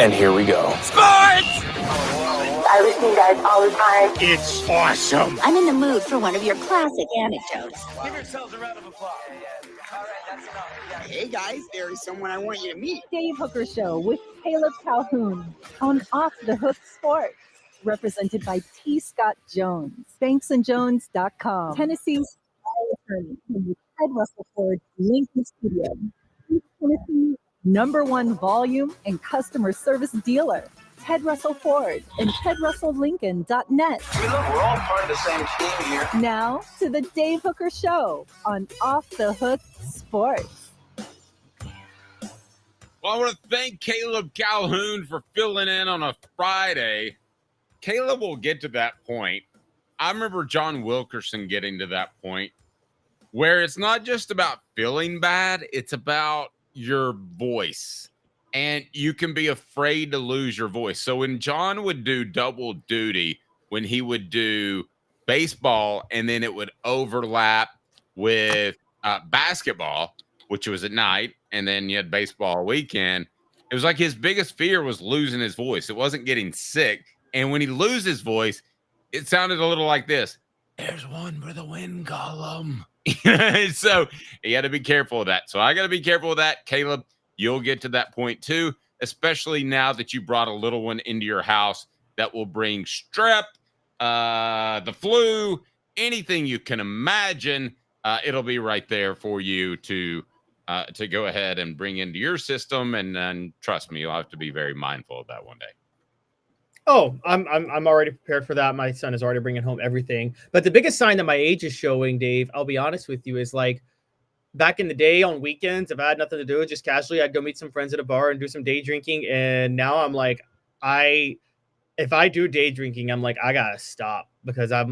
And here we go. Sports! I listen to you guys all the time. It's awesome. I'm in the mood for one of your classic anecdotes. Give yourselves a round of applause. All right, that's enough. Hey guys, there is someone I want you to meet. Dave Hooker Show with Caleb Calhoun on Off the Hook Sports. Represented by T. Scott Jones, banksandjones.com, Tennessee's attorney in the Ted Russell Ford Lincoln Studio, East Tennessee #1 volume and customer service dealer, Ted Russell Ford and TedRussellLincoln.net. We're all part of the same team here. Now to the Dave Hooker Show on Off the Hook Sports. Well, I want to thank Caleb Calhoun for filling in on a Friday. Caleb will get to that point. I remember John Wilkerson getting to that point where it's not just about feeling bad, it's about your voice. And you can be afraid to lose your voice. So when John would do double duty, when he would do baseball and then it would overlap with basketball, which was at night, and then you had baseball weekend, it was like his biggest fear was losing his voice. It wasn't getting sick. And when he loses his voice, it sounded a little like this. There's one for the win column. So you got to be careful of that. So I got to be careful of that. Caleb, you'll get to that point too, especially now that you brought a little one into your house that will bring strep, the flu, anything you can imagine. It'll be right there for you to go ahead and bring into your system. And trust me, you'll have to be very mindful of that one day. Oh, I'm already prepared for that. My son is already bringing home everything. But the biggest sign that my age is showing, Dave, I'll be honest with you, is like back in the day on weekends, if I had nothing to do, just casually, I'd go meet some friends at a bar and do some day drinking. And now I'm like, if I do day drinking, I'm like, I gotta stop because I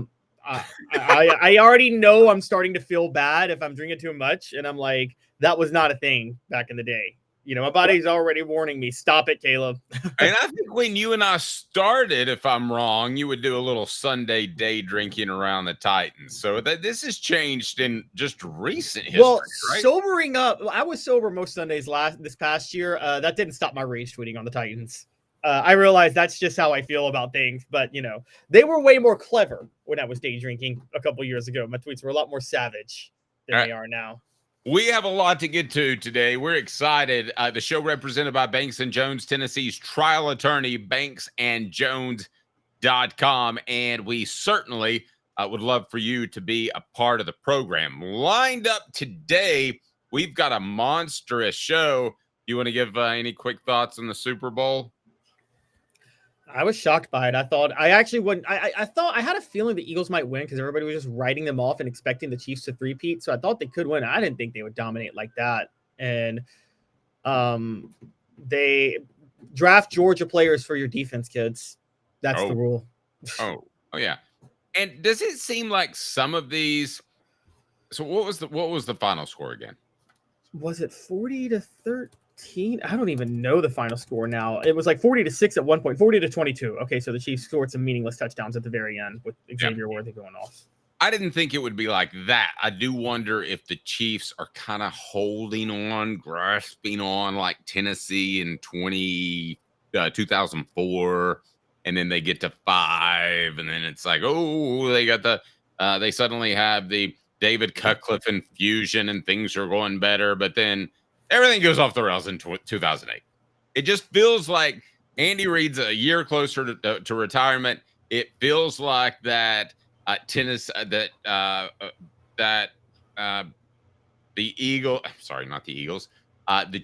already know I'm starting to feel bad if I'm drinking too much. And I'm like, that was not a thing back in the day. You know, my body's already warning me. Stop it, Caleb. And I think when you and I started, if I'm wrong, you would do a little Sunday day drinking around the Titans. So this has changed in just recent history, well, right? Sobering up. I was sober most Sundays this past year. That didn't stop my rage tweeting on the Titans. I realized that's just how I feel about things. But, you know, they were way more clever when I was day drinking a couple years ago. My tweets were a lot more savage than they are now. We have a lot to get to today. We're excited. The show represented by Banks and Jones, Tennessee's trial attorney, banksandjones.com. And we certainly would love for you to be a part of the program. Lined up today, we've got a monstrous show. You want to give any quick thoughts on the Super Bowl? I was shocked by it. I thought I actually wouldn't. I thought I had a feeling the Eagles might win because everybody was just writing them off and expecting the Chiefs to three-peat. So I thought they could win. I didn't think they would dominate like that. And they draft Georgia players for your defense, kids. That's the rule. Oh, yeah. And does it seem like some of these? So what was the final score again? Was it 40-13? I don't even know the final score now. It was like 40-6 at one point, 40-22. Okay, so the Chiefs scored some meaningless touchdowns at the very end with Xavier Worthy going off. I didn't think it would be like that. I do wonder if the Chiefs are kind of holding on, grasping on like Tennessee in 2004, and then they get to 5, and then it's like, oh, they got they suddenly have the David Cutcliffe infusion, and things are going better, but then everything goes off the rails in 2008. It just feels like Andy Reid's a year closer to retirement. It feels like that the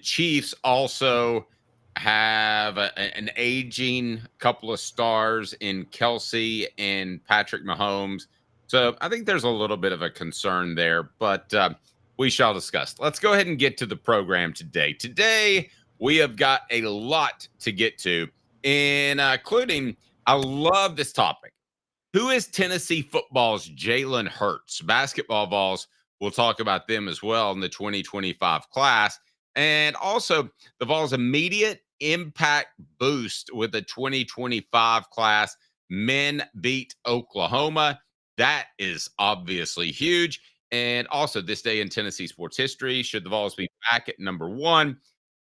Chiefs also have an aging couple of stars in Kelsey and Patrick Mahomes. So I think there's a little bit of a concern there, but we shall discuss. Let's go ahead and get to the program today. Today, we have got a lot to get to, including, I love this topic. Who is Tennessee football's Jalen Hurts? Basketball Vols, we'll talk about them as well in the 2025 class. And also, the Vols' immediate impact boost with the 2025 class. Men beat Oklahoma. That is obviously huge. And also this day in Tennessee sports history, should the Vols be back at number 1?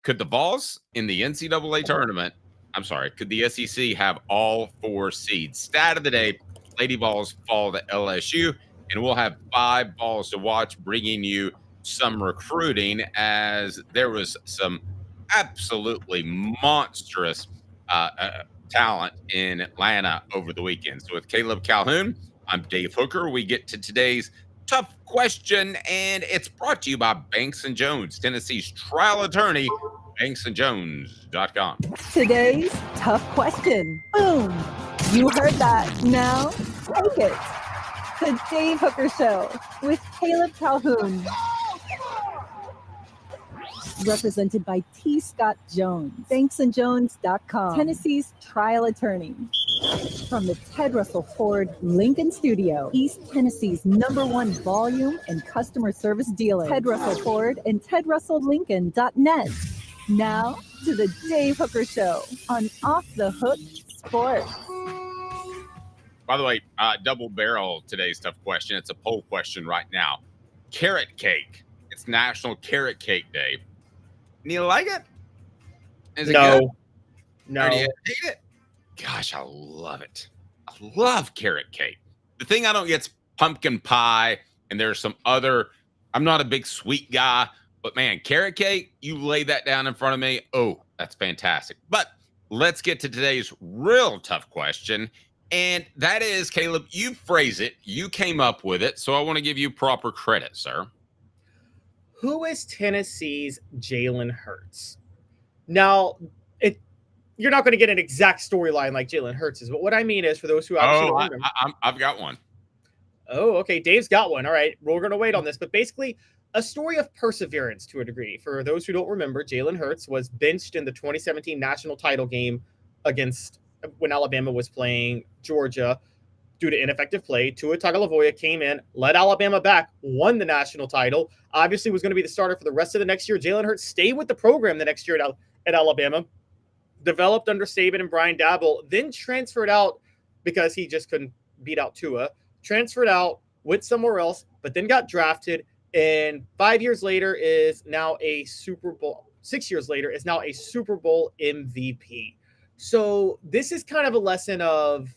Could the Vols in the NCAA tournament I'm sorry. Could the SEC have all 4 seeds? Stat of the day: Lady Vols fall to LSU, and we'll have 5 balls to watch, bringing you some recruiting as there was some absolutely monstrous talent in Atlanta over the weekend. So with Caleb Calhoun, I'm Dave Hooker. We get to today's tough question, and it's brought to you by Banks and Jones, Tennessee's trial attorney, banksandjones.com. Today's tough question. Boom. You heard that. Now, take it. The Dave Hooker Show with Caleb Calhoun. Represented by T. Scott Jones, banksandjones.com, Tennessee's trial attorney. From the Ted Russell Ford Lincoln Studio, East Tennessee's #1 volume and customer service dealer, Ted Russell Ford and TedRussellLincoln.net. Now to the Dave Hooker Show on Off the Hook Sports. By the way, double barrel today's tough question. It's a poll question right now. Carrot cake. It's National Carrot Cake Day. Do you like it? Is it good? No. Or do you hate it? Gosh, I love it. I love carrot cake. The thing I don't get is pumpkin pie, and there's some other. I'm not a big sweet guy, but man, carrot cake, you lay that down in front of me. Oh, that's fantastic. But let's get to today's real tough question. And that is, Caleb, you phrase it. You came up with it. So I want to give you proper credit, sir. Who is Tennessee's Jalen Hurts? Now, you're not going to get an exact storyline like Jalen Hurts is, but what I mean is, for those who obviously don't remember. I've got one. Oh, okay. Dave's got one. All right. We're going to wait on this. But basically, a story of perseverance to a degree. For those who don't remember, Jalen Hurts was benched in the 2017 national title game when Alabama was playing Georgia due to ineffective play. Tua Tagovailoa came in, led Alabama back, won the national title, obviously was going to be the starter for the rest of the next year. Jalen Hurts stayed with the program the next year at Alabama, developed under Saban and Brian Dabble, then transferred out because he just couldn't beat out Tua, transferred out, went somewhere else, but then got drafted, and 6 years later is now a Super Bowl MVP. So this is kind of a lesson of,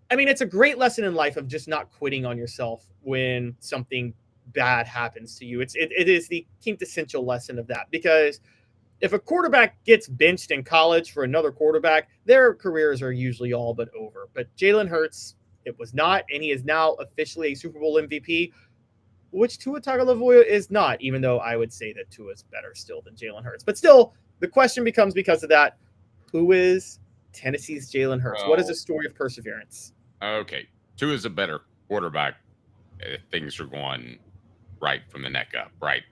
it's a great lesson in life of just not quitting on yourself when something bad happens to you. It is the quintessential lesson of that, because if a quarterback gets benched in college for another quarterback, their careers are usually all but over. But Jalen Hurts, it was not, and he is now officially a Super Bowl MVP, which Tua Tagovailoa is not, even though I would say that Tua is better still than Jalen Hurts. But still, the question becomes, because of that, who is Tennessee's Jalen Hurts? What is a story of perseverance? Okay. Tua is a better quarterback if things are going right from the neck up, right?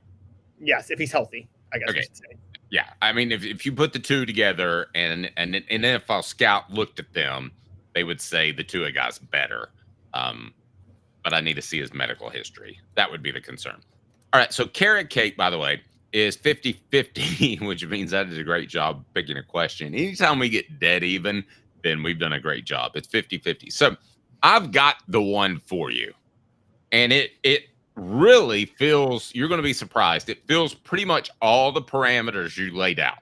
Yes, if he's healthy, I guess I should say. Yeah, if you put the two together and an NFL scout looked at them, they would say the Tua guy's better. But I need to see his medical history. That would be the concern. All right, so carrot cake, by the way, is 50-50, which means I did a great job picking a question. Anytime we get dead even, then we've done a great job. It's 50-50. So I've got the one for you. And it really feels, you're going to be surprised, it feels pretty much all the parameters you laid out.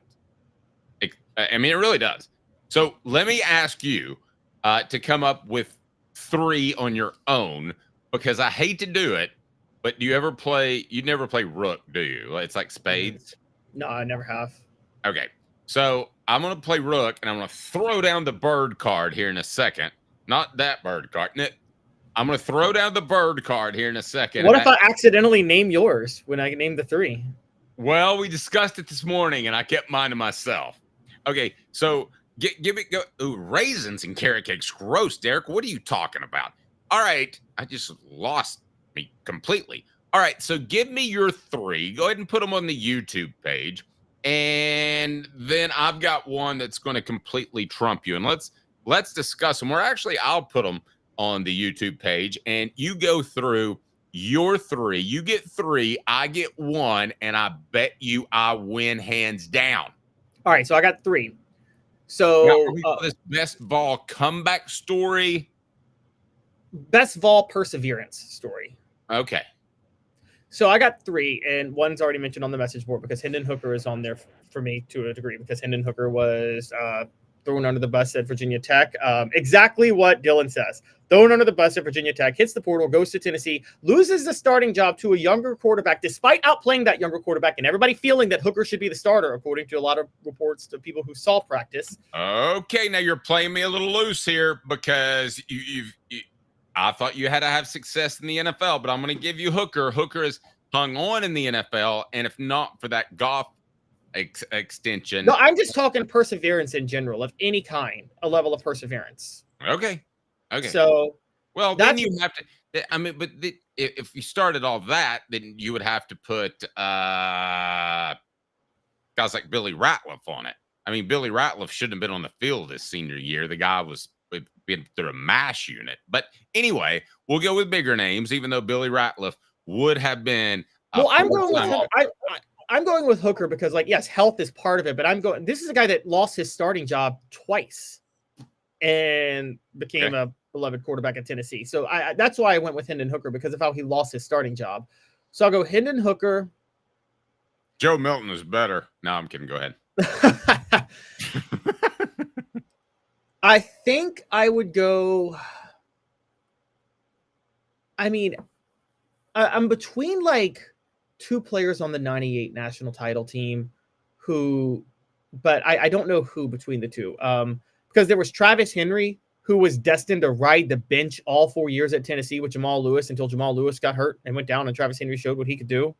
It really does. So let me ask you to come up with 3 on your own, because I hate to do it, but you never play rook, do you? It's like spades. No, I never have. Okay. So I'm going to play rook, and I'm going to throw down the bird card here in a second. Not that bird card. I'm going to throw down the bird card here in a second. What if I accidentally name yours when I name the 3? Well, we discussed it this morning, and I kept mine to myself. Okay, so give it go. Ooh, raisins and carrot cakes. Gross, Derek. What are you talking about? All right, I just lost me completely. All right, so give me your 3. Go ahead and put them on the YouTube page, and then I've got one that's going to completely trump you. And let's discuss them. Or actually, I'll put them on the YouTube page, and you go through your 3. You get 3, I get 1, and I bet you I win hands down. All right, so I got 3. So this best Vol comeback story, best Vol perseverance story. Okay. So I got 3, and one's already mentioned on the message board because Hendon Hooker is on there for me to a degree, because Hendon Hooker was thrown under the bus at Virginia Tech. Exactly what Dylan says. Thrown under the bus at Virginia Tech, hits the portal, goes to Tennessee, loses the starting job to a younger quarterback, despite outplaying that younger quarterback and everybody feeling that Hooker should be the starter, according to a lot of reports to people who saw practice. Okay, now you're playing me a little loose here because I thought you had to have success in the NFL, but I'm going to give you Hooker. Hooker has hung on in the NFL, and if not for that Goff extension. No, I'm just talking perseverance in general, of any kind, a level of perseverance. Okay. So, well, then you have to. I mean, but if you started all that, then you would have to put guys like Billy Ratliff on it. I mean, Billy Ratliff shouldn't have been on the field this senior year. The guy was been through a MASH unit. But anyway, we'll go with bigger names, even though Billy Ratliff would have been. Well, I'm going with Hooker because, like, yes, health is part of it, but this is a guy that lost his starting job twice and became a beloved quarterback at Tennessee. So that's why I went with Hendon Hooker, because of how he lost his starting job. So I'll go Hendon Hooker. Joe Milton is better. No, I'm kidding. Go ahead. I think I would go. I mean, I'm between like two players on the 98 national title team but I don't know who between the two. Because there was Travis Henry, who was destined to ride the bench all 4 years at Tennessee with Jamal Lewis until Jamal Lewis got hurt and went down, and Travis Henry showed what he could do.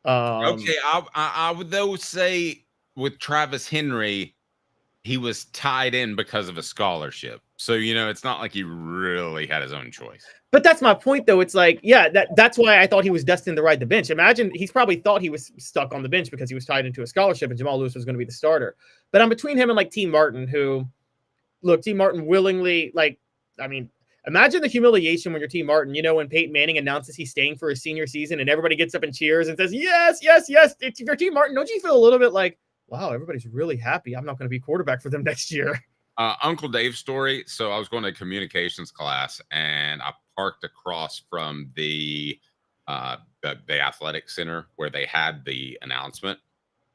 Okay, I would though say with Travis Henry, he was tied in because of a scholarship. So, it's not like he really had his own choice. But that's my point, though. It's like, that's why I thought he was destined to ride the bench. Imagine he's probably thought he was stuck on the bench because he was tied into a scholarship and Jamal Lewis was going to be the starter. But I'm between him and like T. Martin, T. Martin willingly, imagine the humiliation when you're T. Martin, when Peyton Manning announces he's staying for his senior season and everybody gets up and cheers and says, yes. If you're T. Martin, don't you feel a little bit like, wow, everybody's really happy I'm not going to be quarterback for them next year? Uncle Dave's story. So I was going to a communications class and I parked across from the athletic center where they had the announcement.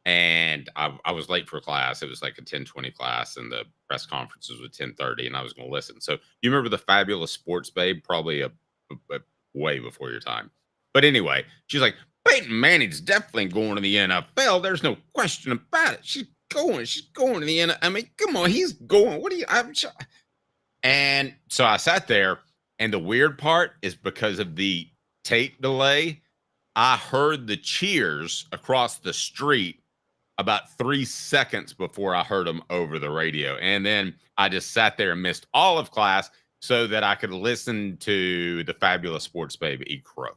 And I was late for class. It was like a 10:20 class and the press conference was at 10:30 and I was going to listen. So you remember the Fabulous Sports Babe? Probably a way before your time. But anyway, she's like, Peyton Manning's definitely going to the NFL. There's no question about it. She's going to the NFL. I mean, come on, he's going. And so I sat there, and the weird part is because of the tape delay, I heard the cheers across the street about 3 seconds before I heard them over the radio. And then I just sat there and missed all of class so that I could listen to the Fabulous Sports Babe eat crow.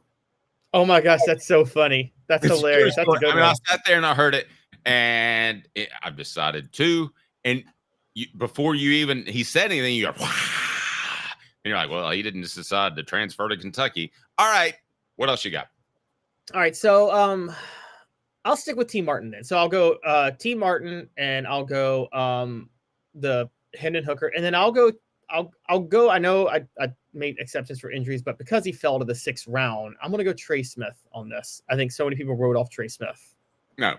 Oh my gosh, that's so funny. That's hilarious. That's a good one. I sat there and I heard it, and I've decided to. And before he said anything, you go, Wah! And you're like, well, he didn't just decide to transfer to Kentucky. All right, what else you got? All right, so I'll stick with T. Martin then. So I'll go T. Martin, and I'll go the Hendon Hooker, and then I'll go. I know I made exceptions for injuries, but because he fell to the 6th round, I'm going to go Trey Smith on this. I think so many people wrote off Trey Smith. No,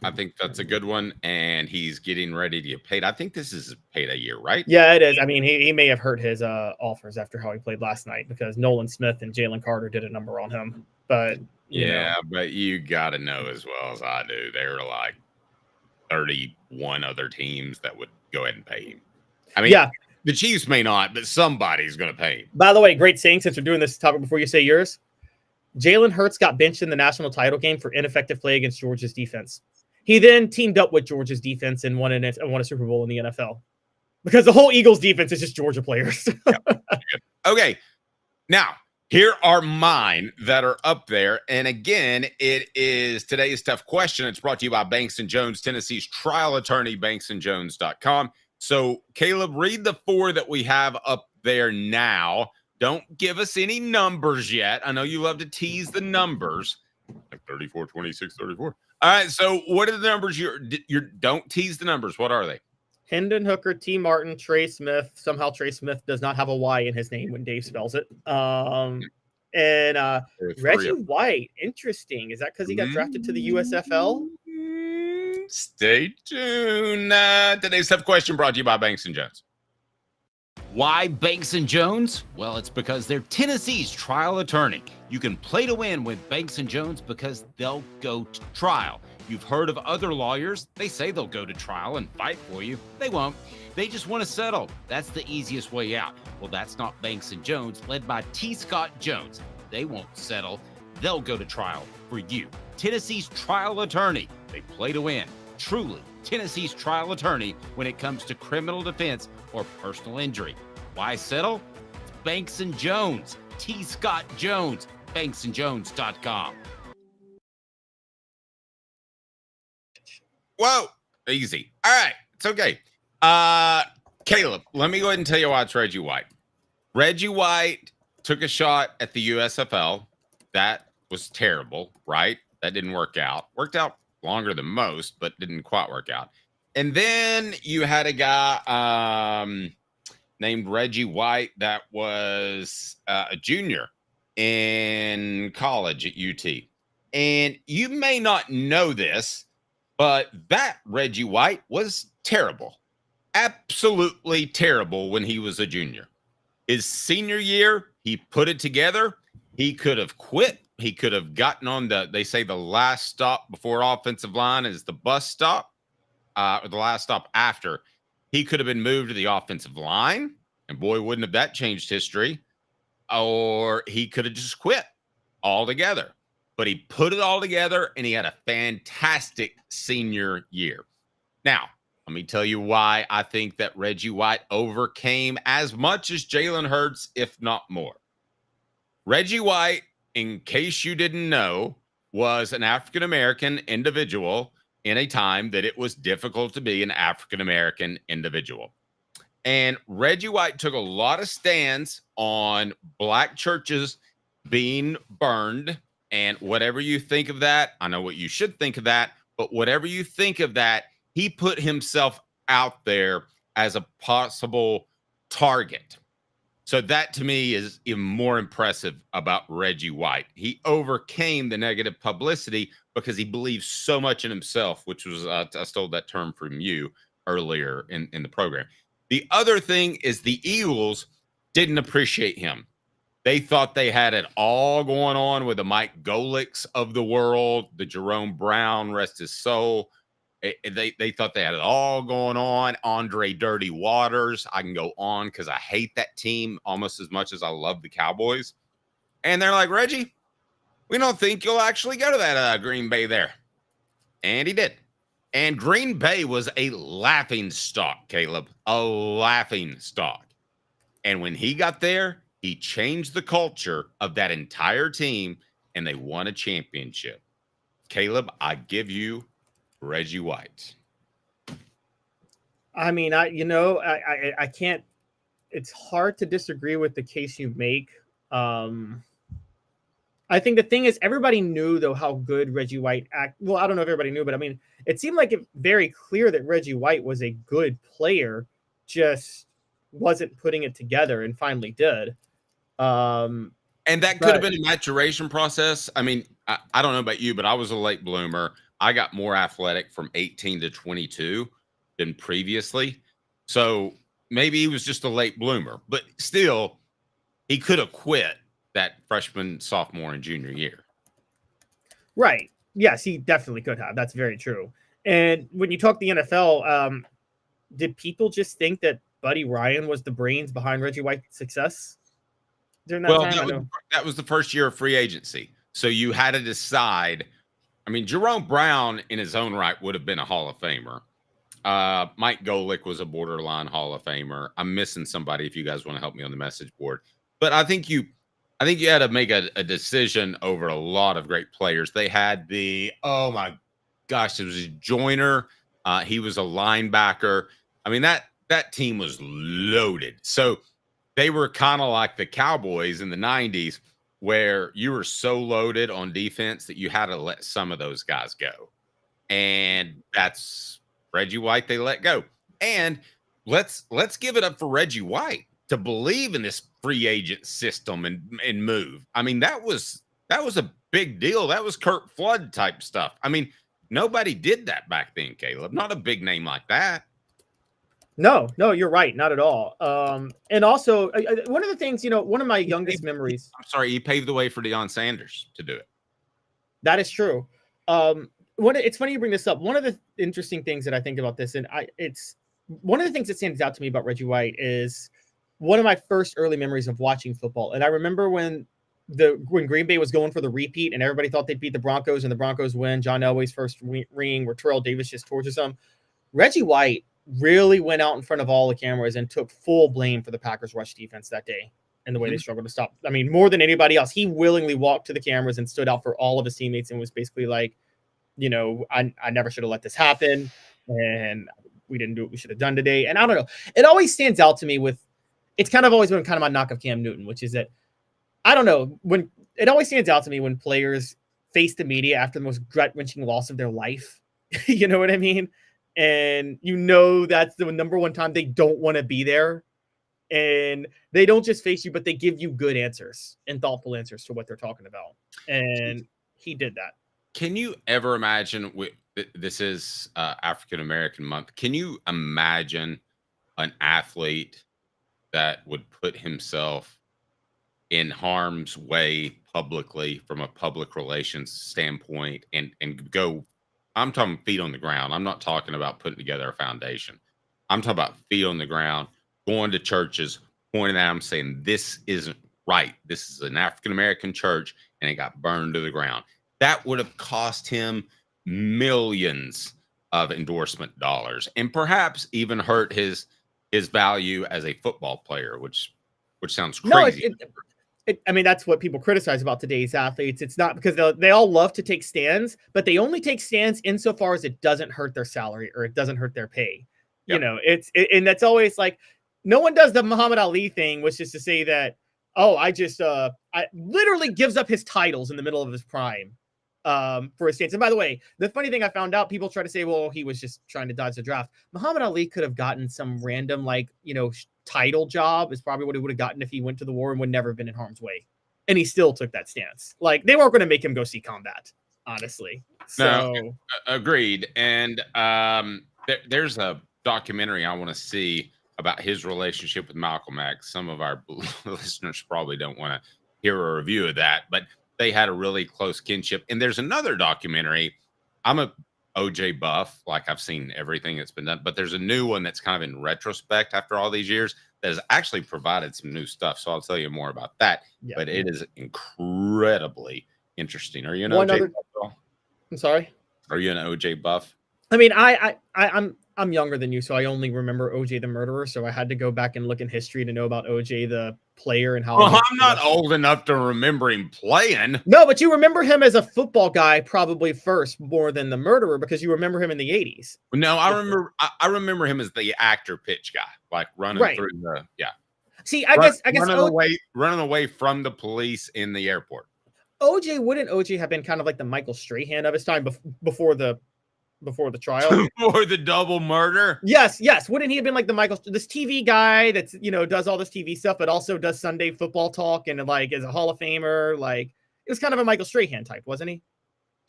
I think that's a good one, and he's getting ready to get paid. I think this is payday year, right? Yeah, it is. I mean, he may have hurt his offers after how he played last night because Nolan Smith and Jalen Carter did a number on him. But but you got to know as well as I do, there are like 31 other teams that would go ahead and pay him. I mean, the Chiefs may not, but somebody's going to pay him. By the way, great saying since we're doing this topic before you say yours. Jalen Hurts got benched in the national title game for ineffective play against Georgia's defense. He then teamed up with Georgia's defense and won a Super Bowl in the NFL because the whole Eagles defense is just Georgia players. Okay. Now, here are mine that are up there. And again, it is today's tough question. It's brought to you by Banks & Jones, Tennessee's trial attorney, banksandjones.com. So, Caleb, read the 4 that we have up there now. Don't give us any numbers yet. I know you love to tease the numbers. Like 34, 26, 34. All right, so what are the numbers? Don't tease the numbers. What are they? Hendon Hooker, T. Martin, Trey Smith. Somehow Trey Smith does not have a Y in his name when Dave spells it. And Reggie White. Interesting. Is that because he got drafted to the USFL? Stay tuned. Today's tough question brought to you by Banks and Jones. Why Banks and Jones? Well, it's because they're Tennessee's trial attorney. You can play to win with Banks and Jones because they'll go to trial. You've heard of other lawyers. They say they'll go to trial and fight for you. They won't. They just want to settle. That's the easiest way out. Well, that's not Banks and Jones, led by T. Scott Jones. They won't settle. They'll go to trial for you. Tennessee's trial attorney. They play to win. Truly, Tennessee's trial attorney when it comes to criminal defense or personal injury. Why settle? It's Banks and Jones. T. Scott Jones. BanksandJones.com. Whoa, easy. All right, it's okay. Caleb, let me go ahead and tell you why it's Reggie White. Reggie White took a shot at the USFL. That was terrible, right? That didn't work out. Worked out longer than most, but didn't quite work out. And then you had a guy named Reggie White that was a junior in college at UT. And you may not know this, but that Reggie White was terrible. Absolutely terrible when he was a junior. His senior year, he put it together. He could have quit. He could have gotten on they say the last stop before offensive line is the bus stop, or the last stop after. He could have been moved to the offensive line, and boy, wouldn't have that changed history. Or he could have just quit altogether. But he put it all together, and he had a fantastic senior year. Now, let me tell you why I think that Reggie White overcame as much as Jalen Hurts, if not more. Reggie White, in case you didn't know, was an African-American individual in a time that it was difficult to be an African-American individual. And Reggie White took a lot of stands on black churches being burned. And whatever you think of that, I know what you should think of that, but whatever you think of that, he put himself out there as a possible target. So that to me is even more impressive about Reggie White. He overcame the negative publicity because he believes so much in himself, which was, I stole that term from you earlier in the program. The other thing is the Eagles didn't appreciate him. They thought they had it all going on with the Mike Golicks of the world, the Jerome Brown, rest his soul. They thought they had it all going on. Andre Dirty Waters. I can go on because I hate that team almost as much as I love the Cowboys. And they're like, Reggie, we don't think you'll actually go to that Green Bay there. And he did. And Green Bay was a laughing stock, Caleb, a laughing stock. And when he got there, he changed the culture of that entire team, and they won a championship. Caleb, I give you Reggie White. I mean, I can't. It's hard to disagree with the case you make. I think the thing is, everybody knew though how good Reggie White well, I don't know if everybody knew, but I mean, it seemed like it very clear that Reggie White was a good player, just wasn't putting it together, and finally did. And that could have been a maturation process. I mean, I don't know about you, but I was a late bloomer. I got more athletic from 18 to 22 than previously. So maybe he was just a late bloomer, but still, he could have quit that freshman, sophomore, and junior year. Right. Yes, he definitely could have. That's very true. And when you talk the NFL, did people just think that Buddy Ryan was the brains behind Reggie White's success during that time? That was the first year of free agency. So you had to decide. I mean, Jerome Brown in his own right would have been a Hall of Famer. Mike Golick was a borderline Hall of Famer. I'm missing somebody if you guys want to help me on the message board. But I think you had to make a decision over a lot of great players. They had oh my gosh, it was Joyner. He was a linebacker. I mean, that team was loaded. So they were kind of like the Cowboys in the 90s, where you were so loaded on defense that you had to let some of those guys go. And that's Reggie White they let go. And let's give it up for Reggie White to believe in this free agent system and move. I mean, that was a big deal. That was Kurt Flood type stuff. I mean, Nobody did that back then, Caleb. Not a big name like that. No, you're right. Not at all. And also, one of the things, one of my youngest memories. I'm sorry, he paved the way for Deion Sanders to do it. That is true. It's funny you bring this up. One of the interesting things that I think about this, and it's one of the things that stands out to me about Reggie White is one of my first early memories of watching football. And I remember when Green Bay was going for the repeat and everybody thought they'd beat the Broncos and the Broncos win. John Elway's first ring where Terrell Davis just tortures them. Reggie White really went out in front of all the cameras and took full blame for the Packers rush defense that day and the way they struggled to stop. I mean, more than anybody else, he willingly walked to the cameras and stood out for all of his teammates and was basically like, I never should have let this happen. And we didn't do what we should have done today. And I don't know. It always stands out to me it's kind of always been kind of my knock of Cam Newton, which is that, I don't know, when it always stands out to me when players face the media after the most gut-wrenching loss of their life. You know what I mean? And that's the number one time they don't want to be there. And they don't just face you, but they give you good answers and thoughtful answers to what they're talking about. And he did that. Can you ever imagine, this is African-American month, can you imagine an athlete that would put himself in harm's way publicly from a public relations standpoint and go, I'm talking feet on the ground. I'm not talking about putting together a foundation. I'm talking about feet on the ground, going to churches, pointing at them, saying, this isn't right. This is an African-American church, and it got burned to the ground. That would have cost him millions of endorsement dollars and perhaps even hurt his value as a football player, which sounds crazy. No, I mean, that's what people criticize about today's athletes. It's not because they all love to take stands, but they only take stands insofar as it doesn't hurt their salary or it doesn't hurt their pay. Yep. And that's always like, no one does the Muhammad Ali thing, which is to say that, I literally gives up his titles in the middle of his prime for his stance. And by the way, the funny thing I found out, people try to say, well, he was just trying to dodge the draft. Muhammad Ali could have gotten some random, title job is probably what he would have gotten if he went to the war and would never have been in harm's way. And he still took that stance. Like, they weren't going to make him go see combat, honestly. So no, agreed. And there's a documentary I want to see about his relationship with Malcolm X. Some of our listeners probably don't want to hear a review of that, but they had a really close kinship. And there's another documentary. I'm a OJ buff, like I've seen everything that's been done, but there's a new one that's kind of in retrospect after all these years that has actually provided some new stuff. So I'll tell you more about that. Yeah, but it is incredibly interesting. Are you an OJ buff? I'm sorry? Are you an OJ buff? I mean, I'm younger than you, so I only remember OJ the murderer. So I had to go back and look in history to know about OJ the player and how. Well, I'm not old enough to remember him playing. No, but you remember him as a football guy probably first more than the murderer because you remember him in the 80s. No, I remember him as the actor pitch guy, like running through the See, I guess running away from the police in the airport. Wouldn't OJ have been kind of like the Michael Strahan of his time before the trial? Before the double murder? Yes. Wouldn't he have been like this TV guy that's, does all this TV stuff, but also does Sunday football talk and is a Hall of Famer? Like, it was kind of a Michael Strahan type, wasn't he?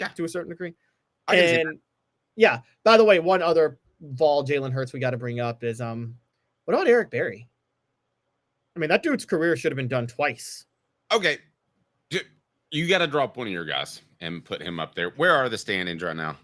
Yeah. To a certain degree. And yeah, by the way, one other Vol Jalen Hurts we got to bring up is, what about Eric Berry? I mean, that dude's career should have been done twice. Okay. You got to drop one of your guys and put him up there. Where are the stand-ins right now?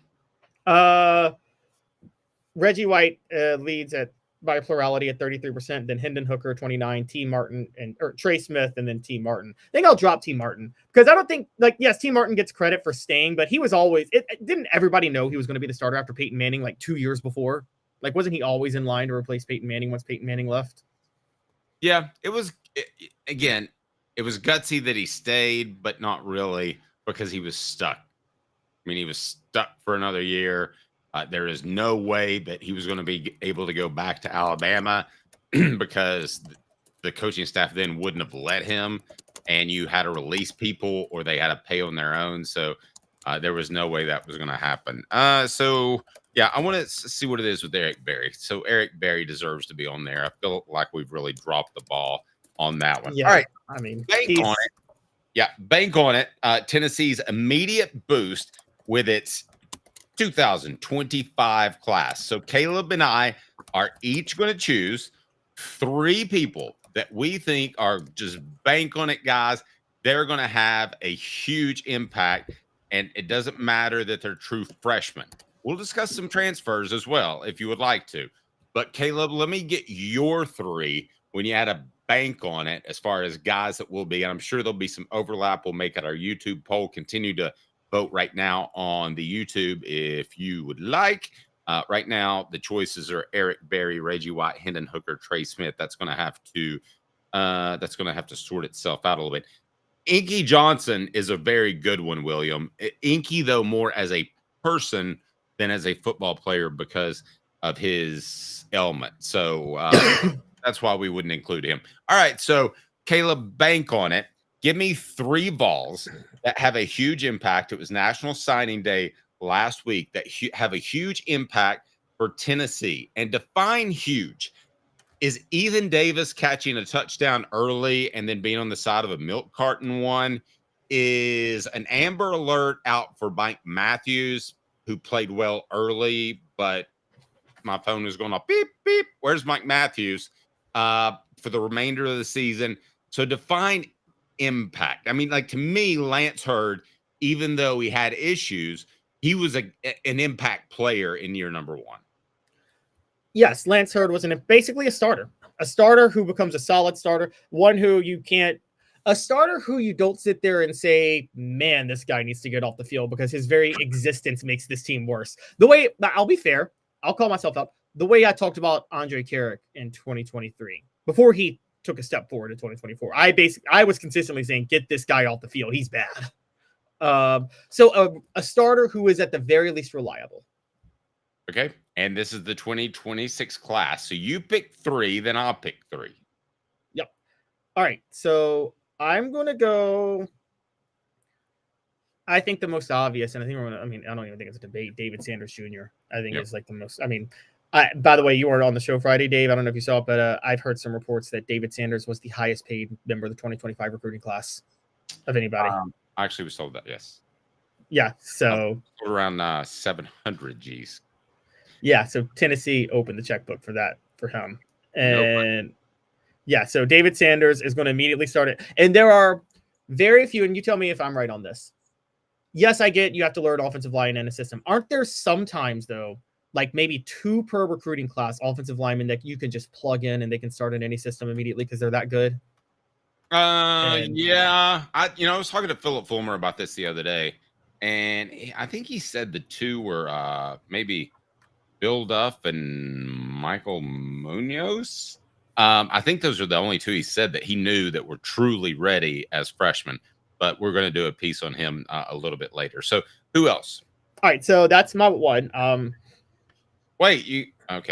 Reggie White leads by plurality at 33%, then Hendon Hooker 29, T Martin or Trey Smith, and then T Martin. I think I'll drop T Martin because I don't think yes, T Martin gets credit for staying, but he was always didn't everybody know he was going to be the starter after Peyton Manning 2 years before? Wasn't he always in line to replace Peyton Manning once Peyton Manning left? Yeah, it was gutsy that he stayed, but not really because he was stuck. I mean, he was stuck for another year. There is no way that he was going to be able to go back to Alabama because the coaching staff then wouldn't have let him, and you had to release people or they had to pay on their own. So there was no way that was going to happen. So, yeah, I want to see what it is with Eric Berry. So Eric Berry deserves to be on there. I feel like we've really dropped the ball on that one. Yeah, all right. I mean, bank on it. Yeah, bank on it. Tennessee's immediate boost with its 2025 class. So Caleb and I are each going to choose 3 people that we think are just bank on it, guys. They're going to have a huge impact, and it doesn't matter that they're true freshmen. We'll discuss some transfers as well if you would like to. But Caleb, let me get your 3 when you had a bank on it as far as guys that will be. And I'm sure there'll be some overlap. We'll make it our YouTube poll. Continue to vote right now on the YouTube if you would like. Right now, the choices are Eric Berry, Reggie White, Hendon Hooker, Trey Smith. That's going to have to sort itself out a little bit. Inky Johnson is a very good one, William. Inky, though, more as a person than as a football player because of his ailment. So that's why we wouldn't include him. All right, so Caleb, bank on it. Give me 3 Vols that have a huge impact. It was National Signing Day last week that have a huge impact for Tennessee. And define huge. Is Ethan Davis catching a touchdown early and then being on the side of a milk carton one? Is an Amber Alert out for Mike Matthews, who played well early, but my phone is going off, beep, beep. Where's Mike Matthews for the remainder of the season? So define impact. I mean, like, to me, Lance Hurd, even though he had issues, he was an impact player in year number 1. Yes, Lance Hurd was basically a starter who becomes a solid starter, a starter who you don't sit there and say, man, this guy needs to get off the field because his very existence makes this team worse. The way, I'll be fair, I'll call myself out, the way I talked about Andre Carrick in 2023, before he took a step forward in 2024, I was consistently saying, get this guy off the field. He's bad. So a starter who is at the very least reliable. Okay. And this is the 2026 class. So you pick 3, then I'll pick 3. Yep. All right. So I'm going to go, I think the most obvious, and I think I don't even think it's a debate, David Sanders Jr. I think is like the most, by the way, you were on the show Friday, Dave. I don't know if you saw it, but I've heard some reports that David Sanders was the highest paid member of the 2025 recruiting class of anybody. I actually was told that, yes. Yeah. So around 700 G's. Yeah, so Tennessee opened the checkbook for him. And yeah, so David Sanders is going to immediately start it. And there are very few, and you tell me if I'm right on this. Yes, I get you have to learn offensive line and a system. Aren't there sometimes, though, like maybe 2 per recruiting class offensive linemen that you can just plug in and they can start in any system immediately because they're that good? Yeah. I was talking to Philip Fulmer about this the other day, and I think he said the 2 were maybe Bill Duff and Michael Munoz. I think those are the only 2 he said that he knew that were truly ready as freshmen, but we're going to do a piece on him a little bit later. So who else? All right. So that's my 1. Wait, you got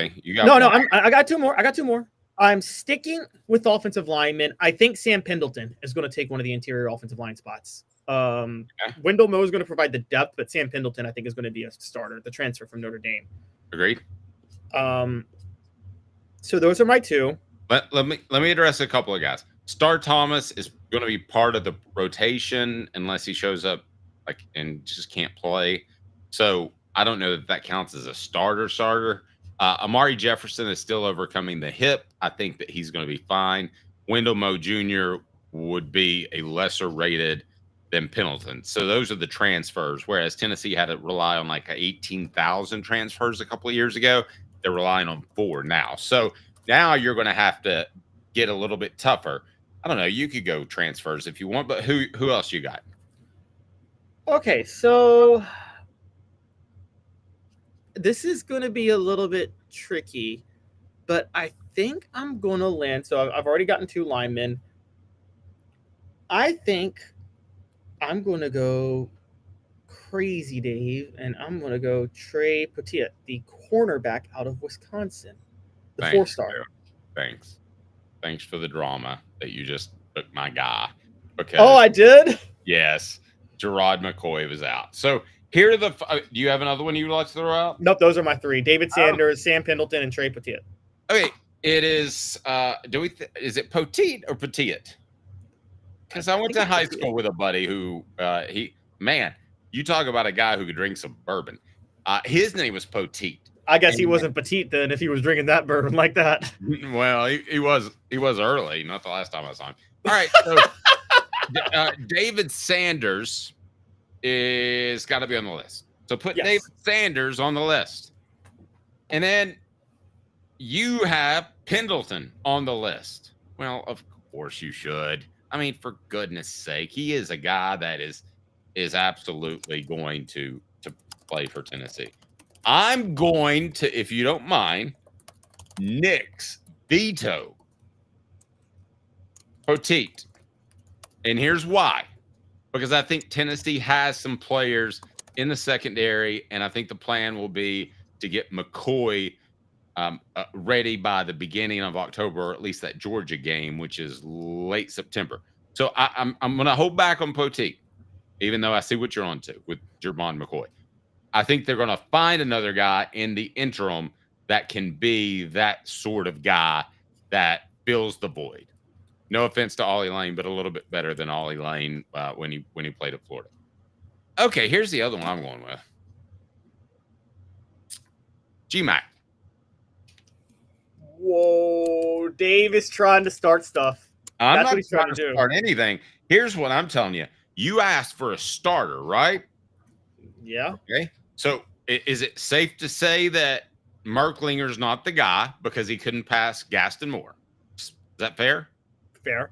no, I got 2 more. I got 2 more. I'm sticking with offensive linemen. I think Sam Pendleton is going to take one of the interior offensive line spots. Wendell Moe is going to provide the depth, but Sam Pendleton, I think, is going to be a starter, the transfer from Notre Dame. Agreed. So those are my 2. Let me address a couple of guys. Star Thomas is going to be part of the rotation unless he shows up and just can't play. So I don't know that counts as a starter. Amari Jefferson is still overcoming the hip. I think that he's going to be fine. Wendell Moe Jr. would be a lesser rated than Pendleton. So those are the transfers, whereas Tennessee had to rely on like 18,000 transfers a couple of years ago. They're relying on 4 now. So now you're going to have to get a little bit tougher. I don't know. You could go transfers if you want, but who else you got? Okay, so this is going to be a little bit tricky, but I think I'm going to land. So I've already gotten 2 linemen. I think I'm going to go crazy, Dave, and I'm going to go Trey Petit, the cornerback out of Wisconsin, the 4-star. Thanks for the drama that you just took my guy. Because, I did? Yes. Gerard McCoy was out. So here are the do you have another one you would like to throw out? Nope, those are my 3. David Sanders, Sam Pendleton, and Trey Petit. Okay. It is is it Petit or Petit? Because I went to high school with a buddy who you talk about a guy who could drink some bourbon. His name was Poteet. I guess he wasn't petite then if he was drinking that bourbon like that. Well, he was early, not the last time I saw him. All right, so David Sanders is got to be on the list. So put David Sanders on the list. And then you have Pendleton on the list. Well, of course you should. I mean, for goodness sake, he is a guy that is absolutely going to play for Tennessee. I'm going to, if you don't mind, nix, veto Poteet. And here's why. Because I think Tennessee has some players in the secondary, and I think the plan will be to get McCoy ready by the beginning of October, or at least that Georgia game, which is late September. So I'm going to hold back on Poteet, even though I see what you're on to with Jermon McCoy. I think they're going to find another guy in the interim that can be that sort of guy that fills the void. No offense to Ollie Lane, but a little bit better than Ollie Lane when he played at Florida. Okay, here's the other one I'm going with. GMAC. Whoa, Dave is trying to start stuff. I'm That's not what he's trying to start anything. Here's what I'm telling you. You asked for a starter, right? Yeah. Okay. So is it safe to say that Merklinger's not the guy because he couldn't pass Gaston Moore? Is that fair? Fair.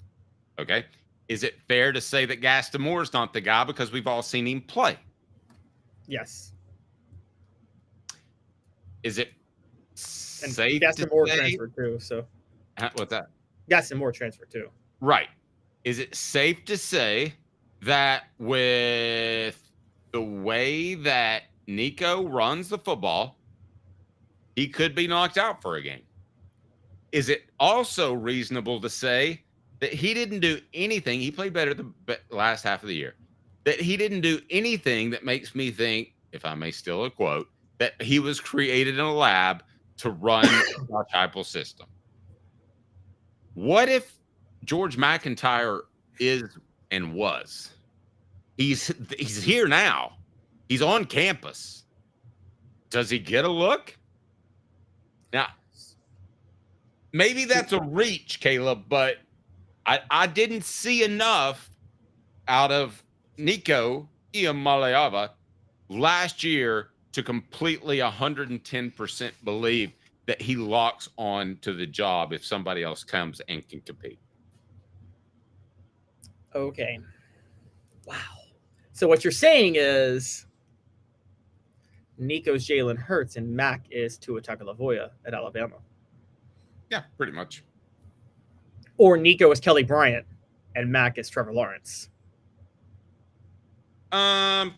Okay. Is it fair to say that Gaston Moore's not the guy because we've all seen him play? Yes. Is it And safe Gaston to Moore say? transferred too, so. What's that? Gaston Moore transferred too. Right. Is it safe to say that with the way that Nico runs the football, he could be knocked out for a game? Is it also reasonable to say that he didn't do anything? He played better the last half of the year. That he didn't do anything that makes me think, if I may steal a quote, that he was created in a lab to run the Josh Heupel system. What if George McIntyre is and was? He's here now. He's on campus. Does he get a look? Now, maybe that's a reach, Caleb, but I didn't see enough out of Nico Iamaleava last year to completely 110% believe that he locks on to the job if somebody else comes and can compete. Okay. Wow. So what you're saying is Nico's Jalen Hurts and Mac is Tua Tagovailoa at Alabama. Yeah, pretty much. Or Nico is Kelly Bryant and Mac is Trevor Lawrence. Yeah,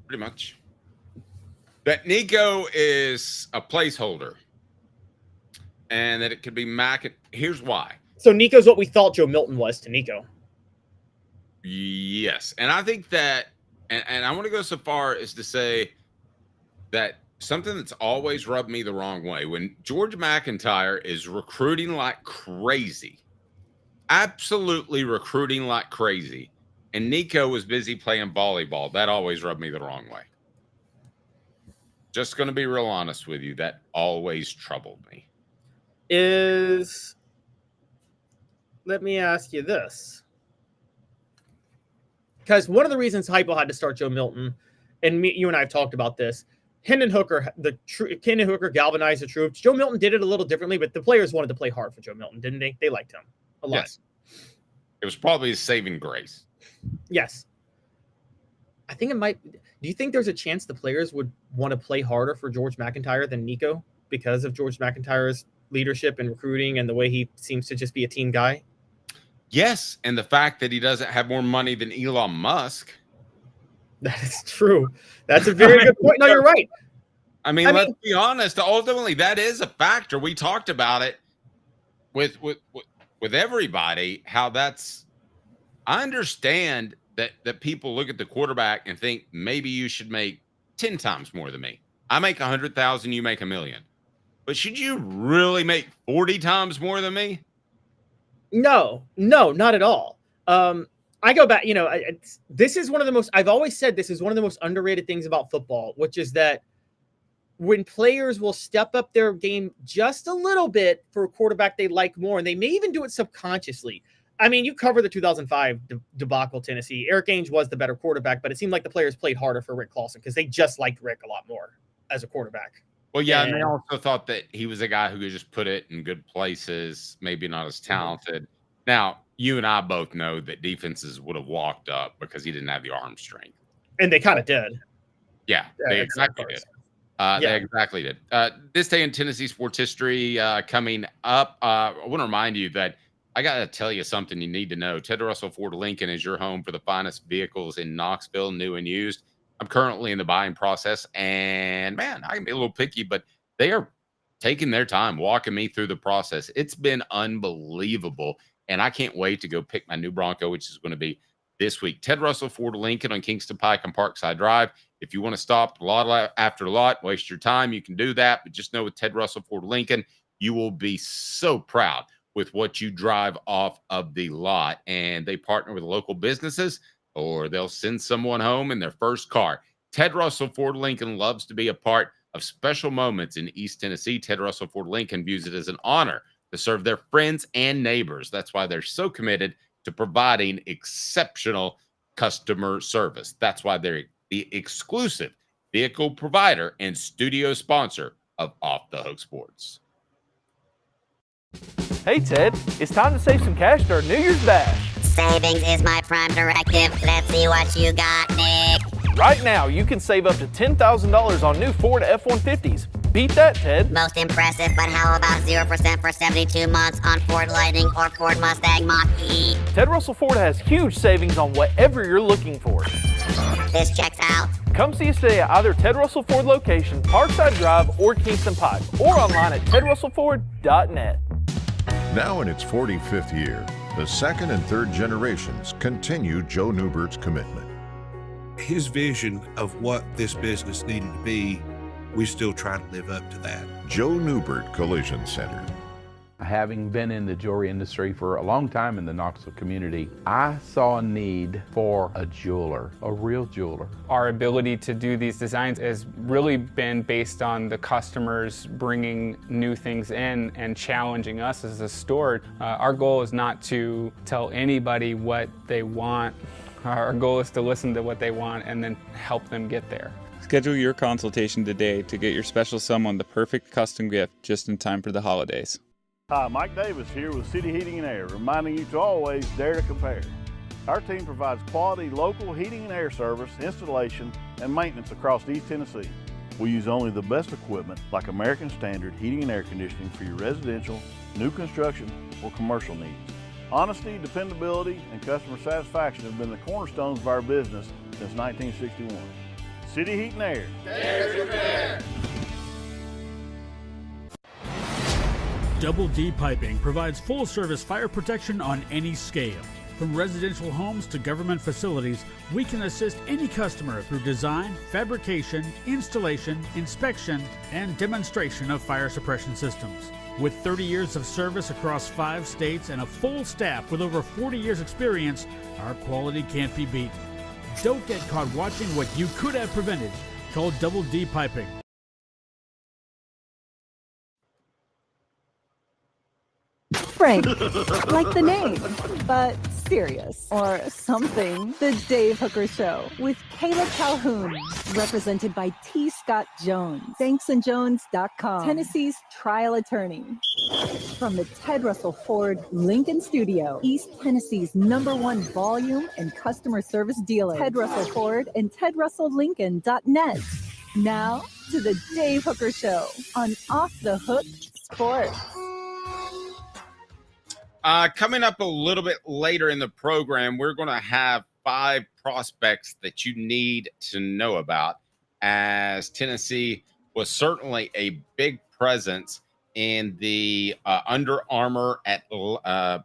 pretty much. That Nico is a placeholder and that it could be Mac. Here's why. So Nico's what we thought Joe Milton was to Nico. Yes. And I think that, and I want to go so far as to say that something that's always rubbed me the wrong way, when George McIntyre is recruiting like crazy, absolutely recruiting like crazy, and Nico was busy playing volleyball, that always rubbed me the wrong way. Just going to be real honest with you. That always troubled me. Let me ask you this. Because one of the reasons Heupel had to start Joe Milton, and you and I have talked about this, Hendon Hooker galvanized the troops. Joe Milton did it a little differently, but the players wanted to play hard for Joe Milton, didn't they? They liked him a lot. Yes. It was probably his saving grace. Yes. I think it might. Do you think there's a chance the players would want to play harder for George McIntyre than Nico because of George McIntyre's leadership and recruiting and the way he seems to just be a team guy? Yes, and the fact that he doesn't have more money than Elon Musk. That is true. That's a very good point. No, you're right. I mean, let's be honest. Ultimately, that is a factor. We talked about it with everybody, how that's – I understand that people look at the quarterback and think maybe you should make 10 times more than me. I make 100,000, you make $1 million. But should you really make 40 times more than me? No, not at all. I go back, this is one of the most, I've always said this is one of the most underrated things about football, which is that when players will step up their game just a little bit for a quarterback they like more, and they may even do it subconsciously. I mean, you cover the 2005 debacle Tennessee. Eric Ainge was the better quarterback, but it seemed like the players played harder for Rick Clausen because they just liked Rick a lot more as a quarterback. Well, yeah, and they also thought that he was a guy who could just put it in good places, maybe not as talented. Now, you and I both know that defenses would have walked up because he didn't have the arm strength. And they kind of did. Yeah, they exactly did. They exactly did. This day in Tennessee sports history coming up, I want to remind you that I got to tell you something you need to know. Ted Russell Ford Lincoln is your home for the finest vehicles in Knoxville, new and used. I'm currently in the buying process, and man, I can be a little picky, but they are taking their time walking me through the process. It's been unbelievable, and I can't wait to go pick my new Bronco, which is going to be this week. Ted Russell Ford Lincoln on Kingston Pike and Parkside Drive. If you want to stop lot after lot, waste your time, you can do that. But just know with Ted Russell Ford Lincoln, you will be so proud with what you drive off of the lot. And they partner with local businesses, or they'll send someone home in their first car. Ted Russell Ford Lincoln loves to be a part of special moments in East Tennessee. Ted Russell Ford Lincoln views it as an honor to serve their friends and neighbors. That's why they're so committed to providing exceptional customer service. That's why they're the exclusive vehicle provider and studio sponsor of Off the Hook Sports. Hey Ted, it's time to save some cash for our New Year's Bash. Savings is my prime directive. Let's see what you got, Nick. Right now, you can save up to $10,000 on new Ford F-150s. Beat that, Ted. Most impressive, but how about 0% for 72 months on Ford Lightning or Ford Mustang Mach-E? Ted Russell Ford has huge savings on whatever you're looking for. This checks out. Come see us today at either Ted Russell Ford location, Parkside Drive, or Kingston Pike, or online at tedrussellford.net. Now in its 45th year, the second and third generations continue Joe Newbert's commitment. His vision of what this business needed to be, we still try to live up to that. Joe Newbert Collision Center. Having been in the jewelry industry for a long time in the Knoxville community, I saw a need for a jeweler, a real jeweler. Our ability to do these designs has really been based on the customers bringing new things in and challenging us as a store. Our goal is not to tell anybody what they want. Our goal is to listen to what they want and then help them get there. Schedule your consultation today to get your special someone the perfect custom gift just in time for the holidays. Hi, Mike Davis here with City Heating and Air, reminding you to always dare to compare. Our team provides quality local heating and air service, installation, and maintenance across East Tennessee. We use only the best equipment like American Standard heating and air conditioning for your residential, new construction, or commercial needs. Honesty, dependability, and customer satisfaction have been the cornerstones of our business since 1961. City Heat and Air. Dare to compare. Double D Piping provides full-service fire protection on any scale. From residential homes to government facilities, we can assist any customer through design, fabrication, installation, inspection, and demonstration of fire suppression systems. With 30 years of service across 5 states and a full staff with over 40 years experience, our quality can't be beaten. Don't get caught watching what you could have prevented. Call Double D Piping. Frank, like the name, but serious or something. The Dave Hooker Show with Caleb Calhoun, represented by T. Scott Jones, banksandjones.com, Tennessee's trial attorney. From the Ted Russell Ford Lincoln Studio, East Tennessee's #1 volume and customer service dealer, Ted Russell Ford and TedRussellLincoln.net. Now to the Dave Hooker Show on Off the Hook Sports. Coming up a little bit later in the program, we're going to have 5 prospects that you need to know about, as Tennessee was certainly a big presence in the Under Armour at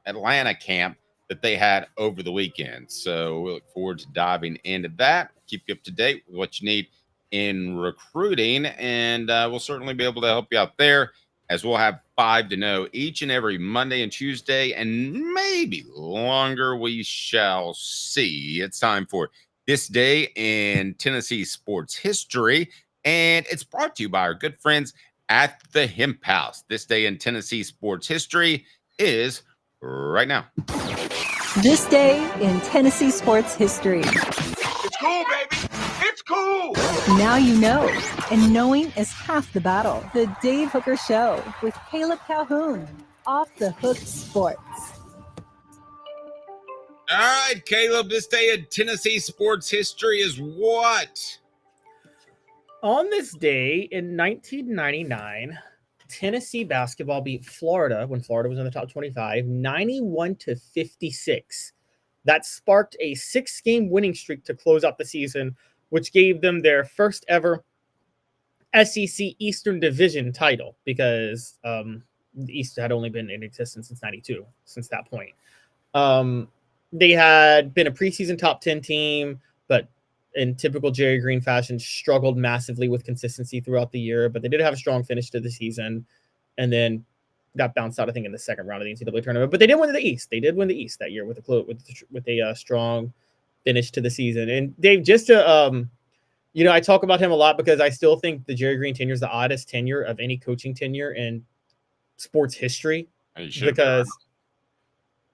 Atlanta camp that they had over the weekend. So we look forward to diving into that, keep you up to date with what you need in recruiting, and we'll certainly be able to help you out there as we'll have 5 to know each and every Monday and Tuesday, and maybe longer. We shall see. It's time for This Day in Tennessee Sports History, and it's brought to you by our good friends at the Hemp House. This Day in Tennessee Sports History is right now. This day in Tennessee sports history. It's cool, baby. It's cool. Now you know, and knowing is half the battle. The Dave Hooker Show with Caleb Calhoun. Off the Hook Sports. All right, Caleb, this day in Tennessee sports history is what? On this day in 1999, Tennessee basketball beat Florida when Florida was in the top 25, 91-56. That sparked a 6-game winning streak to close out the season, which gave them their first ever SEC Eastern Division title because the East had only been in existence since 92, since that point. They had been a preseason top 10 team, but in typical Jerry Green fashion, struggled massively with consistency throughout the year, but they did have a strong finish to the season and then got bounced out, I think, in the second round of the NCAA tournament. But they did win the East. They did win the East that year with a strong finish to the season. And Dave, just to, I talk about him a lot because I still think the Jerry Green tenure is the oddest tenure of any coaching tenure in sports history. Because,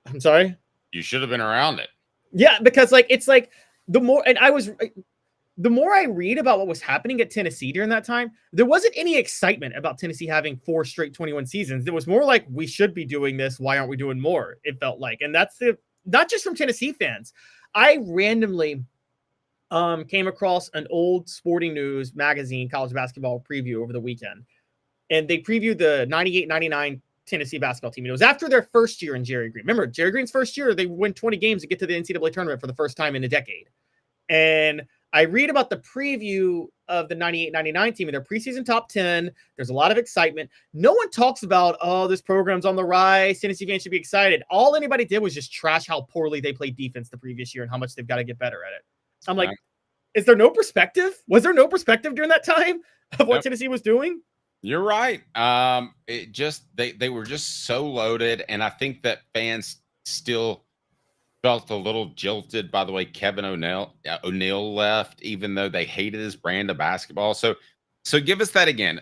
I'm sorry? You should have been around it. Yeah, because the more I read about what was happening at Tennessee during that time, there wasn't any excitement about Tennessee having 4 straight 21 seasons. It was more like, we should be doing this. Why aren't we doing more? It felt like, and that's not just from Tennessee fans. I randomly came across an old Sporting News magazine college basketball preview over the weekend, and they previewed the 98-99 Tennessee basketball team. It was after their first year in Jerry Green. Remember, Jerry Green's first year, they win 20 games to get to the NCAA tournament for the first time in a decade. And I read about the preview of the 98-99 team in their preseason top 10. There's a lot of excitement. No one talks about, this program's on the rise. Tennessee fans should be excited. All anybody did was just trash how poorly they played defense the previous year and how much they've got to get better at it. I'm like, is there no perspective? Was there no perspective during that time of what Tennessee was doing? You're right. It just they were just so loaded, and I think that fans still felt a little jilted by the way Kevin O'Neal left, even though they hated his brand of basketball. So give us that again.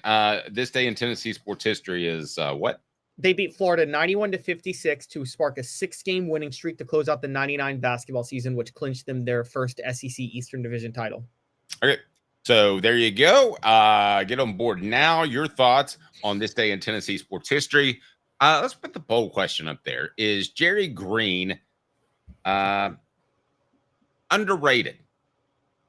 This day in Tennessee sports history is what? They beat Florida 91-56 to spark a 6-game winning streak to close out the 99 basketball season, which clinched them their first SEC Eastern Division title. Okay. So there you go. Get on board now. Your thoughts on this day in Tennessee sports history. Let's put the poll question up there. Is Jerry Green underrated?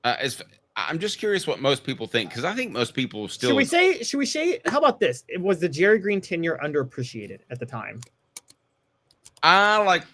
I'm just curious what most people think, because I think most people still. Should we say? How about this? It was the Jerry Green tenure underappreciated at the time. I like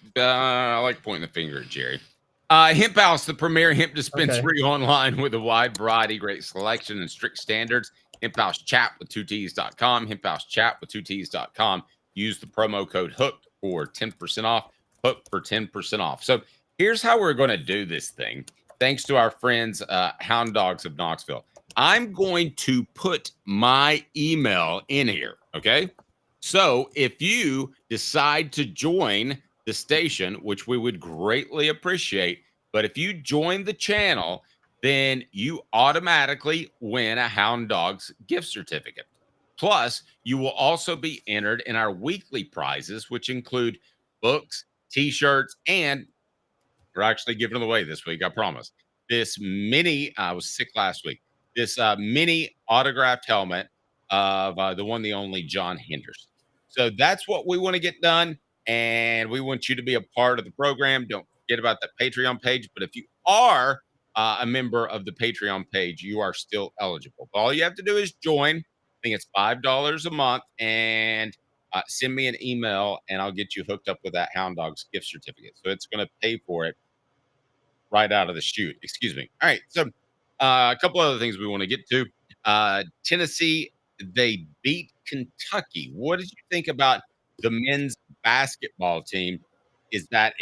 pointing the finger at Jerry. Hemp House, the premier hemp dispensary online with a wide variety, great selection, and strict standards. Hemp House Chat with 2Ts.com. Hemp House Chat with 2Ts.com. Use the promo code HOOK for 10% off. HOOK for 10% off. So here's how we're going to do this thing. Thanks to our friends, Hound Dogs of Knoxville. I'm going to put my email in here. Okay. So if you decide to join the station, which we would greatly appreciate, but if you join the channel, then you automatically win a Hound Dogs gift certificate. Plus, you will also be entered in our weekly prizes, which include books, t-shirts, and we're actually giving it away this week, I promise. This mini, I was sick last week, this mini autographed helmet of the one, the only John Henderson. So that's what we want to get done. And we want you to be a part of the program. Don't forget about that Patreon page. But if you are a member of the Patreon page, you are still eligible. But all you have to do is join. I think it's $5 a month. And send me an email, and I'll get you hooked up with that Hound Dogs gift certificate. So it's going to pay for it right out of the chute. Excuse me. All right. So a couple other things we want to get to. Tennessee, they beat Kentucky. What did you think about the men's basketball team? Is that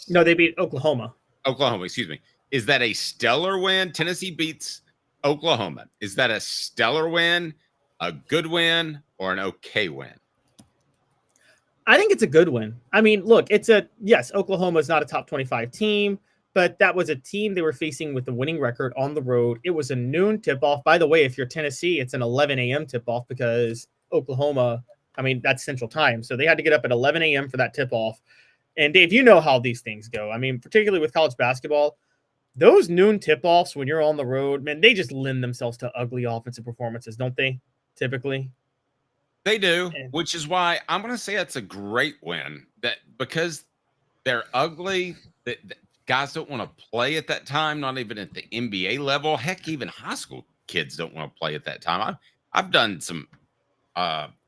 No, they beat Oklahoma. Oklahoma, excuse me. Is that a stellar win? Tennessee beats Oklahoma. Is that a stellar win, a good win, or an okay win? I think it's a good win. I mean, look, Oklahoma is not a top 25 team, but that was a team they were facing with a winning record on the road. It was a noon tip-off. By the way, if you're Tennessee, it's an 11 a.m. tip-off because Oklahoma, that's Central Time. So they had to get up at 11 a.m. for that tip-off. And Dave, you know how these things go. I mean, particularly with college basketball, those noon tip-offs when you're on the road, man, they just lend themselves to ugly offensive performances, don't they? Typically. They do, which is why I'm going to say it's a great win. That because they're ugly, that guys don't want to play at that time, not even at the NBA level. Heck, even high school kids don't want to play at that time. I've done some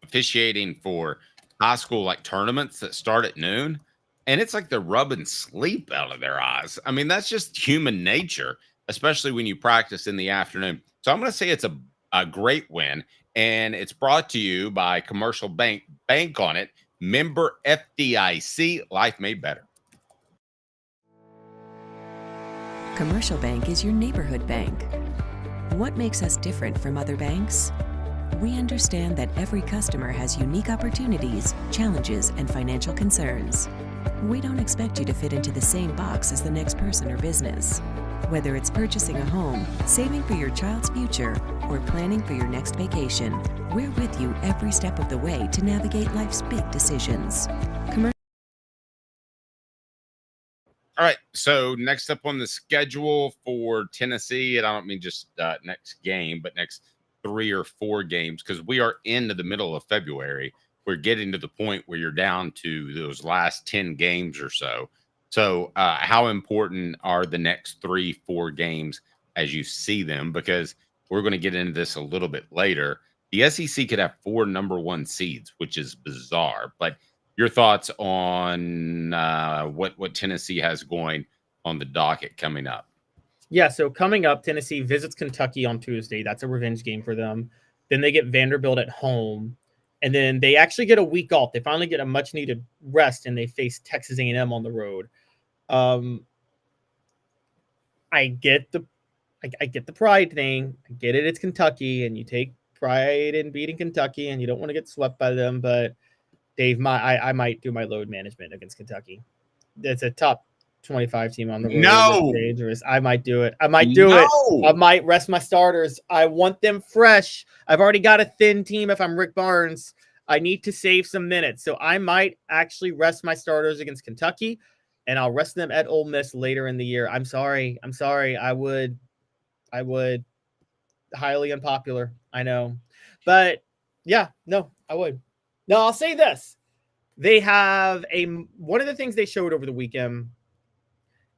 officiating for high school tournaments that start at noon, and it's like they're rubbing sleep out of their eyes. I mean, that's just human nature, especially when you practice in the afternoon. So I'm going to say it's a great win. And it's brought to you by Commercial Bank. Bank on it. Member FDIC. Life made better. Commercial Bank is your neighborhood bank. What makes us different from other banks? We understand that every customer has unique opportunities, challenges, and financial concerns. We don't expect you to fit into the same box as the next person or business. Whether it's purchasing a home, saving for your child's future, or planning for your next vacation, we're with you every step of the way to navigate life's big decisions. All right, so next up on the schedule for Tennessee, and I don't mean just next game, but next 3 or 4 games, because we are into the middle of February. We're getting to the point where you're down to those last 10 games or so. So how important are the next 3-4 games as you see them? Because we're going to get into this a little bit later. The SEC could have 4 number 1 seeds, which is bizarre. But your thoughts on what Tennessee has going on the docket coming up? Yeah, so coming up, Tennessee visits Kentucky on Tuesday. That's a revenge game for them. Then they get Vanderbilt at home. And then they actually get a week off. They finally get a much-needed rest, and they face Texas A&M on the road. I get the pride thing. I get it. It's Kentucky, and you take pride in beating Kentucky, and you don't want to get swept by them. But Dave, I might do my load management against Kentucky. It's a top 25 team on the road. No, it's dangerous. I might do it. I might do it. I might rest my starters. I want them fresh. I've already got a thin team. If I'm Rick Barnes, I need to save some minutes, so I might actually rest my starters against Kentucky. And I'll rest them at Ole Miss later in the year. I'm sorry. I would. Highly unpopular. I know. But yeah, no, I would. No, I'll say this. They have one of the things they showed over the weekend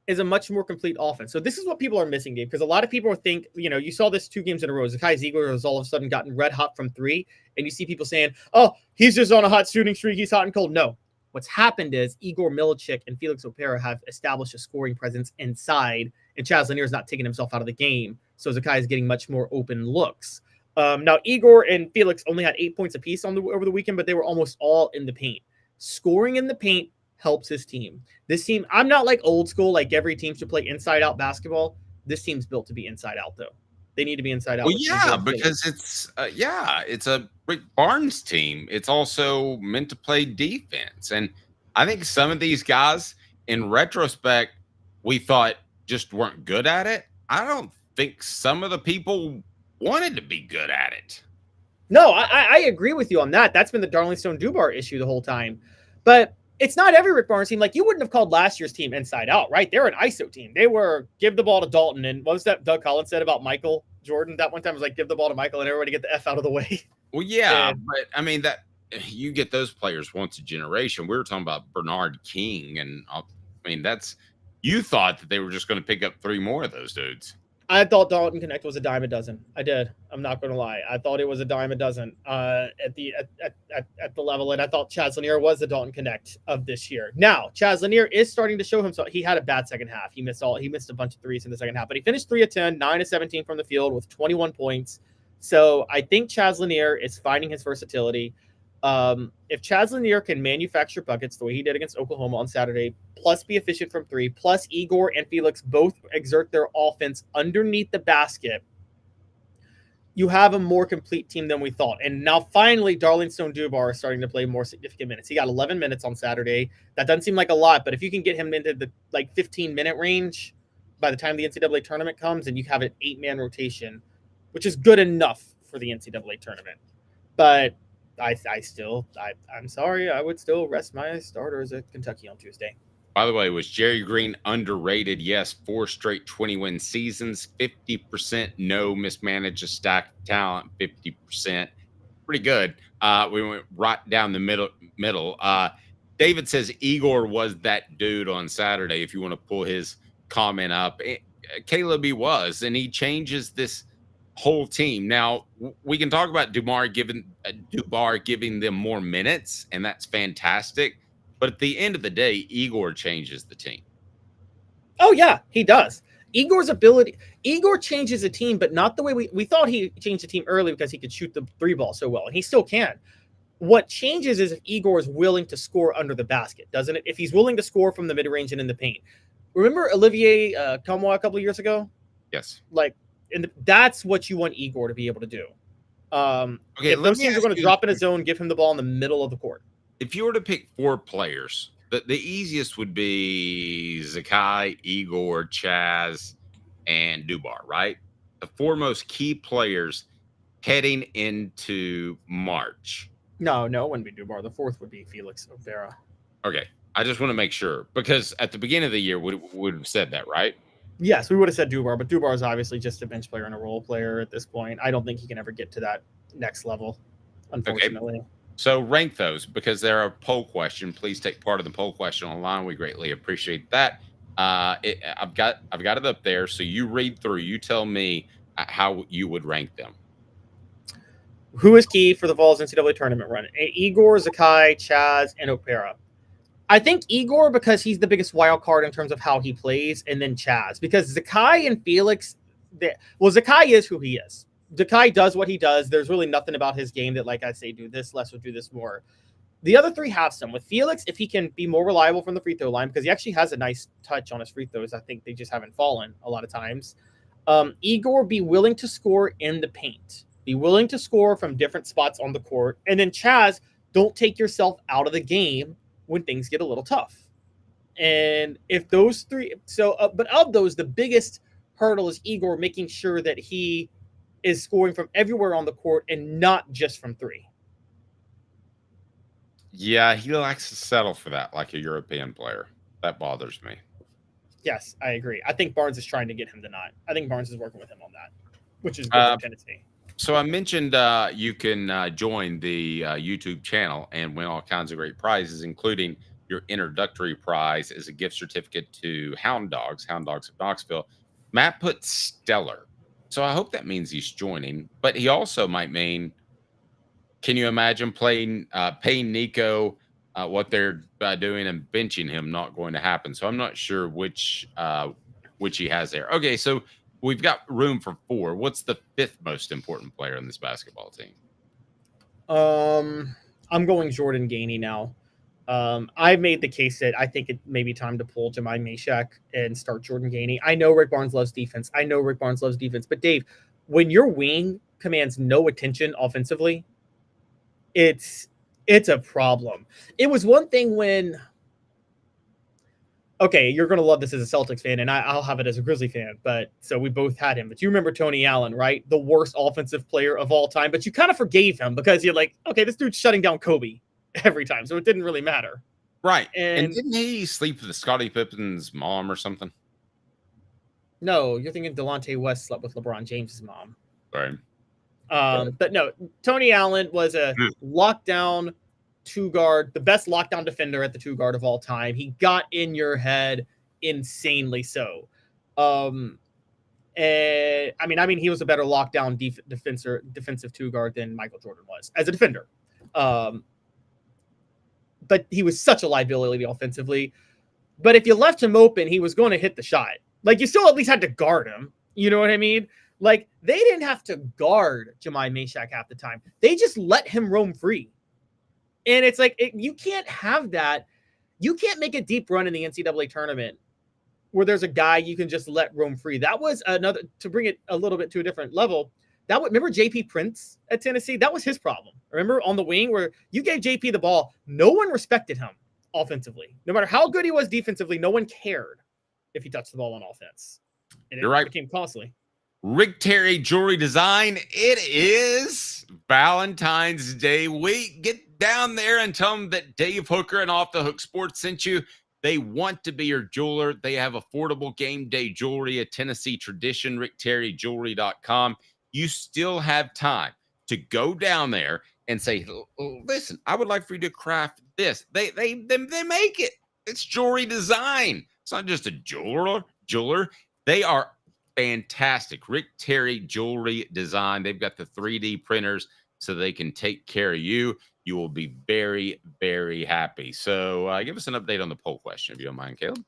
is a much more complete offense. So this is what people are missing, Dave, because a lot of people think, you saw this 2 games in a row. Zakai Ziegler has all of a sudden gotten red hot from 3. And you see people saying, oh, he's just on a hot shooting streak. He's hot and cold. No. What's happened is Igor Milicic and Felix Opera have established a scoring presence inside, and Chaz Lanier is not taking himself out of the game. So Zakai is getting much more open looks. Now, Igor and Felix only had 8 points apiece over the weekend, but they were almost all in the paint. Scoring in the paint helps his team. This team, I'm not like old school, like every team should play inside-out basketball. This team's built to be inside-out, though. They need to be inside out. Well, yeah, because it's a Rick Barnes team. It's also meant to play defense. And I think some of these guys, in retrospect, we thought just weren't good at it. I don't think some of the people wanted to be good at it. No, I agree with you on that. That's been the Darlington Dubar issue the whole time. But it's not every Rick Barnes team. Like, you wouldn't have called last year's team inside out, right? They're an ISO team. They were give the ball to Dalton. And what was that Doug Collins said about Michael Jordan? That one time was like, give the ball to Michael and everybody get the F out of the way. Well, yeah, but I mean, that you get those players once a generation. We were talking about Bernard King. And I mean, you thought that they were just going to pick up 3 more of those dudes. I thought Dalton Connect was a dime a dozen. I did. I'm not going to lie. I thought it was a dime a dozen at the level, and I thought Chaz Lanier was the Dalton Connect of this year. Now, Chaz Lanier is starting to show himself. He had a bad second half. He missed a bunch of threes in the second half, but he finished 3 of 10, 9 of 17 from the field with 21 points. So I think Chaz Lanier is finding his versatility. If Chaz Lanier can manufacture buckets the way he did against Oklahoma on Saturday, plus be efficient from 3, plus Igor and Felix both exert their offense underneath the basket, you have a more complete team than we thought. And now finally, Darling Stone Dubar is starting to play more significant minutes. He got 11 minutes on Saturday. That doesn't seem like a lot, but if you can get him into the 15-minute range by the time the NCAA tournament comes, and you have an 8-man rotation, which is good enough for the NCAA tournament. But I'm sorry, I would still rest my starters at Kentucky on Tuesday. By the way, was Jerry Green underrated? Yes, 4 straight 20-win seasons, 50% no mismanaged a stack of talent, 50%. Pretty good. We went right down the middle. David says Igor was that dude on Saturday, if you want to pull his comment up. Caleb, he was, and he changes this whole team. Now, we can talk about Dubar giving them more minutes, and that's fantastic. But at the end of the day, Igor changes the team. Oh, yeah, he does. Igor changes the team, but not the way we thought he changed the team early because he could shoot the 3-ball so well, and he still can. What changes is if Igor is willing to score under the basket, doesn't it? If he's willing to score from the mid-range and in the paint. Remember Olivier Campbell a couple of years ago? Yes. That's what you want Igor to be able to do. If those teams are going to drop in a zone, give him the ball in the middle of the court. If you were to pick 4 players, the easiest would be Zakai, Igor, Chaz, and Dubar, right? The 4 most key players heading into March. No, it wouldn't be Dubar. The 4th would be Felix O'Bara. Okay. I just want to make sure, because at the beginning of the year, we would have said that, right? Yes, we would have said Dubar, but Dubar is obviously just a bench player and a role player at this point. I don't think he can ever get to that next level, unfortunately. Okay. So rank those, because they're a poll question. Please take part of the poll question online. We greatly appreciate that. I've got it up there. So you read through. You tell me how you would rank them. Who is key for the Vols NCAA tournament run? Igor, Zakai, Chaz, and Opera. I think Igor, because he's the biggest wild card in terms of how he plays, and then Chaz, because Zakai and Felix. Zakai is who he is. Zakai does what he does. There's really nothing about his game that, like I say, do this less or do this more. The other 3 have some. With Felix, if he can be more reliable from the free throw line, because he actually has a nice touch on his free throws. I think they just haven't fallen a lot of times. Igor, be willing to score in the paint. Be willing to score from different spots on the court. And then Chaz, don't take yourself out of the game when things get a little tough. And if those 3... but of those, the biggest hurdle is Igor making sure that he is scoring from everywhere on the court and not just from 3. Yeah, he likes to settle for that like a European player. That bothers me. Yes, I agree. I think Barnes is trying to get him to not. I think Barnes is working with him on that, which is good for Tennessee. So I mentioned you can join the YouTube channel and win all kinds of great prizes, including your introductory prize is a gift certificate to Hound Dogs of Knoxville. Matt put stellar. So I hope that means he's joining, but he also might mean, can you imagine paying Nico what they're doing and benching him? Not going to happen. So I'm not sure which he has there. Okay, so we've got room for 4. What's the 5th most important player in this basketball team? I'm going Jordan Gainey now. I've made the case that I think it may be time to pull Jemai Meshack and start Jordan Gainey. I know Rick Barnes loves defense. But Dave, when your wing commands no attention offensively, it's a problem. It was one thing when, okay, you're going to love this as a Celtics fan, and I'll have it as a Grizzly fan, but so we both had him. But you remember Tony Allen, right? The worst offensive player of all time, but you kind of forgave him because you're like, okay, this dude's shutting down Kobe every time, so it didn't really matter. Right. And didn't he sleep with Scottie Pippen's mom or something? No, you're thinking Delonte West slept with LeBron James's mom. Right. But no, Tony Allen was a lockdown 2-guard, the best lockdown defender at the 2-guard of all time. He got in your head insanely so. And I mean, he was a better lockdown defensive 2-guard than Michael Jordan was as a defender. But he was such a liability offensively. But if you left him open, he was going to hit the shot. Like, you still at least had to guard him. You know what I mean? Like, they didn't have to guard Jemai Meshack half the time. They just let him roam free. And it's like, you can't have that. You can't make a deep run in the NCAA tournament where there's a guy you can just let roam free. That was another, to bring it a little bit to a different level, remember JP Prince at Tennessee? That was his problem. Remember on the wing where you gave JP the ball, no one respected him offensively. No matter how good he was defensively, no one cared if he touched the ball on offense. And You're right. Became costly. Rick Terry Jewelry Design. It is Valentine's Day week. Get down there and tell them that Dave Hooker and Off the Hook Sports sent you. They want to be your jeweler. They have affordable game day jewelry, a Tennessee tradition, rickterryjewelry.com. You still have time to go down there and say, listen, I would like for you to craft this. They make it. It's jewelry design. It's not just a jeweler. They are fantastic. Rick Terry Jewelry Design. They've got the 3D printers so they can take care of you. You will be very, very happy. So give us an update on the poll question, if you don't mind, Caleb.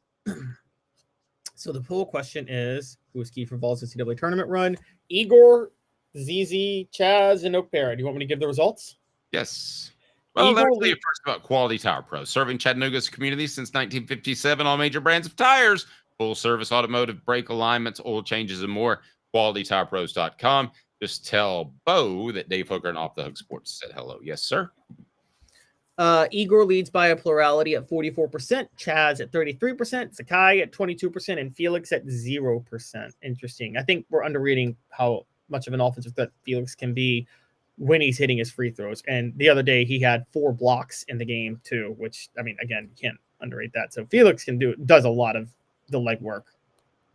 So the poll question is, who is key for Vols NCAA tournament run? Igor, ZZ, Chaz, and Oak Parrot. Do you want me to give the results? Yes. Well, let me tell you first about Quality Tire Pro. Serving Chattanooga's community since 1957, all major brands of tires, full service automotive, brake alignments, oil changes, and more. QualityTirePros.com. Just tell Bo that Dave Hooker and Off the Hook Sports said hello. Yes, sir. Igor leads by a plurality at 44%, Chaz at 33%, Sakai at 22%, and Felix at 0%. Interesting. I think we're underrating how much of an offensive threat Felix can be when he's hitting his free throws. And the other day he had 4 blocks in the game too, which, I mean, again, you can't underrate that. So Felix does a lot of the legwork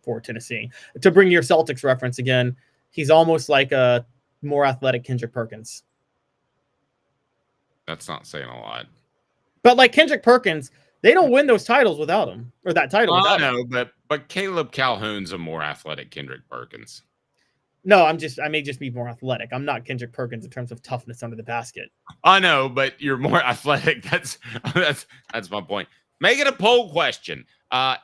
for Tennessee. To bring your Celtics reference again, he's almost like a more athletic Kendrick Perkins. That's not saying a lot. But like Kendrick Perkins, they don't win those titles without him, or that title without him. I know, but Caleb Calhoun's a more athletic Kendrick Perkins. No, I may just be more athletic. I'm not Kendrick Perkins in terms of toughness under the basket. I know, but you're more athletic. That's my point. Make it a poll question.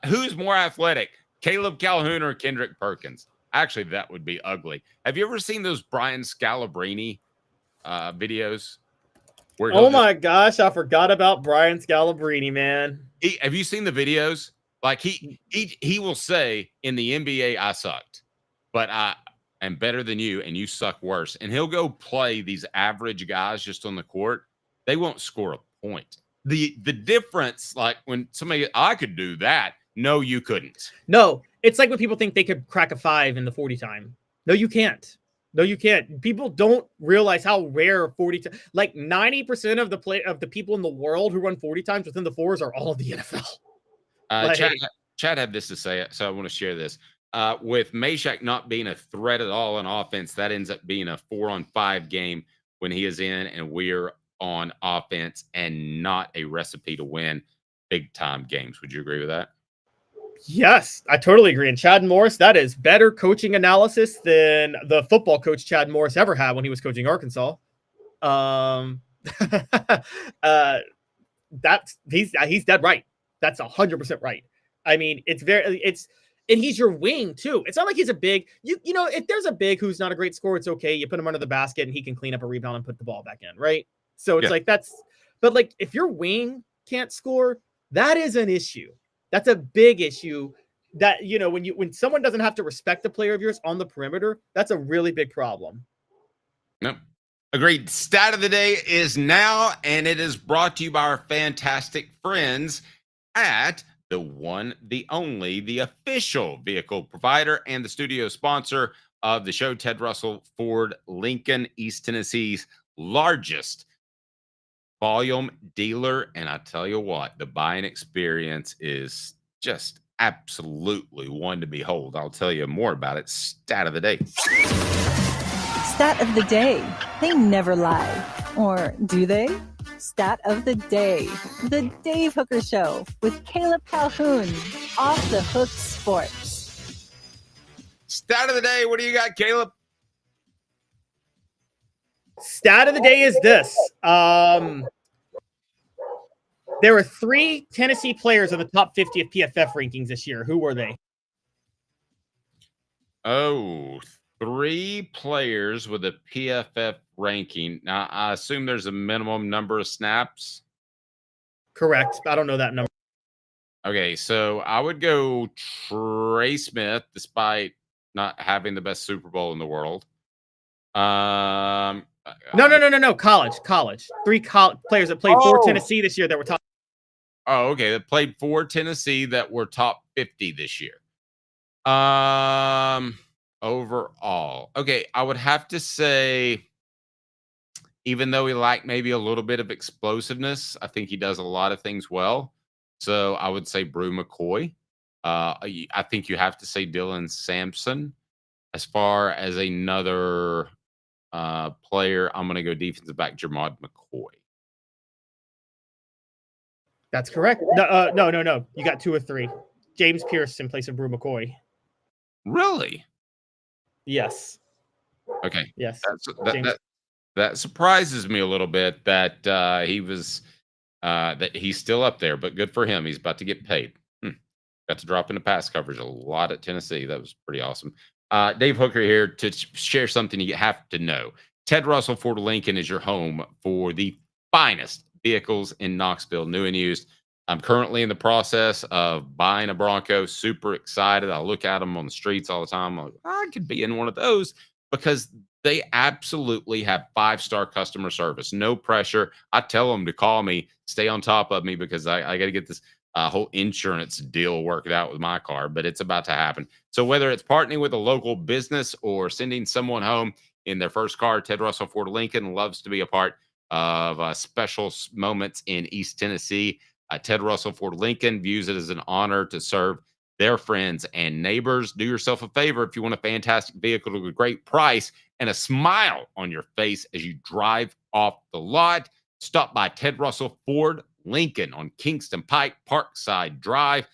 Who's more athletic, Caleb Calhoun or Kendrick Perkins? Actually, that would be ugly. Have you ever seen those Brian Scalabrine videos? Oh my gosh, I forgot about Brian Scalabrine, man. Have you seen the videos? Like he will say in the NBA, I sucked, but I am better than you, and you suck worse. And he'll go play these average guys just on the court. They won't score a point. The difference, like when somebody, I could do that. No, you couldn't. No, it's like when people think they could crack a 5 in the 40 time. No, you can't. No, you can't. People don't realize how rare 40 like 90% of the people in the world who run 40 times within the 4s are all of the NFL. Chad had this to say, so I want to share this. With Meshack not being a threat at all on offense, that ends up being a 4-on-5 game when he is in and we're on offense, and not a recipe to win big time games. Would you agree with that? Yes, I totally agree. And Chad Morris, that is better coaching analysis than the football coach Chad Morris ever had when he was coaching Arkansas. He's dead right. That's 100% right. I mean, and he's your wing too. It's not like he's a big, you know, if there's a big who's not a great scorer, it's okay. You put him under the basket and he can clean up a rebound and put the ball back in, right? So it's like but like if your wing can't score, that is an issue. That's a big issue. That, you know, when someone doesn't have to respect a player of yours on the perimeter, that's a really big problem. No. Agreed. Stat of the day is now, and it is brought to you by our fantastic friends at the one, the only, the official vehicle provider and the studio sponsor of the show, Ted Russell Ford Lincoln, East Tennessee's largest volume dealer. And I tell you what, the buying experience is just absolutely one to behold. I'll tell you more about it. Stat of the day. Stat of the day. They never lie. Or do they? Stat of the day. The Dave Hooker Show with Caleb Calhoun. Off the Hook Sports. Stat of the day. What do you got, Caleb? Stat of the day is this. There were 3 Tennessee players in the top 50 of PFF rankings this year. Who were they? Oh, 3 players with a PFF ranking. Now, I assume there's a minimum number of snaps. Correct. I don't know that number. Okay, so I would go Trey Smith, despite not having the best Super Bowl in the world. No. College. 3 players that played for Tennessee this year that were top. Oh, okay. That played for Tennessee that were top 50 this year. Overall. Okay, I would have to say, even though he lacked maybe a little bit of explosiveness, I think he does a lot of things well. So I would say Brew McCoy. I think you have to say Dylan Sampson. As far as another player, I'm going to go defensive back Jermod McCoy. That's correct. No. You got 2 or 3. James Pearson in place of Brew McCoy. Really? Yes. Okay. Yes. That surprises me a little bit that he was that he's still up there, but good for him. He's about to get paid. Got to drop into pass coverage a lot at Tennessee. That was pretty awesome. Dave Hooker here to share something you have to know. Ted Russell Ford Lincoln is your home for the finest vehicles in Knoxville, new and used. I'm currently in the process of buying a Bronco. Super excited. I look at them on the streets all the time. I'm like, I could be in one of those because they absolutely have 5-star customer service. No pressure. I tell them to call me, stay on top of me because I got to get this whole insurance deal worked out with my car, but it's about to happen. So whether it's partnering with a local business or sending someone home in their first car, Ted Russell Ford Lincoln loves to be a part of special moments in East Tennessee. Ted Russell Ford Lincoln views it as an honor to serve their friends and neighbors. Do yourself a favor if you want a fantastic vehicle at a great price and a smile on your face as you drive off the lot. Stop by Ted Russell Ford Lincoln on Kingston Pike, Parkside Drive.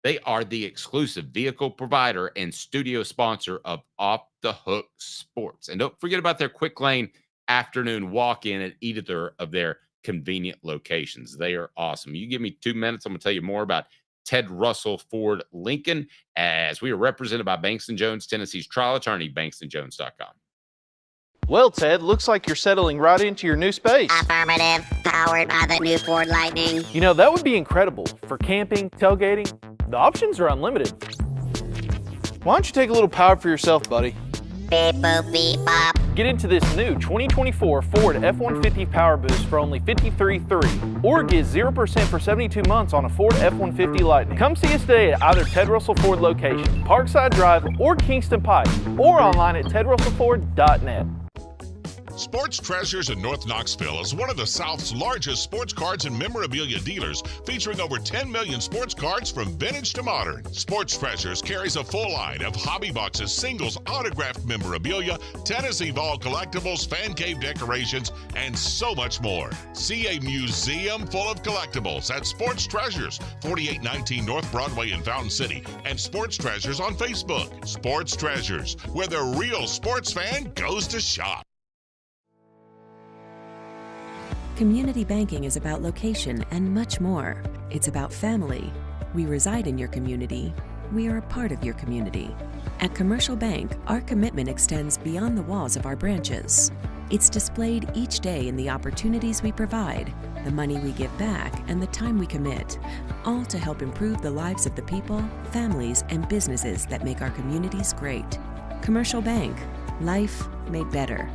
They are the exclusive vehicle provider and studio sponsor of Off the Hook Sports. And don't forget about their quick lane afternoon walk-in at either of their convenient locations. They are awesome. You give me 2 minutes, I'm going to tell you more about Ted Russell Ford Lincoln as we are represented by Banks & Jones, Tennessee's trial attorney, banksandjones.com. Well, Ted, looks like you're settling right into your new space. Affirmative. Powered by the new Ford Lightning. You know, that would be incredible for camping, tailgating. The options are unlimited. Why don't you take a little power for yourself, buddy? Beep boop beep bop. Get into this new 2024 Ford F-150 Power Boost for only $53,300 or get 0% for 72 months on a Ford F-150 Lightning. Come see us today at either Ted Russell Ford location, Parkside Drive, or Kingston Pike, or online at tedrussellford.net. Sports Treasures in North Knoxville is one of the South's largest sports cards and memorabilia dealers, featuring over 10 million sports cards from vintage to modern. Sports Treasures carries a full line of hobby boxes, singles, autographed memorabilia, Tennessee Vol collectibles, fan cave decorations, and so much more. See a museum full of collectibles at Sports Treasures, 4819 North Broadway in Fountain City, and Sports Treasures on Facebook. Sports Treasures, where the real sports fan goes to shop. Community banking is about location and much more. It's about family. We reside in your community. We are a part of your community. At Commercial Bank, our commitment extends beyond the walls of our branches. It's displayed each day in the opportunities we provide, the money we give back, and the time we commit, all to help improve the lives of the people, families, and businesses that make our communities great. Commercial Bank, life made better.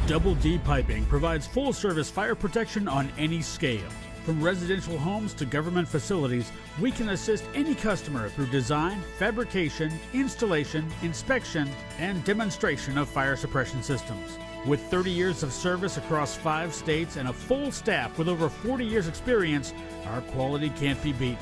Double D Piping provides full-service fire protection on any scale. From residential homes to government facilities, we can assist any customer through design, fabrication, installation, inspection, and demonstration of fire suppression systems. With 30 years of service across 5 states and a full staff with over 40 years experience, our quality can't be beaten.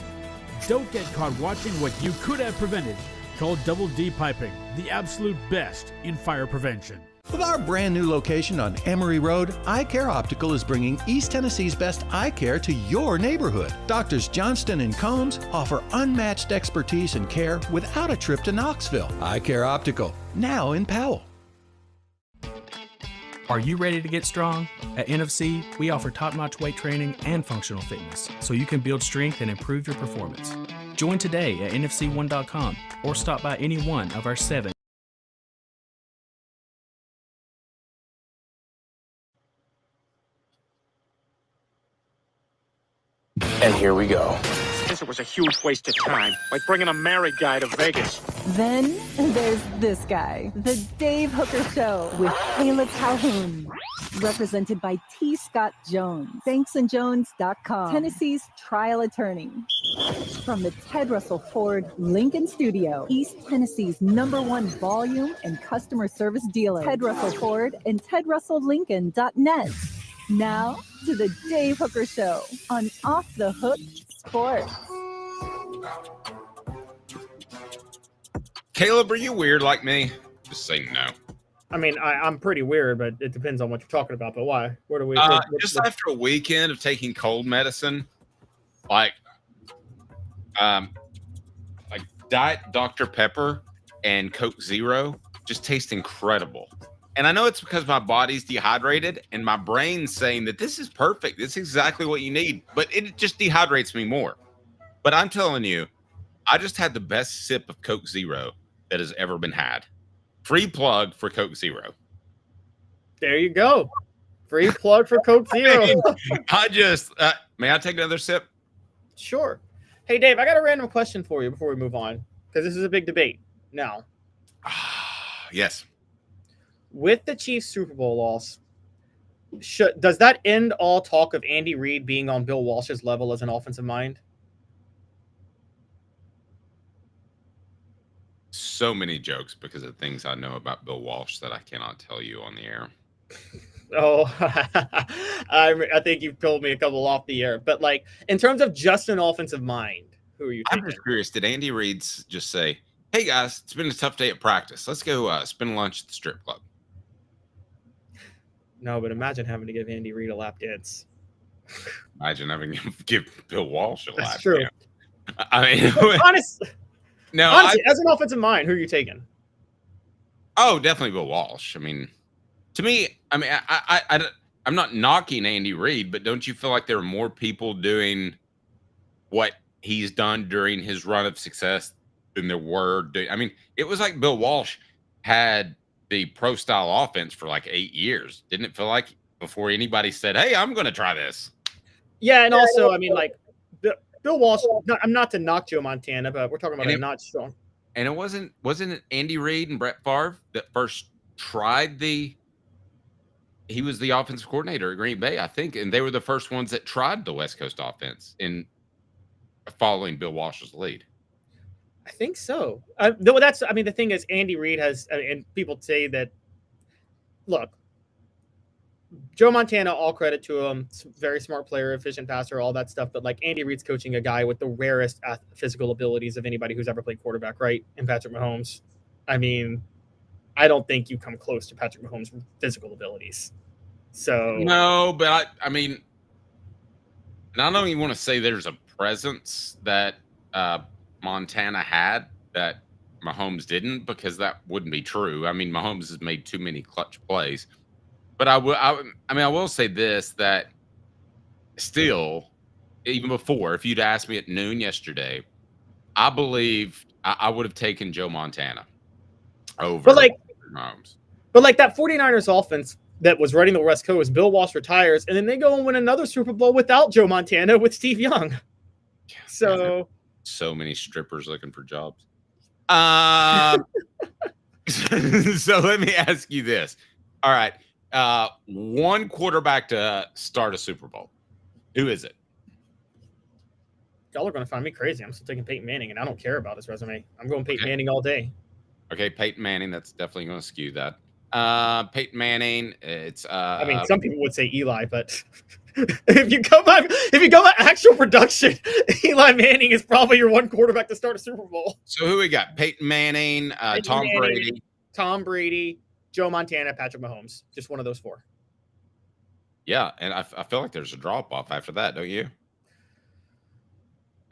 Don't get caught watching what you could have prevented. Call Double D Piping, the absolute best in fire prevention. With our brand new location on Emory Road, Eye Care Optical is bringing East Tennessee's best eye care to your neighborhood. Doctors Johnston and Combs offer unmatched expertise and care without a trip to Knoxville. Eye Care Optical, now in Powell. Are you ready to get strong? At NFC, we offer top-notch weight training and functional fitness, so you can build strength and improve your performance. Join today at nfc1.com or stop by any one of our 7. And here we go. guess it was a huge waste of time, like bringing a married guy to Vegas. Then there's this guy, the Dave Hooker Show with Caleb Calhoun. Represented by T. Scott Jones, banksandjones.com, Tennessee's trial attorney. From the Ted Russell Ford Lincoln Studio, East Tennessee's #1 volume and customer service dealer, Ted Russell Ford and TedRussellLincoln.net. Now to the Dave Hooker Show on Off the Hook Sports. Caleb, are you weird like me? Just say no. I mean, I'm pretty weird, but it depends on what you're talking about. But why? What are we? Just after a weekend of taking cold medicine, like Diet Dr. Pepper and Coke Zero just taste incredible. And I know it's because my body's dehydrated and my brain's saying that this is perfect. This is exactly what you need. But it just dehydrates me more. But I'm telling you, I just had the best sip of Coke Zero that has ever been had. Free plug for Coke Zero. There you go. Free plug for Coke Zero. May I take another sip? Sure. Hey, Dave, I got a random question for you before we move on, because this is a big debate now. Yes. With the Chiefs Super Bowl loss, does that end all talk of Andy Reid being on Bill Walsh's level as an offensive mind? So many jokes because of things I know about Bill Walsh that I cannot tell you on the air. Oh, I think you've told me a couple off the air, but like in terms of just an offensive mind, who are you taking? I'm just curious. Did Andy Reid just say, "Hey guys, it's been a tough day at practice. Let's go spend lunch at the strip club"? No, but imagine having to give Andy Reid a lap dance. Imagine having to give Bill Walsh a lap true. dance. I mean, honestly, as an offensive mind, who are you taking? Oh, definitely Bill Walsh. I mean, to me, I'm not knocking Andy Reid, but don't you feel like there are more people doing what he's done during his run of success than there were? I mean, it was like Bill Walsh had the pro style offense for like 8 years. Didn't it feel like before anybody said, "Hey, I'm going to try this"? Yeah, and also, I mean, like Bill Walsh. I'm not to knock Joe Montana, but we're talking about a not strong. And it wasn't it Andy Reid and Brett Favre that first tried he was the offensive coordinator at Green Bay, I think, and they were the first ones that tried the West Coast offense in following Bill Walsh's lead. I think so. The thing is, Andy Reid has, and people say that, look, Joe Montana, all credit to him, very smart player, efficient passer, all that stuff. But like Andy Reid's coaching a guy with the rarest physical abilities of anybody who's ever played quarterback, right? In Patrick Mahomes. I mean, I don't think you come close to Patrick Mahomes' physical abilities. So no, but I mean, and I don't even want to say there's a presence that Montana had that Mahomes didn't, because that wouldn't be true. I mean, Mahomes has made too many clutch plays. But I will say this, that still, even before, if you'd asked me at noon yesterday, I believe I would have taken Joe Montana over Mahomes. But like that 49ers offense that was running the West Coast, Bill Walsh retires, and then they go and win another Super Bowl without Joe Montana with Steve Young. So many strippers looking for jobs. So let me ask you this. All right. One quarterback to start a Super Bowl. Who is it? Y'all are going to find me crazy. I'm still taking Peyton Manning, and I don't care about his resume. I'm going Peyton Manning all day. Okay, Peyton Manning. That's definitely going to skew that. Peyton Manning. It's. I mean, some people would say Eli, but if you go by actual production, Eli Manning is probably your one quarterback to start a Super Bowl. So who we got? Peyton Manning, Tom Brady, Joe Montana, Patrick Mahomes. Just one of those four. Yeah, and I feel like there's a drop off after that, don't you?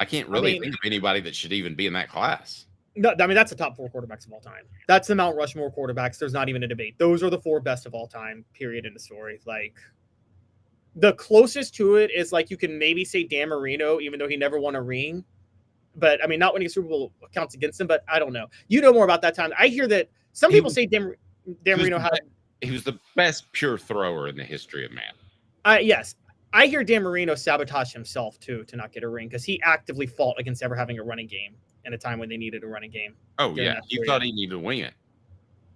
I can't really think of anybody that should even be in that class. No, I mean, that's the top four quarterbacks of all time. That's the Mount Rushmore quarterbacks. There's not even a debate. Those are the four best of all time, period, in the story. Like, the closest to it is, like, you can maybe say Dan Marino, even though he never won a ring. But, I mean, not winning a Super Bowl counts against him, but I don't know. You know more about that time. I hear that some people say Dan Marino had... He was the best pure thrower in the history of man. Yes. I hear Dan Marino sabotage himself too to not get a ring because he actively fought against ever having a running game in a time when they needed a running game. Oh yeah, he thought he needed to wing it.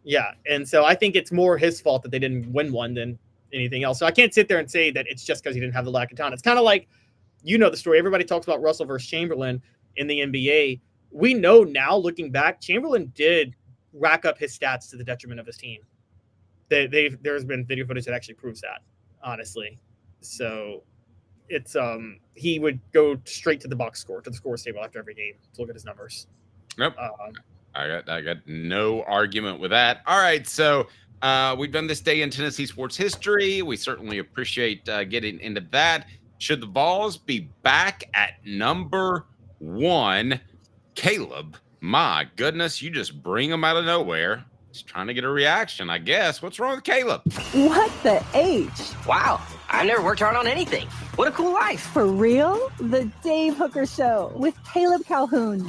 Yeah, and so I think it's more his fault that they didn't win one than anything else. So I can't sit there and say that it's just because he didn't have the lack of talent. It's kind of like, you know, the story. Everybody talks about Russell versus Chamberlain in the NBA. We know now, looking back, Chamberlain did rack up his stats to the detriment of his team. There's been video footage that actually proves that, honestly. So it's he would go straight to the box score, to the scores table after every game to look at his numbers. Nope. I got no argument with that. All right, so we've done this day in Tennessee sports history. We certainly appreciate getting into that. Should the Vols be back at number 1? Caleb, my goodness, you just bring them out of nowhere. Just trying to get a reaction, I guess. What's wrong with Caleb? What the H? Wow, I never worked hard on anything. What a cool life. For real? The Dave Hooker Show with Caleb Calhoun.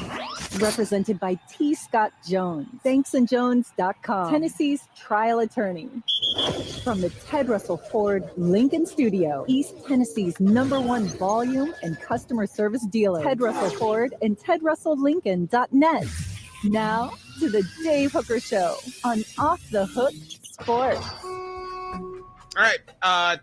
Represented by T. Scott Jones. BanksandJones.com. Tennessee's trial attorney. From the Ted Russell Ford Lincoln Studio, East Tennessee's #1 volume and customer service dealer. Ted Russell Ford and TedRussellLincoln.net. Now to the Dave Hooker Show on Off the Hook Sports. All right,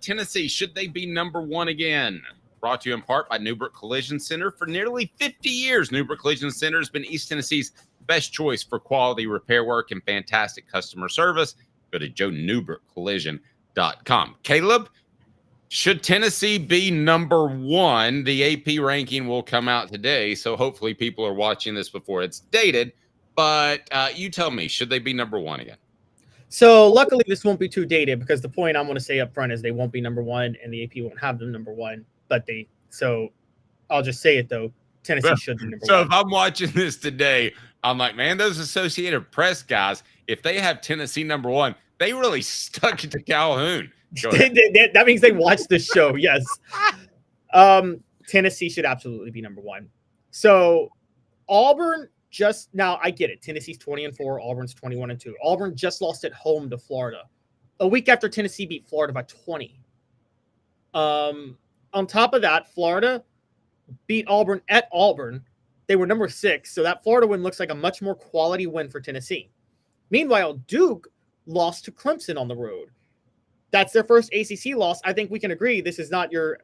Tennessee, should they be number 1 again? Brought to you in part by Newbert Collision Center. For nearly 50 years, Newbert Collision Center has been East Tennessee's best choice for quality repair work and fantastic customer service. Go to joenewbertcollision.com. Caleb, should Tennessee be number 1? The AP ranking will come out today, so hopefully people are watching this before it's dated. But you tell me, should they be number 1 again? So luckily this won't be too dated because the point I'm going to say up front is they won't be number 1 and the AP won't have them number 1. But so I'll just say it though. Tennessee should be number 1. So if I'm watching this today, I'm like, man, those Associated Press guys, if they have Tennessee number 1, they really stuck it to Calhoun. That means they watched this show. Yes. Tennessee should absolutely be number 1. So Auburn now I get it. Tennessee's 20-4, Auburn's 21-2. Auburn just lost at home to Florida a week after Tennessee beat Florida by 20. On top of that, Florida beat Auburn at Auburn. They were number 6, so that Florida win looks like a much more quality win for Tennessee. Meanwhile, Duke lost to Clemson on the road. That's their first ACC loss. I think we can agree this is not your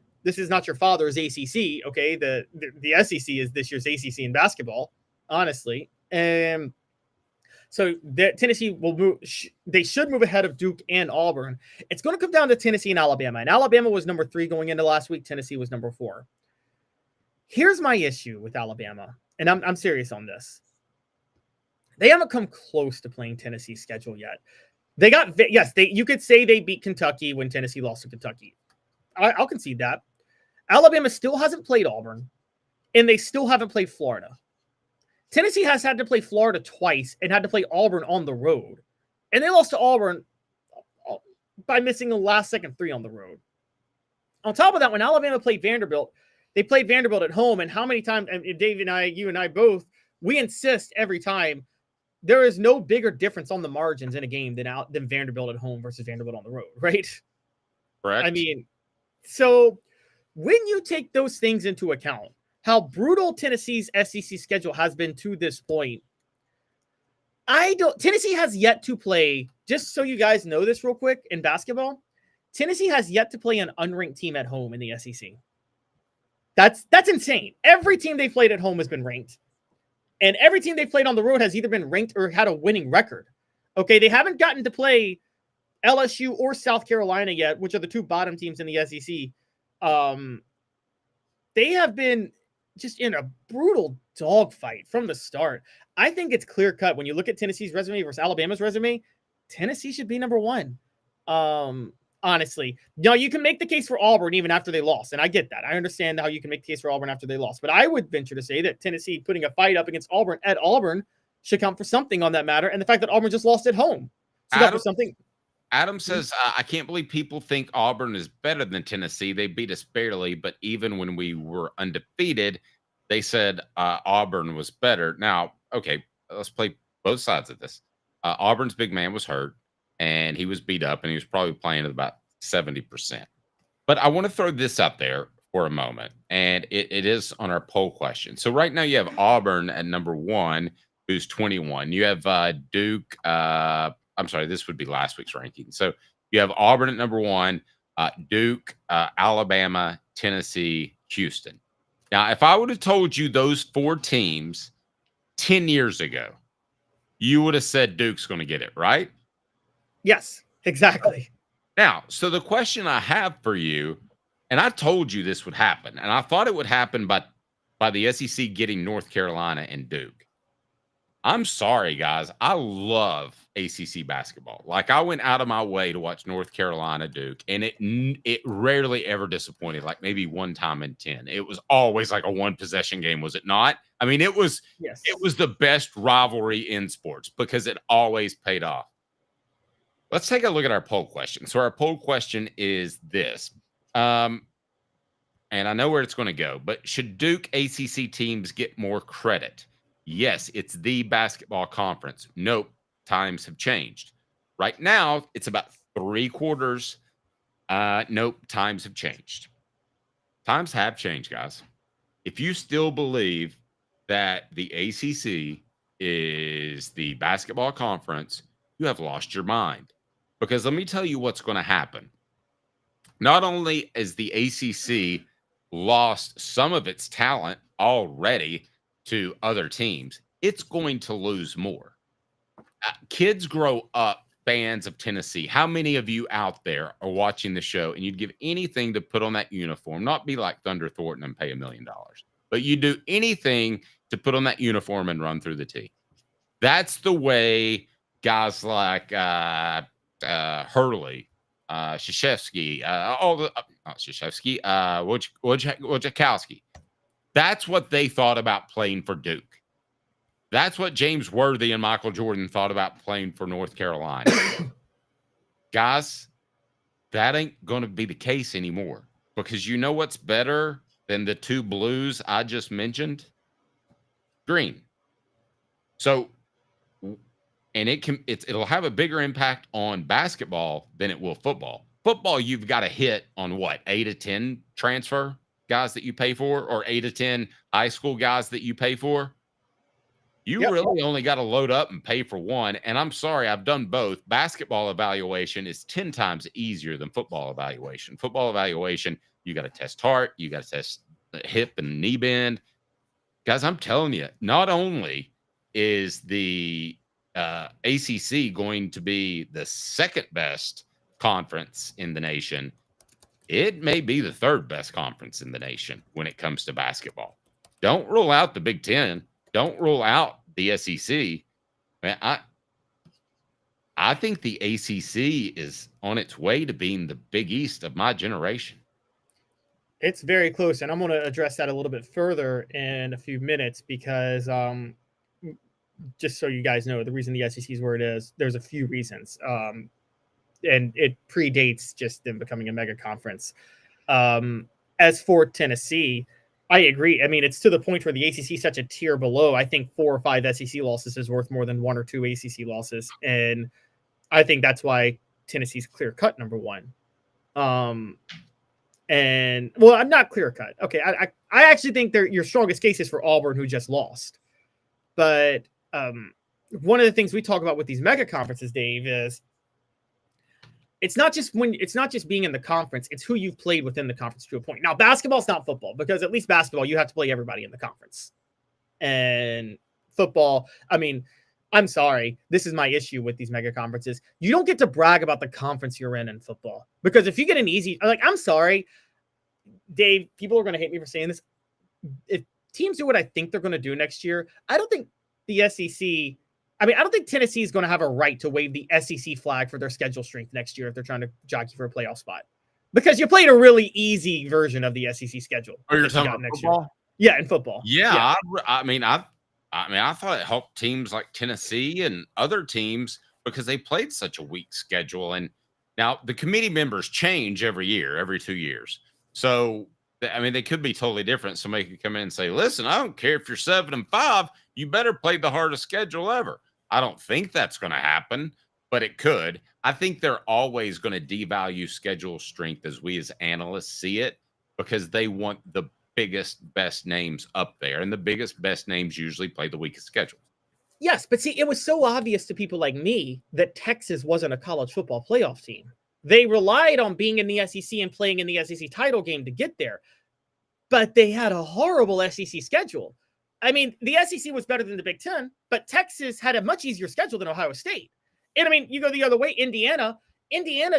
father's ACC. Okay, the SEC is this year's ACC in basketball, honestly. And so Tennessee will move. They should move ahead of Duke and Auburn. It's going to come down to Tennessee and Alabama. And Alabama was number 3 going into last week. Tennessee was number 4. Here's my issue with Alabama, and I'm serious on this. They haven't come close to playing Tennessee's schedule yet. They got, yes, you could say they beat Kentucky when Tennessee lost to Kentucky. I'll concede that. Alabama still hasn't played Auburn, and they still haven't played Florida. Tennessee has had to play Florida twice and had to play Auburn on the road. And they lost to Auburn by missing a last-second 3 on the road. On top of that, when Alabama played Vanderbilt, they played Vanderbilt at home, and how many times, and Dave and I, you and I both, we insist every time, there is no bigger difference on the margins in a game than Vanderbilt at home versus Vanderbilt on the road, right? Correct. I mean, so when you take those things into account, how brutal Tennessee's SEC schedule has been to this point, Tennessee has yet to play, just so you guys know this real quick, in basketball, Tennessee has yet to play an unranked team at home in the SEC. That's insane. Every team they played at home has been ranked. And every team they played on the road has either been ranked or had a winning record. Okay, they haven't gotten to play LSU or South Carolina yet, which are the 2 bottom teams in the SEC. They have been just in a brutal dogfight from the start. I think it's clear cut when you look at Tennessee's resume versus Alabama's resume. Tennessee should be number 1. Honestly, now you can make the case for Auburn even after they lost, and I get that. I understand how you can make the case for Auburn after they lost, but I would venture to say that Tennessee putting a fight up against Auburn at Auburn should count for something on that matter, and the fact that Auburn just lost at home should count for something. Adam says, I can't believe people think Auburn is better than Tennessee. They beat us barely, but even when we were undefeated, they said Auburn was better. Now, okay, let's play both sides of this. Auburn's big man was hurt, and he was beat up, and he was probably playing at about 70%. But I want to throw this out there for a moment, and it is on our poll question. So right now you have Auburn at number 1, who's 21. You have Duke. I'm sorry, this would be last week's ranking. So you have Auburn at number 1, Duke, Alabama, Tennessee, Houston. Now, if I would have told you those 4 teams 10 years ago, you would have said Duke's going to get it, right? Yes, exactly. Now, so the question I have for you, and I told you this would happen, and I thought it would happen by the SEC getting North Carolina and Duke. I'm sorry, guys. I love ACC basketball. Like, I went out of my way to watch North Carolina Duke, and it rarely ever disappointed, like maybe one time in 10. It was always like a one-possession game, was it not? I mean, it was the best rivalry in sports because it always paid off. Let's take a look at our poll question. So our poll question is this. And I know where it's going to go, but should Duke ACC teams get more credit? Yes, it's the basketball conference. Nope, times have changed. Right now, it's about 3/4. Nope, times have changed. Times have changed, guys. If you still believe that the ACC is the basketball conference, you have lost your mind. Because let me tell you what's going to happen. Not only is the ACC lost some of its talent already to other teams, it's going to lose more. Kids grow up fans of Tennessee. How many of you out there are watching the show and you'd give anything to put on that uniform, not be like Thunder Thornton and pay $1 million, but you do anything to put on that uniform and run through the tee? That's the way guys like Hurley, Krzyzewski, Wojciechowski. That's what they thought about playing for Duke. That's what James Worthy and Michael Jordan thought about playing for North Carolina. Guys, that ain't going to be the case anymore, because you know what's better than the 2 blues I just mentioned? Green. So, and it'll have a bigger impact on basketball than it will football. Football, you've got to hit on what, 8 of 10 transfer guys that you pay for, or 8 of 10 high school guys that you pay for. You really only got to load up and pay for one. And I'm sorry, I've done both. Basketball evaluation is 10 times easier than football evaluation. Football evaluation, you got to test heart, you got to test the hip and knee bend. Guys, I'm telling you, not only is the ACC going to be the second best conference in the nation, it may be the 3rd best conference in the nation when it comes to basketball. Don't rule out the Big Ten. Don't rule out the SEC. Man, I think the ACC is on its way to being the Big East of my generation. It's very close, and I'm going to address that a little bit further in a few minutes because just so you guys know, the reason the SEC is where it is, there's a few reasons. And it predates just them becoming a mega conference. As for Tennessee, I agree. I mean, it's to the point where the ACC is such a tier below. I think 4 or 5 SEC losses is worth more than 1 or 2 ACC losses. And I think that's why Tennessee's clear cut number 1. And well, I'm not clear cut. Okay. I actually think your strongest case is for Auburn, who just lost. But one of the things we talk about with these mega conferences, Dave, is it's not just being in the conference, it's who you've played within the conference to a point. Now, basketball's not football, because at least basketball, you have to play everybody in the conference. And football, I mean, I'm sorry, this is my issue with these mega conferences. You don't get to brag about the conference you're in football, because if you get an easy, like, I'm sorry, Dave, people are going to hate me for saying this. If teams do what I think they're going to do next year, I don't think the SEC, I mean, I don't think Tennessee is going to have a right to wave the SEC flag for their schedule strength next year if they're trying to jockey for a playoff spot, because you played a really easy version of the SEC schedule. Oh, you're talking about next football? Year. Yeah, in football. Yeah. I mean, I thought it helped teams like Tennessee and other teams because they played such a weak schedule. And now the committee members change every year, every 2 years. So, I mean, they could be totally different. Somebody could come in and say, listen, I don't care if you're 7-5, you better play the hardest schedule ever. I don't think that's going to happen, but it could. I think they're always going to devalue schedule strength as we as analysts see it because they want the biggest, best names up there. And the biggest, best names usually play the weakest schedule. Yes, but see, it was so obvious to people like me that Texas wasn't a college football playoff team. They relied on being in the SEC and playing in the SEC title game to get there. But they had a horrible SEC schedule. I mean, the SEC was better than the Big Ten, but Texas had a much easier schedule than Ohio State. And I mean, you go the other way, Indiana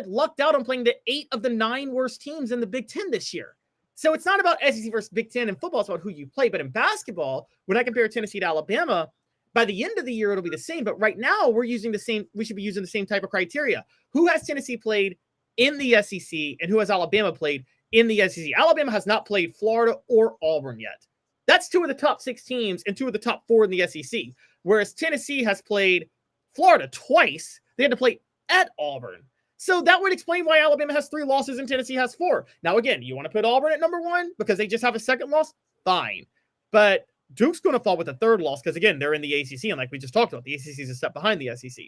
lucked out on playing the 8 of the 9 worst teams in the Big Ten this year. So it's not about SEC versus Big Ten in football, it's about who you play. But in basketball, when I compare Tennessee to Alabama, by the end of the year, it'll be the same. But right now, we should be using the same type of criteria. Who has Tennessee played in the SEC and who has Alabama played in the SEC? Alabama has not played Florida or Auburn yet. That's 2 of the top 6 teams and 2 of the top 4 in the SEC. Whereas Tennessee has played Florida twice. They had to play at Auburn. So that would explain why Alabama has 3 losses and Tennessee has 4. Now, again, you want to put Auburn at number 1 because they just have a second loss? Fine. But Duke's going to fall with a 3rd loss because, again, they're in the ACC. And like we just talked about, the ACC is a step behind the SEC.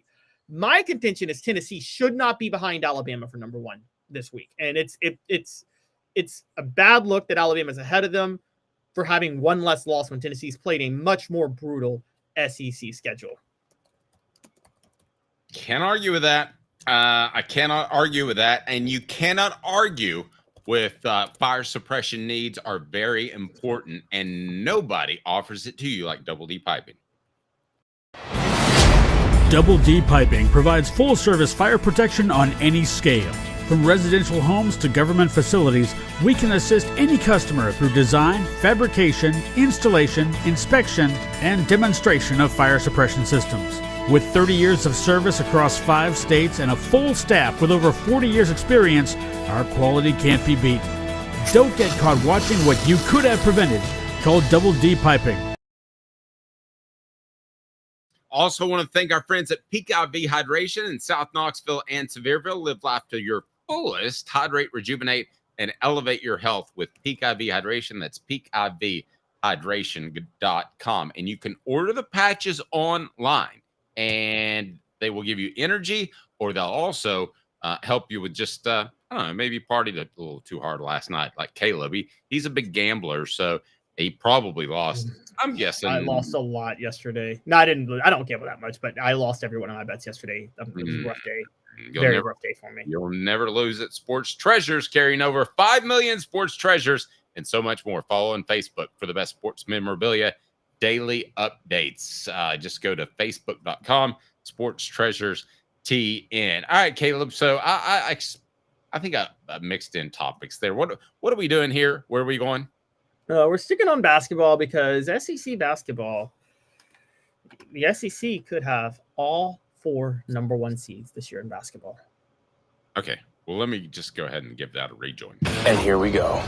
My contention is Tennessee should not be behind Alabama for number 1 this week. And it's a bad look that Alabama's ahead of them for having 1 less loss when Tennessee's played a much more brutal SEC schedule. Can't argue with that. I cannot argue with that. And you cannot argue with fire suppression needs are very important, and nobody offers it to you like Double D Piping. Double D Piping provides full-service fire protection on any scale. From residential homes to government facilities, we can assist any customer through design, fabrication, installation, inspection, and demonstration of fire suppression systems. With 30 years of service across 5 states and a full staff with over 40 years experience, our quality can't be beaten. Don't get caught watching what you could have prevented. Call Double D Piping. Also want to thank our friends at Peak IV Hydration in South Knoxville and Sevierville. Live life to your fullest. Hydrate, rejuvenate, and elevate your health with Peak IV Hydration. That's peakivhydration.com. And you can order the patches online, and they will give you energy, or they'll also help you with just, I don't know, maybe partied a little too hard last night, like Caleb. He's a big gambler, so he probably lost. I'm guessing. I lost a lot yesterday. No, I didn't. I don't gamble that much, but I lost every one of my bets yesterday. It was a rough day. Very rough day for me. You'll never lose at Sports Treasures, carrying over 5 million sports treasures and so much more. Follow on Facebook for the best sports memorabilia daily updates. Just go to facebook.com, Sports Treasures TN. All right, Caleb. So I think I mixed in topics there. What are we doing here? Where are we going? We're sticking on basketball because SEC basketball, the SEC could have all 4 number 1 seeds this year in basketball. Okay. Well, let me just go ahead and give that a rejoin. And here we go.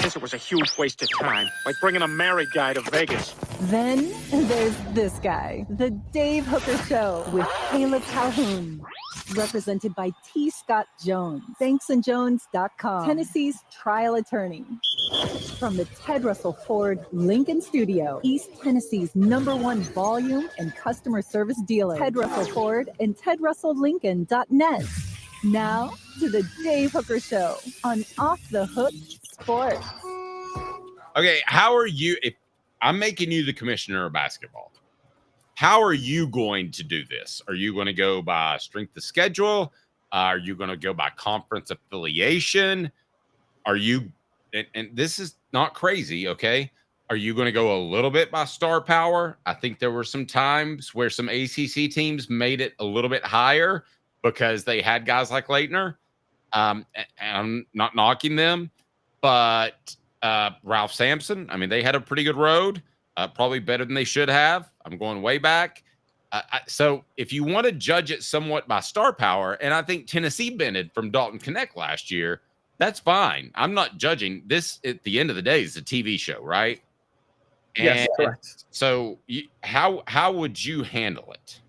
This was a huge waste of time, like bringing a married guy to Vegas. Then there's this guy, the Dave Hooker Show with Caleb Calhoun. Represented by T. Scott Jones, banksandjones.com, Tennessee's trial attorney. From the Ted Russell Ford Lincoln Studio, East Tennessee's #1 volume and customer service dealer, Ted Russell Ford and TedRussellLincoln.net. Now to the Dave Hooker Show on Off the Hook Sports. Okay, how are you? If I'm making you the commissioner of basketball, how are you going to do this? Are you going to go by strength of schedule? Are you going to go by conference affiliation? Are you, and this is not crazy, okay? Are you going to go a little bit by star power? I think there were some times where some ACC teams made it a little bit higher because they had guys like Leitner. And I'm not knocking them, but Ralph Sampson, I mean, they had a pretty good road. Probably better than they should have. I'm going way back. So if you want to judge it somewhat by star power, and I think Tennessee benefited from Dalton Connect last year, that's fine. I'm not judging. This, at the end of the day, is a TV show, right? Yes, correct. So how would you handle it?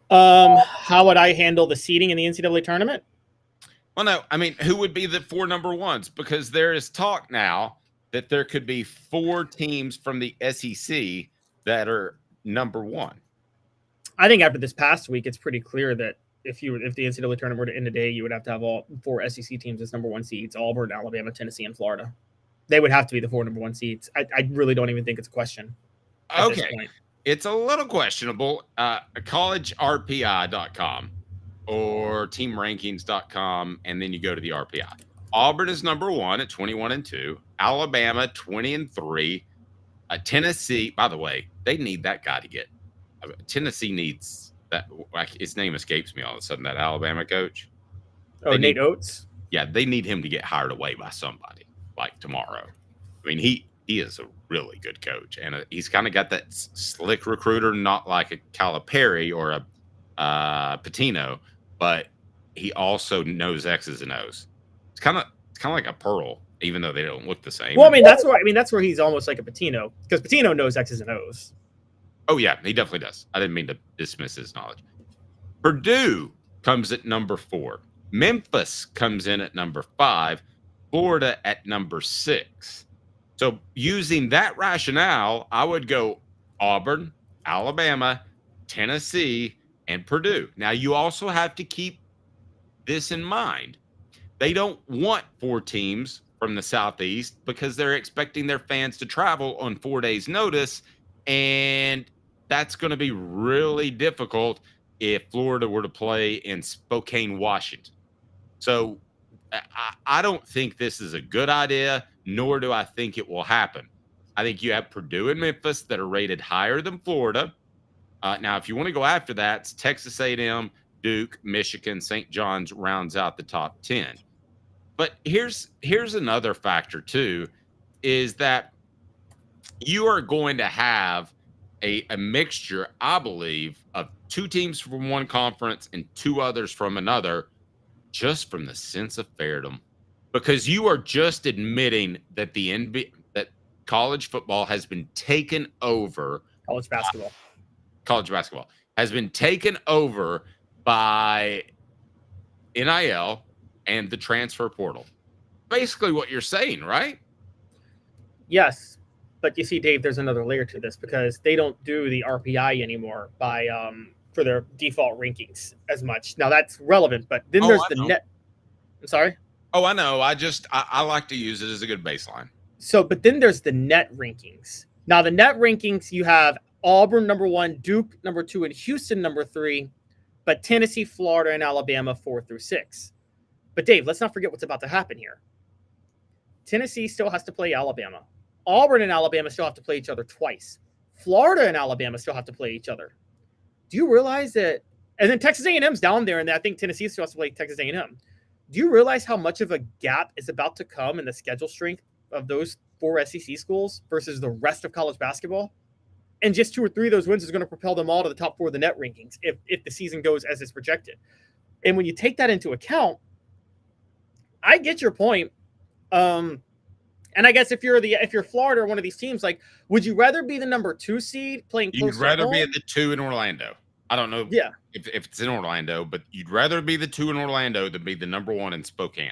How would I handle the seeding in the NCAA tournament? Well, no, I mean, who would be the 4 number 1s? Because there is talk now that there could be 4 teams from the SEC that are number 1. I think after this past week, it's pretty clear that if the NCAA tournament were to end today, you would have to have all 4 SEC teams as number 1 seeds: Auburn, Alabama, Tennessee, and Florida. They would have to be the 4 number 1 seeds. I really don't even think it's a question. Okay. It's a little questionable. collegerpi.com or teamrankings.com, and then you go to the RPI. Auburn is number 1 at 21-2. Alabama 20-3. Tennessee, by the way, they need that guy to get. Tennessee needs that. His name escapes me all of a sudden. That Alabama coach. Nate Oates. Yeah, they need him to get hired away by somebody like tomorrow. I mean, he is a really good coach, and he's kind of got that slick recruiter, not like a Calipari or a Patino, but he also knows X's and O's. It's kind of like a Pearl, even though they don't look the same. Well, that's where he's almost like a Patino, because Patino knows X's and O's. Oh yeah, he definitely does. I didn't mean to dismiss his knowledge. Purdue comes at number 4. Memphis comes in at number 5. Florida at number 6. So using that rationale, I would go Auburn, Alabama, Tennessee, and Purdue. Now, you also have to keep this in mind. They don't want 4 teams from the Southeast because they're expecting their fans to travel on 4 days' notice, and that's going to be really difficult if Florida were to play in Spokane, Washington. So I don't think this is a good idea, nor do I think it will happen. I think you have Purdue and Memphis that are rated higher than Florida. Now, if you want to go after that, it's Texas A&M, Duke, Michigan, St. John's rounds out the top 10. But here's another factor, too, is that you are going to have a mixture, I believe, of 2 teams from one conference and 2 others from another, just from the sense of fairness, because you are just admitting that that college football has been taken over. College basketball has been taken over by NIL and the transfer portal. Basically what you're saying, right? Yes. But you see, Dave, there's another layer to this because they don't do the RPI anymore for their default rankings as much. Now that's relevant, but then there's the net. I'm sorry. Oh, I know. I like to use it as a good baseline. So, but then there's the net rankings. Now the net rankings, you have Auburn number 1, Duke number 2, and Houston number 3, but Tennessee, Florida, and Alabama 4 through 6. But Dave, let's not forget what's about to happen here. Tennessee still has to play Alabama. Auburn and Alabama still have to play each other twice. Florida and Alabama still have to play each other. Do you realize that? And then Texas A&M's down there, and I think Tennessee still has to play Texas A&M. Do you realize how much of a gap is about to come in the schedule strength of those 4 SEC schools versus the rest of college basketball? And just 2 or 3 of those wins is going to propel them all to the top 4 of the net rankings if the season goes as it's projected. And when you take that into account, I get your point. And I guess if you're Florida or one of these teams, like, would you rather be the number 2 seed playing close You'd rather to home? be at the 2 in Orlando. I don't know if it's in Orlando, but you'd rather be the 2 in Orlando than be the number 1 in Spokane.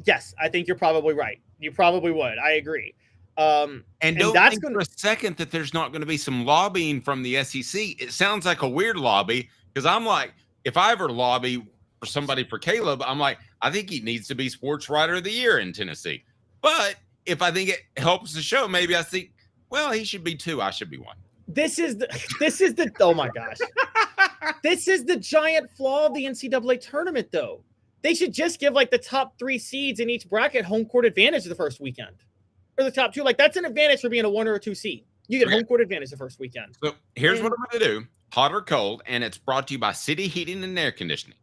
Yes, I think you're probably right. You probably would. I agree. And don't think for a second that there's not going to be some lobbying from the SEC. It sounds like a weird lobby because I'm like, if I ever lobby for somebody for Caleb, I'm like, I think he needs to be Sports Writer of the Year in Tennessee. But if I think it helps the show, maybe I think, well, he should be 2. I should be 1. This is the oh my gosh. This is the giant flaw of the NCAA tournament, though. They should just give like the top 3 seeds in each bracket home court advantage the first weekend. Or the top 2. Like, that's an advantage for being a 1 or a 2 seed. You get home court advantage the first weekend. So here's what I'm going to do. Hot or cold, and it's brought to you by City Heating and Air Conditioning.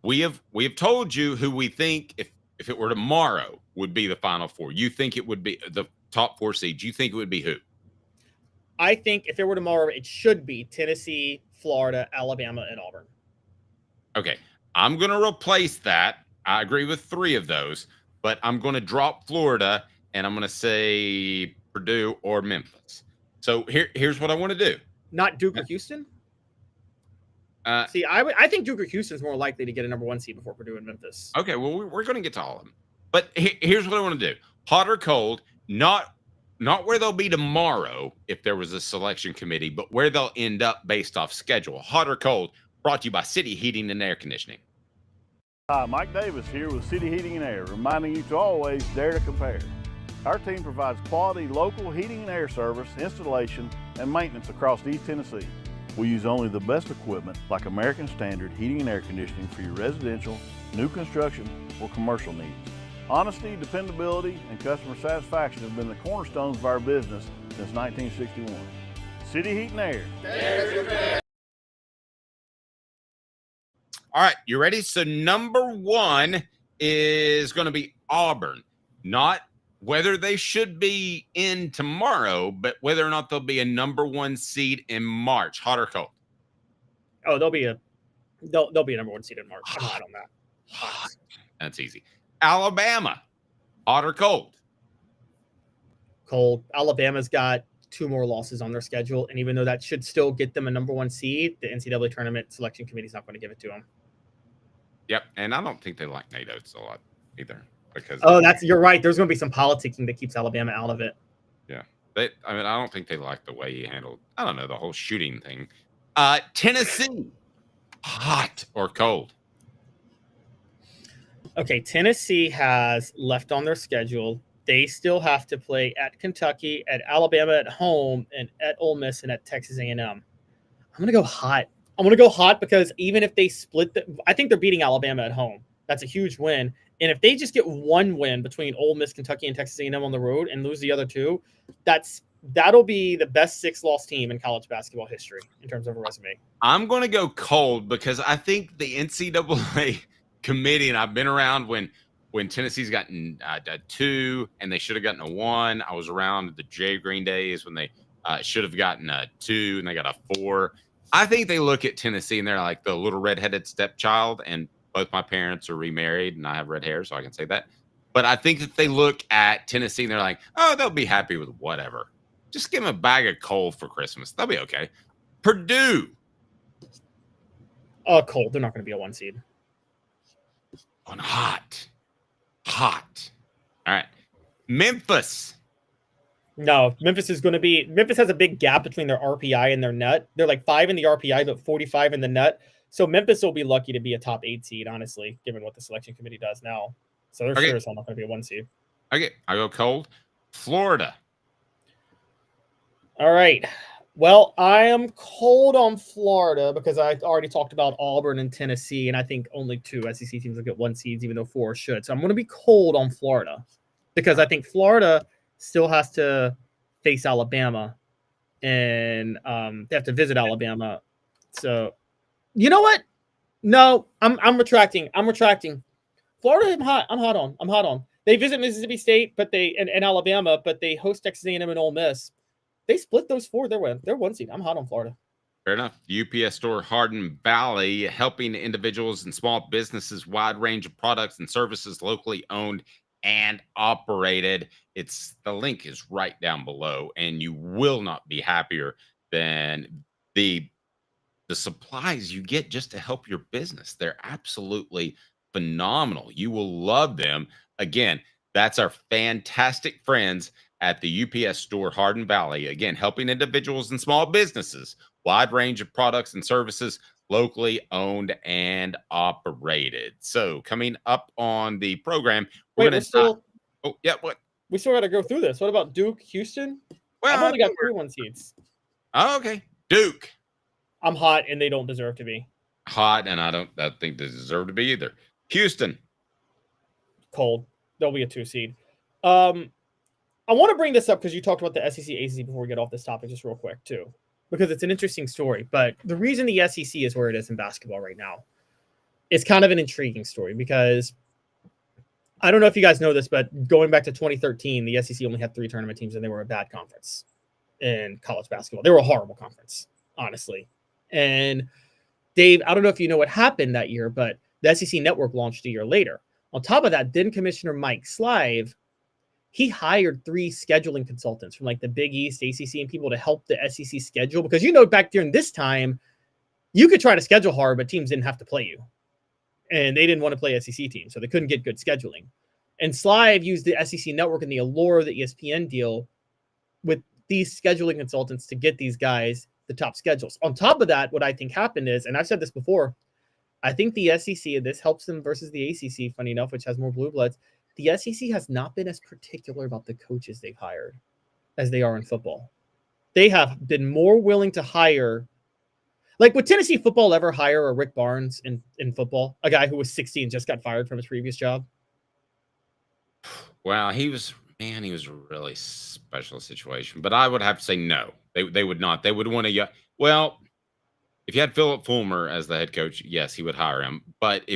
We have told you who we think, if it were tomorrow, would be the Final 4. You think it would be the top 4 seeds. You think it would be who? I think if it were tomorrow, it should be Tennessee, Florida, Alabama, and Auburn. Okay. I'm going to replace that. I agree with 3 of those, but I'm going to drop Florida, and I'm going to say Purdue or Memphis. So here's what I want to do. Not Duke or Houston? See, I think Duke or Houston is more likely to get a number 1 seed before Purdue and Memphis. Okay, well, we're going to get to all of them. But here's what I want to do. Hot or cold, not not where they'll be tomorrow if there was a selection committee, but where they'll end up based off schedule. Hot or cold, brought to you by City Heating and Air Conditioning. Hi, Mike Davis here with City Heating and Air, reminding you to always dare to compare. Our team provides quality local heating and air service, installation, and maintenance across East Tennessee. We use only the best equipment like American Standard Heating and Air Conditioning for your residential, new construction, or commercial needs. Honesty, dependability, and customer satisfaction have been the cornerstones of our business since 1961. City Heat and Air. All right, you ready? So number one is going to be Auburn. Not whether they should be in tomorrow, but whether or not they'll be a number one seed in March. Hot or cold? Oh, they'll be a number one seed in March. I'm hot on that. Hot. That's easy. Alabama. Hot or cold? Cold. Alabama's got 2 more losses on their schedule, and even though that should still get them a number one seed, the NCAA tournament selection committee is not going to give it to them. Yep, and I don't think they like Nate Oates a lot either. Because you're right. There's going to be some politicking that keeps Alabama out of it. Yeah, I don't think they like the way he handled, I don't know, the whole shooting thing. Tennessee, hot or cold? Okay, Tennessee has left on their schedule. They still have to play at Kentucky, at Alabama at home, and at Ole Miss and at Texas A&M. I'm going to go hot. I'm going to go hot because even if they split, I think they're beating Alabama at home. That's a huge win. And if they just get one win between Ole Miss, Kentucky, and Texas A&M on the road and lose the other 2, that'll be the best 6-loss team in college basketball history in terms of a resume. I'm going to go cold because I think the NCAA committee, and I've been around when Tennessee's gotten a 2 and they should have gotten a 1. I was around the Jay Green days when they should have gotten a 2 and they got a 4. I think they look at Tennessee and they're like the little redheaded stepchild, and both my parents are remarried and I have red hair, so I can say that. But I think that they look at Tennessee and they're like, oh, they'll be happy with whatever. Just give them a bag of coal for Christmas. They'll be okay. Purdue. Cold. They're not going to be a 1 seed. On hot. Hot. All right. Memphis. No, Memphis has a big gap between their RPI and their nut. They're like 5 in the RPI, but 45 in the nut. So Memphis will be lucky to be a top 8 seed, honestly, given what the selection committee does now. So they're sure as hell not going to be a 1 seed. Okay, I go cold. Florida. All right. Well, I am cold on Florida because I already talked about Auburn and Tennessee, and I think only 2 SEC teams will get 1 seeds, even though 4 should. So I'm going to be cold on Florida because I think Florida still has to face Alabama, and they have to visit Alabama. So, you know what? No, I'm retracting. Florida, I'm hot on. They visit Mississippi State, but and Alabama, but they host Texas A&M and Ole Miss. They split those 4. They're 1 seed. I'm hot on Florida. Fair enough. UPS Store Hardin Valley, helping individuals and small businesses, wide range of products and services, locally owned and operated. The link is right down below, and you will not be happier than the supplies you get just to help your business. They're absolutely phenomenal. You will love them. Again, that's our fantastic friends at the UPS Store Hardin Valley. Again, helping individuals and small businesses, wide range of products and services, locally owned and operated. So coming up on the program, we're going to what? We still got to go through this. What about Duke, Houston? Well, I've only got 3 1 seeds. Oh, okay. Duke. I'm hot, and they don't deserve to be. Hot, and I think they deserve to be either. Houston. Cold. They'll be a 2 seed. I want to bring this up because you talked about the SEC, ACC before we get off this topic just real quick, too, because it's an interesting story. But the reason the SEC is where it is in basketball right now is kind of an intriguing story because I don't know if you guys know this, but going back to 2013, the SEC only had 3 tournament teams, and they were a bad conference in college basketball. They were a horrible conference, honestly. And Dave, I don't know if you know what happened that year, but the SEC network launched a year later. On top of that, then Commissioner Mike Slive, he hired 3 scheduling consultants from like the Big East, ACC, and people to help the SEC schedule. Because, back during this time, you could try to schedule hard, but teams didn't have to play you. And they didn't want to play SEC teams, so they couldn't get good scheduling. And Slive used the SEC network and the allure of the ESPN deal with these scheduling consultants to get these guys the top schedules. On top of that, what I think happened is, and I've said this before, I think the SEC, and this helps them versus the ACC, funny enough, which has more blue bloods. The SEC has not been as particular about the coaches they've hired as they are in football. They have been more willing to hire. Like, would Tennessee football ever hire a Rick Barnes in football? A guy who was 60 and just got fired from his previous job? Well, he was a really special situation. But I would have to say no. They would not. They would want to. Well, if you had Philip Fulmer as the head coach, yes, he would hire him. But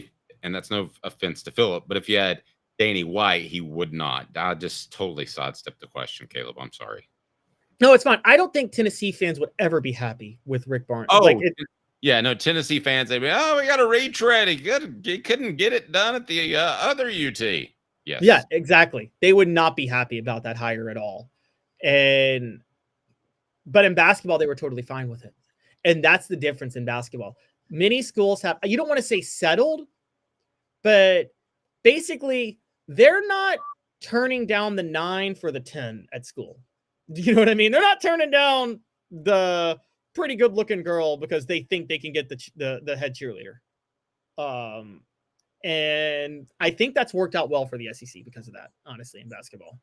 and that's no offense to Philip, but if you had Danny White, he would not. I just totally sidestepped the question, Caleb. I'm sorry. No, it's fine. I don't think Tennessee fans would ever be happy with Rick Barnes. Oh, yeah, no, Tennessee fans, they'd be, we got a retread. He couldn't get it done at the other UT. Yes. Yeah, exactly. They would not be happy about that hire at all. But in basketball, they were totally fine with it. And that's the difference in basketball. Many schools have, you don't want to say settled, but basically they're not turning down the 9 for the 10 at school. Do you know what I mean? They're not turning down the pretty good looking girl because they think they can get the head cheerleader. And I think that's worked out well for the SEC because of that, honestly, in basketball.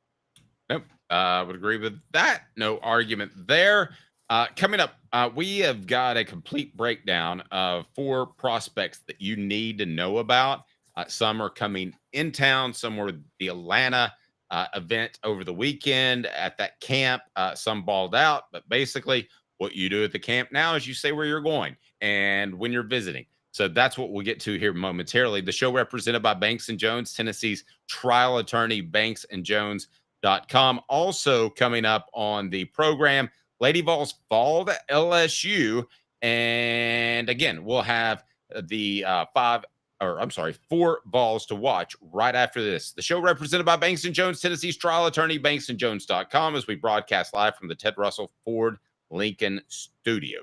Nope. I would agree with that. No argument there. Coming up, we have got a complete breakdown of 4 prospects that you need to know about. Some are coming in town. Some were the Atlanta event over the weekend at that camp. Some balled out. But basically, what you do at the camp now is you say where you're going and when you're visiting. So that's what we'll get to here momentarily. The show represented by Banks & Jones, Tennessee's trial attorney, banksandjones.com. Also coming up on the program, Lady Vols fall to LSU. And again, we'll have the 4 Vols to watch right after this. The show represented by Banks & Jones, Tennessee's trial attorney, banksandjones.com, as we broadcast live from the Ted Russell Ford Lincoln studio.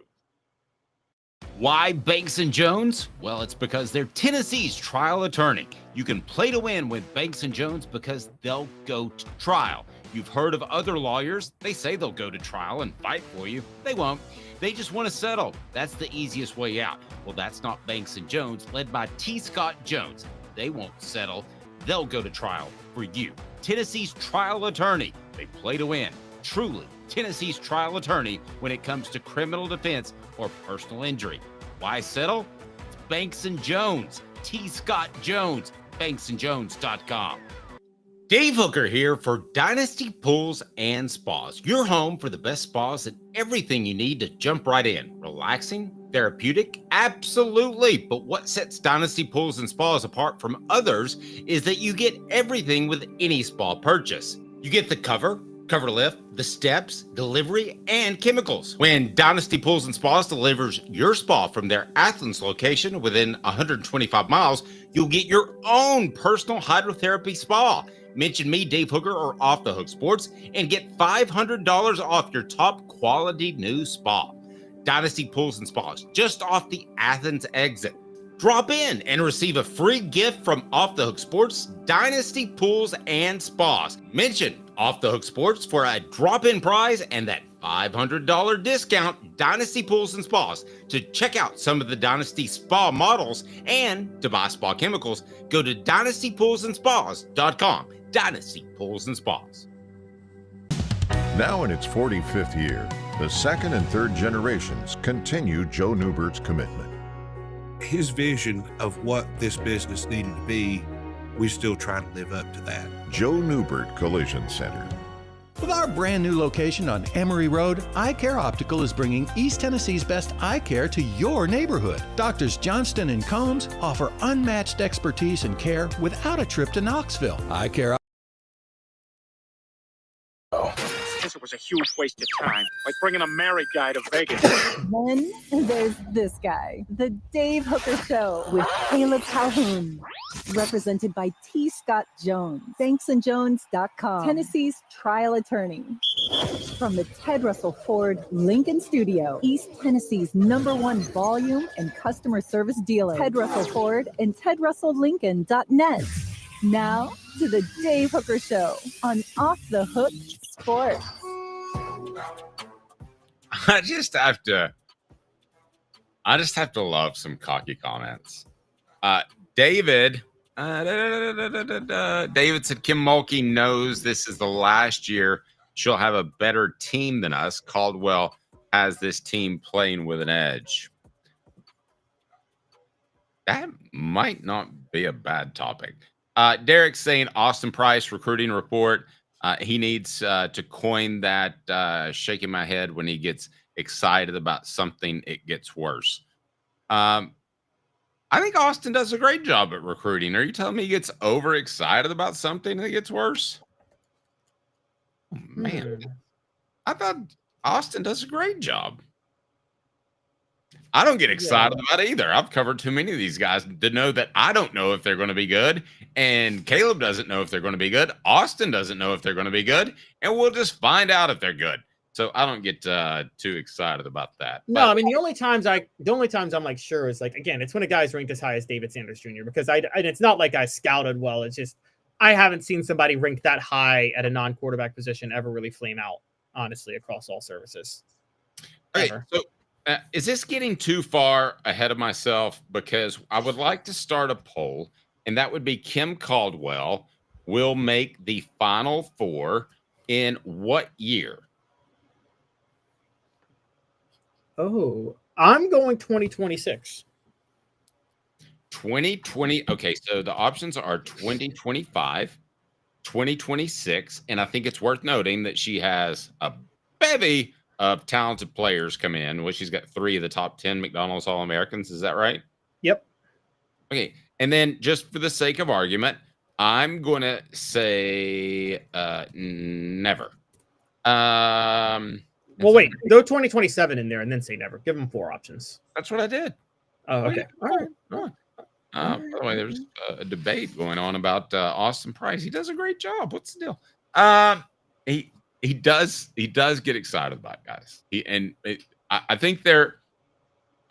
Why Banks & Jones? Well, it's because they're Tennessee's trial attorney. You can play to win with Banks & Jones because they'll go to trial. You've heard of other lawyers. They say they'll go to trial and fight for you. They won't. They just want to settle. That's the easiest way out. Well, that's not Banks & Jones, led by T. Scott Jones. They won't settle. They'll go to trial for you. Tennessee's trial attorney. They play to win. Truly, Tennessee's trial attorney when it comes to criminal defense or personal injury. Why settle? It's Banks & Jones. T. Scott Jones. banksandjones.com. Dave Hooker here for Dynasty Pools and Spas. Your home for the best spas and everything you need to jump right in. Relaxing? Therapeutic? Absolutely. But what sets Dynasty Pools and Spas apart from others is that you get everything with any spa purchase. You get the cover lift, the steps, delivery, and chemicals. When Dynasty Pools and Spas delivers your spa from their Athens location within 125 miles, you'll get your own personal hydrotherapy spa. Mention me, Dave Hooker, or Off the Hook Sports, and get $500 off your top quality new spa. Dynasty Pools and Spas, just off the Athens exit. Drop in and receive a free gift from Off the Hook Sports, Dynasty Pools and Spas. Mention Off the Hook Sports for a drop-in prize and that $500 discount, Dynasty Pools and Spas. To check out some of the Dynasty Spa models and to buy spa chemicals, go to dynastypoolsandspas.com. Dynasty Pools and Spas. Now in its 45th year, the second and third generations continue Joe Newbert's commitment. His vision of what this business needed to be, we still try to live up to that. Joe Newbert Collision Center. With our brand new location on Emory Road, Eye Care Optical is bringing East Tennessee's best eye care to your neighborhood. Doctors Johnston and Combs offer unmatched expertise and care without a trip to Knoxville. Eye Care It was a huge waste of time, like bringing a married guy to Vegas. Then there's this guy, the Dave Hooker Show with Caleb Calhoun, represented by T. Scott Jones, banksandjones.com, Tennessee's trial attorney. From the Ted Russell Ford Lincoln studio, East Tennessee's #1 volume and customer service dealer, Ted Russell Ford and TedRussellLincoln.net. Now to the Dave Hooker Show on Off the Hook Sports. I just have to love some cocky comments. David said Kim Mulkey knows this is the last year she'll have a better team than us. Caldwell has this team playing with an edge. That might not be a bad topic. Derek's saying Austin Price recruiting report. He needs to coin that shaking my head when he gets excited about something, it gets worse. I think Austin does a great job at recruiting. Are you telling me he gets overexcited about something and it gets worse? Oh, man, I thought Austin does a great job. I don't get excited about it either. I've covered too many of these guys to know that I don't know if they're going to be good. And Caleb doesn't know if they're going to be good. Austin doesn't know if they're going to be good. And we'll just find out if they're good. So I don't get too excited about that. No, But I mean, the only times I'm like sure is like, again, it's when a guy's ranked as high as David Sanders Jr. because and it's not like I scouted well. It's just I haven't seen somebody ranked that high at a non-quarterback position ever really flame out, honestly, across all services. Okay, so is this getting too far ahead of myself? Because I would like to start a poll, and that would be Kim Caldwell will make the Final Four in what year? Oh, I'm going 2026. 2020. Okay, so the options are 2025, 2026, and I think it's worth noting that she has a bevy of talented players come in. Well, she's got 3 of the top 10 McDonald's All-Americans. Is that right? Yep. Okay, and then just for the sake of argument, I'm going to say never. Well, wait, go 2027 in there and then say never. Give them 4 options. That's what I did. Oh, okay. All right. By the way, there's a debate going on about Austin Price. He does a great job. What's the deal? He does get excited about it, guys. I think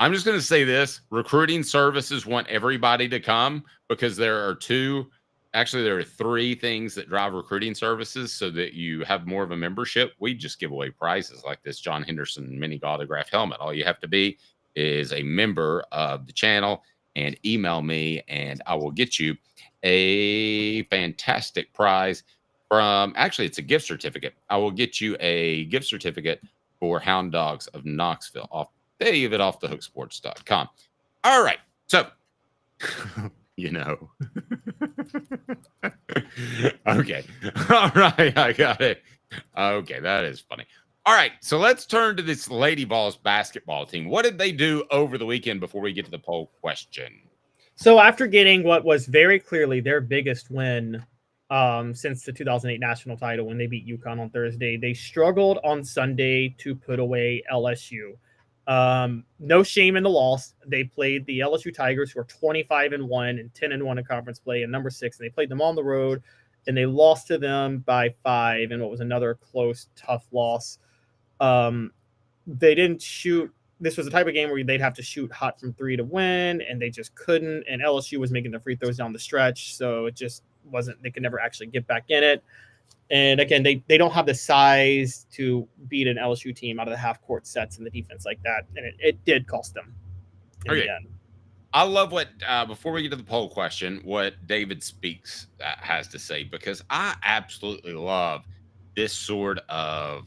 I'm just going to say this: recruiting services want everybody to come because there are 3 things that drive recruiting services so that you have more of a membership. We just give away prizes like this John Henderson mini autographed helmet. All you have to be is a member of the channel and email me, and I will get you a fantastic prize from, actually, it's a gift certificate. I will get you a gift certificate for Hound Dogs of Knoxville off thehooksports.com. All right. So, okay. All right. I got it. Okay. That is funny. All right. So let's turn to this Lady Vols basketball team. What did they do over the weekend before we get to the poll question? So after getting what was very clearly their biggest win since the 2008 national title when they beat UConn on Thursday, they struggled on Sunday to put away LSU. No shame in the loss. They played the LSU Tigers, who are 25-1 and 10-1 in conference play, and number 6. And they played them on the road, and they lost to them by 5 in what was another close, tough loss. They didn't shoot. This was the type of game where they'd have to shoot hot from 3 to win, and they just couldn't. And LSU was making the free throws down the stretch, so it just wasn't. They could never actually get back in it. And again, they don't have the size to beat an LSU team out of the half-court sets and the defense like that, and it did cost them in the end. I love what, before we get to the poll question, what David Speaks has to say, because I absolutely love this sort of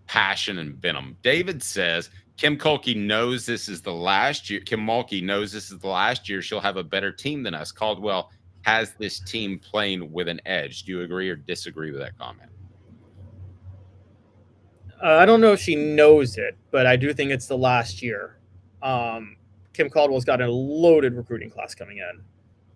passion and venom. David says, Kim Mulkey knows this is the last year. She'll have a better team than us. Caldwell has this team playing with an edge. Do you agree or disagree with that comment? I don't know if she knows it, but I do think it's the last year. Kim Caldwell's got a loaded recruiting class coming in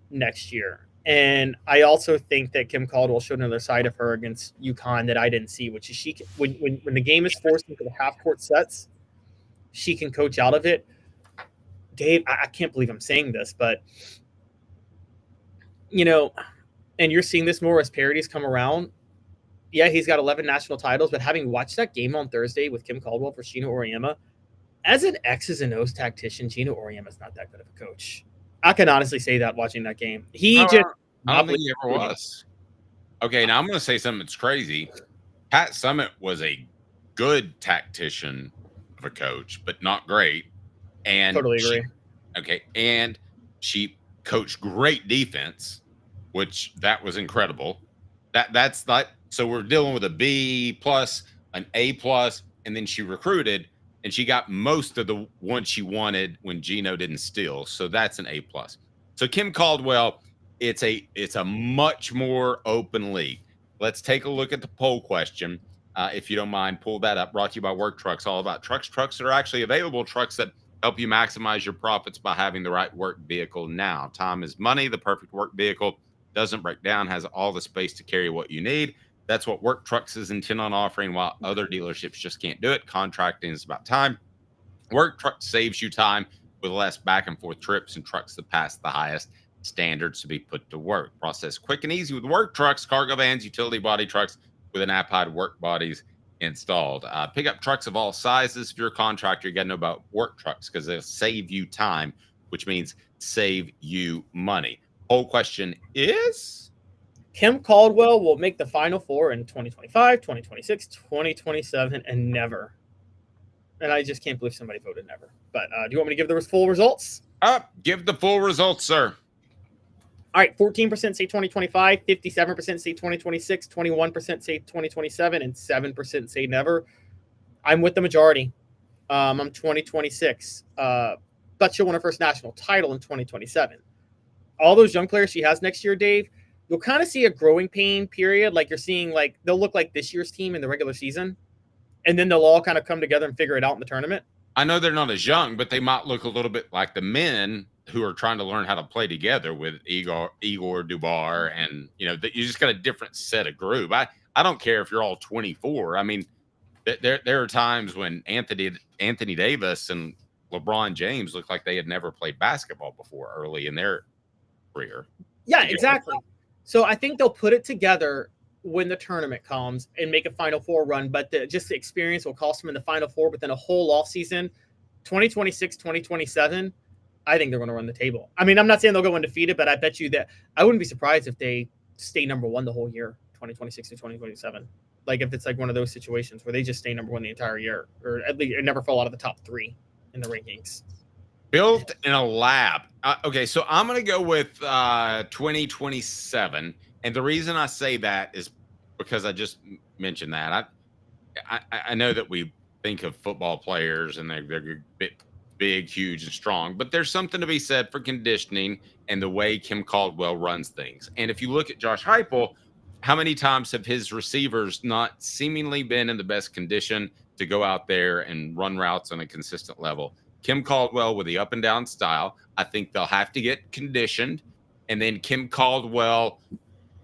next year. And I also think that Kim Caldwell showed another side of her against UConn that I didn't see, which is when the game is forced into the half-court sets, she can coach out of it. Dave, I can't believe I'm saying this, but and you're seeing this more as parodies come around. Yeah, he's got 11 national titles, but having watched that game on Thursday with Kim Caldwell for Gino Auriemma, as an X's and O's tactician, Gino Auriemma is not that good of a coach. I can honestly say that watching that game. I don't think he ever was. Okay, now I'm going to say something that's crazy. Pat Summitt was a good tactician of a coach, but not great. And Totally agree. And she coached great defense, which that was incredible. That's not so we're dealing with a B plus, an A plus, and then she recruited and she got most of the ones she wanted when Gino didn't steal. So that's an A plus. So Kim Caldwell, it's a much more open league. Let's take a look at the poll question. If you don't mind, pull that up. Brought to you by Work Trucks, all about trucks that are actually available, trucks that help you maximize your profits by having the right work vehicle now. Time is money. The perfect work vehicle doesn't break down, has all the space to carry what you need. That's what Work Trucks is intent on offering, while other dealerships just can't do it. Contracting is about time. Work Trucks saves you time with less back and forth trips and trucks that pass the highest standards to be put to work. Process quick and easy with Work Trucks, cargo vans, utility body trucks with an app-hide work bodies installed. Pick up trucks of all sizes. If you're a contractor, you got to know about Work Trucks because they'll save you time, which means save you money. Whole question is, Kim Caldwell will make the Final Four in 2025, 2026, 2027, and never. And I just can't believe somebody voted never. But do you want me to give the full results? Give the full results, sir. All right, 14% say 2025, 57% say 2026, 21% say 2027, and 7% say never. I'm with the majority. I'm 2026. But she'll win her first national title in 2027. All those young players she has next year, Dave, you'll kind of see a growing pain period. Like you're seeing, like they'll look like this year's team in the regular season, and then they'll all kind of come together and figure it out in the tournament. I know they're not as young, but they might look a little bit like the men who are trying to learn how to play together with Igor Dubar, and you just got a different set of group. I don't care if you're all 24. I mean, there are times when Anthony Davis and LeBron James look like they had never played basketball before early in their career. Yeah, exactly. So I think they'll put it together when the tournament comes and make a Final Four run, but just the experience will cost them in the Final Four. But then a whole offseason, 2026, 2027, I think they're going to run the table. I mean, I'm not saying they'll go undefeated, but I bet you that I wouldn't be surprised if they stay number one the whole year, 2026 to 2027. Like if it's like one of those situations where they just stay number one the entire year, or at least never fall out of the top 3 in the rankings. Built in a lab. Okay, so I'm going to go with 2027. And the reason I say that is because I just mentioned that. I know that we think of football players and they're big, huge, and strong, but there's something to be said for conditioning and the way Kim Caldwell runs things. And if you look at Josh Heupel, how many times have his receivers not seemingly been in the best condition to go out there and run routes on a consistent level? Kim Caldwell with the up and down style, I think they'll have to get conditioned. And then Kim Caldwell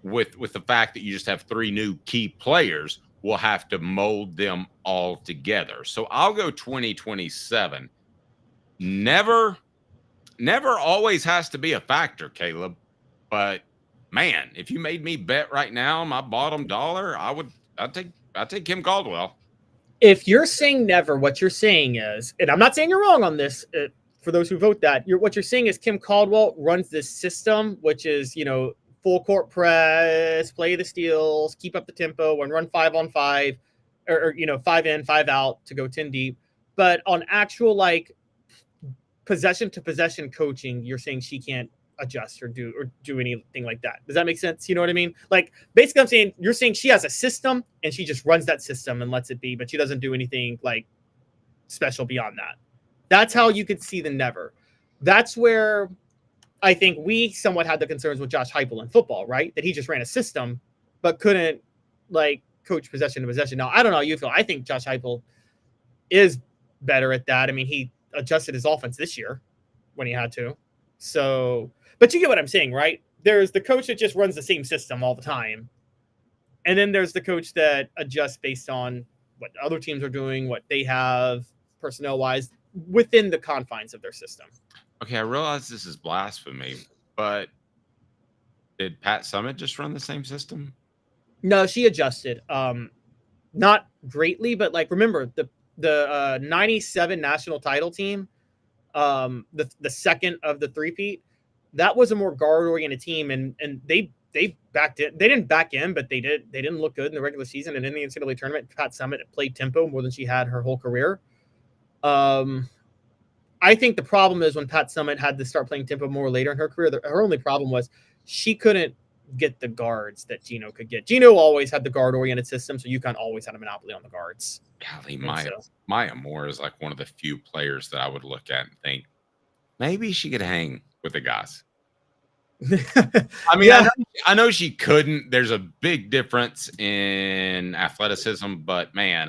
with the fact that you just have 3 new key players will have to mold them all together. So I'll go 2027. Never always has to be a factor, Caleb. But man, if you made me bet right now my bottom dollar, I'd take Kim Caldwell. If you're saying never, what you're saying is, and I'm not saying you're wrong on this, for those who vote that, what you're saying is Kim Caldwell runs this system, which is, full court press, play the steals, keep up the tempo, and run 5-on-5, or 5 in, 5 out to go 10 deep. But on actual possession to possession coaching, you're saying she can't adjust or do anything like that. Does that make sense? You know what I mean? Like basically you're saying she has a system and she just runs that system and lets it be, but she doesn't do anything like special beyond that. That's how you could see the never. That's where I think we somewhat had the concerns with Josh Heupel in football, right? That he just ran a system, but couldn't coach possession to possession. Now, I don't know how you feel. I think Josh Heupel is better at that. I mean, he adjusted his offense this year when he had to. So, but you get what I'm saying, right? There's the coach that just runs the same system all the time. And then there's the coach that adjusts based on what other teams are doing, what they have personnel-wise within the confines of their system. Okay, I realize this is blasphemy, but did Pat Summitt just run the same system? No, she adjusted. Not greatly, but remember the 97 national title team, the second of the three-peat, that was a more guard-oriented team, and they they backed in. They didn't back in, but they did. They didn't look good in the regular season and in the NCAA tournament. Pat Summitt played tempo more than she had her whole career. I think the problem is when Pat Summitt had to start playing tempo more later in her career, her only problem was she couldn't get the guards that Gino could get. Gino always had the guard-oriented system, so UConn always had a monopoly on the guards. Golly, Maya Moore is like one of the few players that I would look at and think maybe she could hang with the guys. I mean, Yeah. I know she couldn't. There's a big difference in athleticism, but man,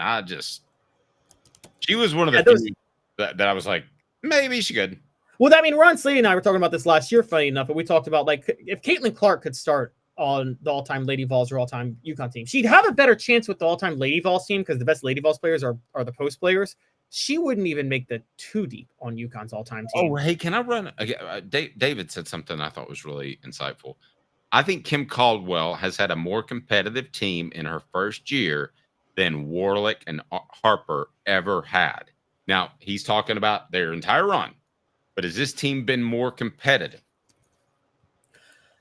she was one of the few that I was like, maybe she could. Well, I mean, Ron Slady and I were talking about this last year, funny enough, but we talked about, like, if Caitlin Clark could start on the all-time Lady Vols or all-time UConn team, she'd have a better chance with the all-time Lady Vols team because the best Lady Vols players are the post players. She wouldn't even make the 2 deep on UConn's all-time team. Oh, hey, can I run? David said something I thought was really insightful. I think Kim Caldwell has had a more competitive team in her first year than Warlick and Harper ever had. Now, he's talking about their entire run, but has this team been more competitive?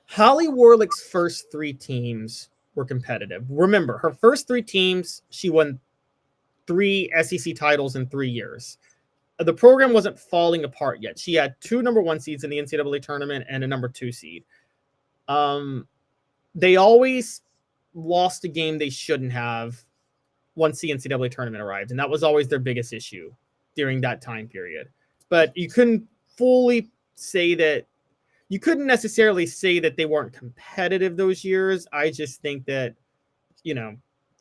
Holly Warlick's first 3 teams were competitive. Remember, her first 3 teams, she won 3 SEC titles in 3 years. The program wasn't falling apart yet. She had 2 number 1 seeds in the NCAA tournament and a number 2 seed. They always lost a game they shouldn't have once the NCAA tournament arrived, and that was always their biggest issue during that time period. But you couldn't fully say that. You couldn't necessarily say that they weren't competitive those years. I just think that,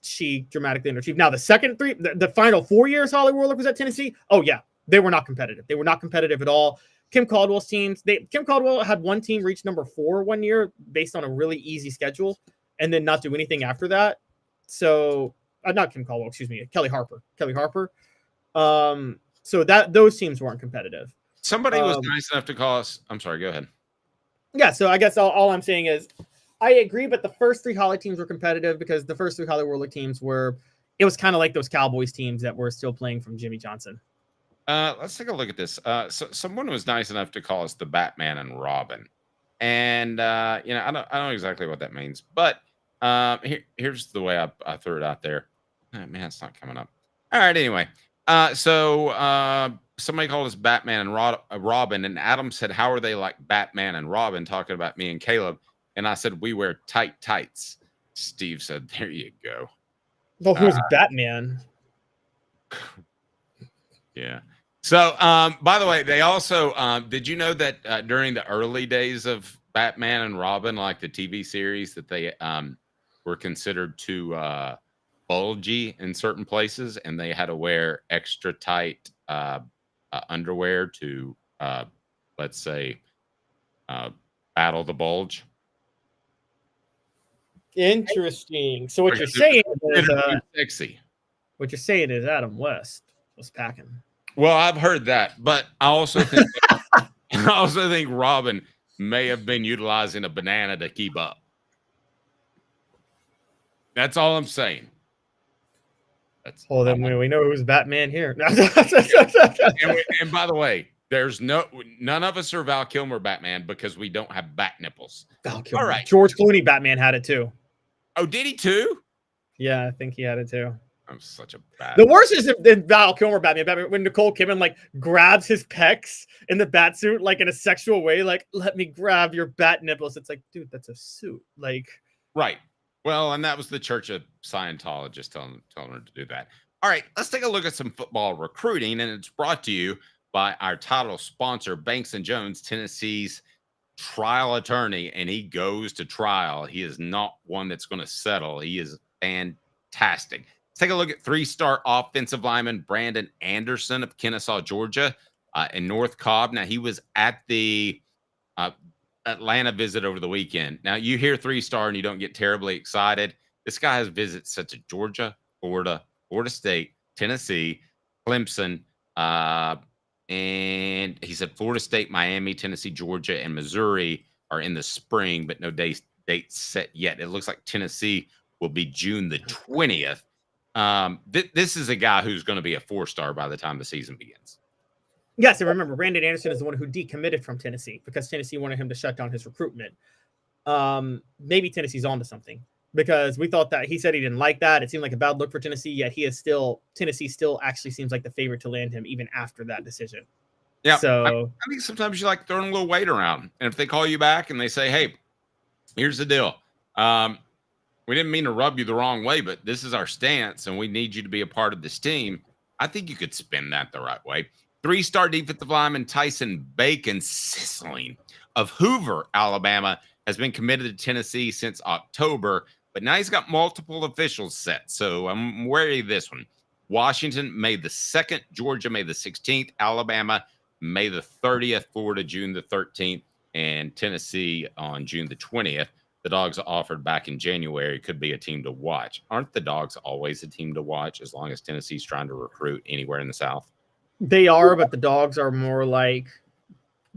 she dramatically underachieved. Now, the second 3, the final 4 years Holly Warlick was at Tennessee, oh, yeah, they were not competitive. They were not competitive at all. Kim Caldwell's teams, Kim Caldwell had one team reach number 4 one year based on a really easy schedule and then not do anything after that. So, not Kim Caldwell, excuse me, Kelly Harper. So those teams weren't competitive. Somebody was nice enough to call us. I'm sorry, go ahead. Yeah, so I guess all I'm saying is I agree, but the first 3 Holly teams were competitive because the first 3 Holly Warlick teams it was kind of like those Cowboys teams that were still playing from Jimmy Johnson. Let's take a look at this. So someone was nice enough to call us the Batman and Robin. And, I don't know exactly what that means, but here's the way I threw it out there. Oh, man, it's not coming up. All right, anyway. So somebody called us Batman and Robin, and Adam said, how are they like Batman and Robin, talking about me and Caleb? And I said, we wear tight tights. Steve said, there you go. Well, who's Batman? Yeah. So, by the way, they also, did you know that during the early days of Batman and Robin, like the TV series, that they were considered too bulgy in certain places, and they had to wear extra tight underwear to, let's say, battle the bulge? Interesting. So what you're saying is sexy. What you're saying is Adam West was packing. Well, I've heard that, but I also think Robin may have been utilizing a banana to keep up. That's all I'm saying. Then we know who's Batman here. and by the way, there's none of us are Val Kilmer Batman because we don't have bat nipples. Val Kilmer. All right. George Clooney Batman had it too. Oh, did he too? Yeah, I think he had it too. I'm such a bad. The worst is in Val Kilmer Batman when Nicole Kidman like grabs his pecs in the bat suit like in a sexual way, like let me grab your bat nipples. It's like, dude, that's a suit. Like, right. Well, and that was the Church of Scientologists telling her to do that. All right, let's take a look at some football recruiting, and it's brought to you by our title sponsor, Banks & Jones, Tennessee's trial attorney, and he goes to trial. He is not one that's going to settle. He is fantastic. Let's take a look at 3-star offensive lineman Brandon Anderson of Kennesaw, Georgia, in North Cobb. Now, he was at the Atlanta visit over the weekend. Now, you hear 3-star and you don't get terribly excited. This guy has visits such as Georgia, Florida State, Tennessee, Clemson, and he said Florida State, Miami, Tennessee, Georgia, and Missouri are in the spring, but no dates set yet. It looks like Tennessee will be June the 20th. This is a guy who's going to be a 4-star by the time the season begins. Yes, and remember, Brandon Anderson is the one who decommitted from Tennessee because Tennessee wanted him to shut down his recruitment. maybe Tennessee's onto something, because we thought that he said he didn't like that. It seemed like a bad look for Tennessee, yet Tennessee still actually seems like the favorite to land him even after that decision. Yeah. So I think sometimes you like throwing a little weight around. And if they call you back and they say, hey, here's the deal. We didn't mean to rub you the wrong way, but this is our stance and we need you to be a part of this team. I think you could spin that the right way. 3-star defensive lineman Tyson Bacon Sisling of Hoover, Alabama, has been committed to Tennessee since October, but now he's got multiple officials set. So I'm wary of this one. Washington, May the 2nd, Georgia, May the 16th, Alabama, May the 30th, Florida, June the 13th, and Tennessee on June the 20th. The Dogs offered back in January could be a team to watch. Aren't the Dogs always a team to watch as long as Tennessee's trying to recruit anywhere in the South? they are, but the Dogs are more like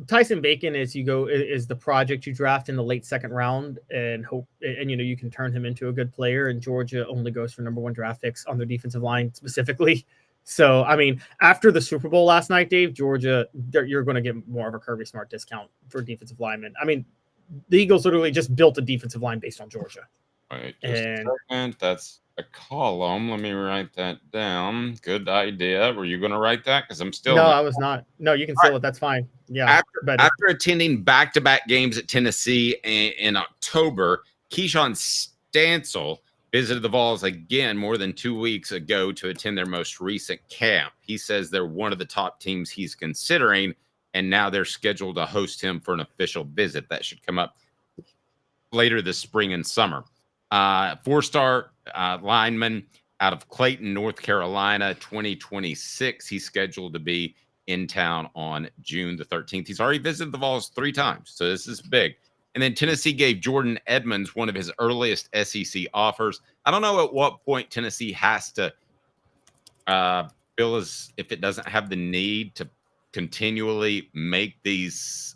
Tyson Bacon is the project you draft in the late second round and hope, and you can turn him into a good player. And Georgia only goes for number 1 draft picks on their defensive line specifically. So, I mean, after the Super Bowl last night, Dave, Georgia, you're going to get more of a Kirby Smart discount for defensive linemen. I mean, the Eagles literally just built a defensive line based on Georgia. Wait, just a second. That's a column. Let me write that down. Good idea. Were you going to write that? Because I'm still. No, I was not. No, you can steal it. That's fine. Yeah. After attending back-to-back games at Tennessee in October, Keyshawn Stansel visited the Vols again more than 2 weeks ago to attend their most recent camp. He says they're one of the top teams he's considering, and now they're scheduled to host him for an official visit. That should come up later this spring and summer. 4-star lineman out of Clayton, North Carolina, 2026. He's scheduled to be in town on June the 13th. He's already visited the Vols 3 times, so this is big. And then Tennessee gave Jordan Edmonds one of his earliest SEC offers. I don't know at what point Tennessee has to feel as if it doesn't have the need to continually make these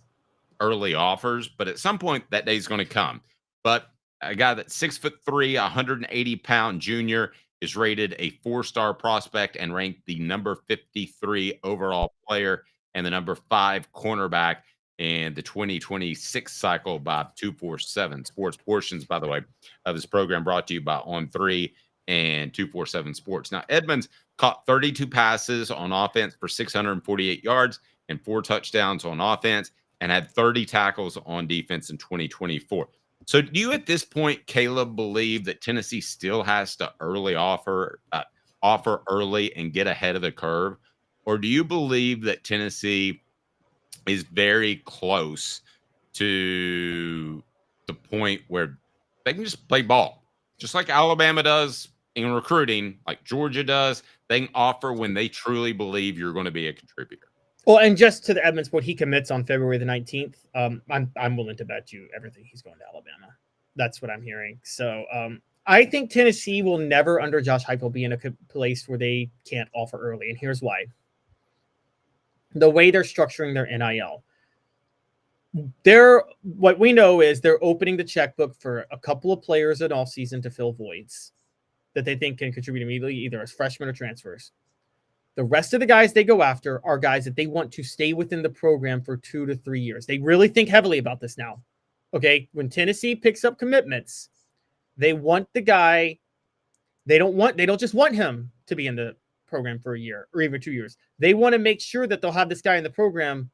early offers, but at some point that day is going to come. But a guy that's 6'3", 180-pound junior is rated a 4-star prospect and ranked the number 53 overall player and the number 5 cornerback in the 2026 cycle by 247 Sports. Portions, by the way, of this program brought to you by On3 and 247 Sports. Now, Edmonds caught 32 passes on offense for 648 yards and 4 touchdowns on offense and had 30 tackles on defense in 2024. So do you at this point, Caleb, believe that Tennessee still has to offer early and get ahead of the curve? Or do you believe that Tennessee is very close to the point where they can just play ball, just like Alabama does in recruiting, like Georgia does? They can offer when they truly believe you're going to be a contributor. Well, and just to the Edmonds point, he commits on February the 19th. I'm willing to bet you everything he's going to Alabama. That's what I'm hearing. So I think Tennessee will never, under Josh Heupel, be in a place where they can't offer early. And here's why. The way they're structuring their NIL. What we know is they're opening the checkbook for a couple of players in offseason to fill voids that they think can contribute immediately, either as freshmen or transfers. The rest of the guys they go after are guys that they want to stay within the program for 2 to 3 years. They really think heavily about this now. Okay, when Tennessee picks up commitments, they want the guy. They don't just want him to be in the program for a year or even 2 years. They want to make sure that they'll have this guy in the program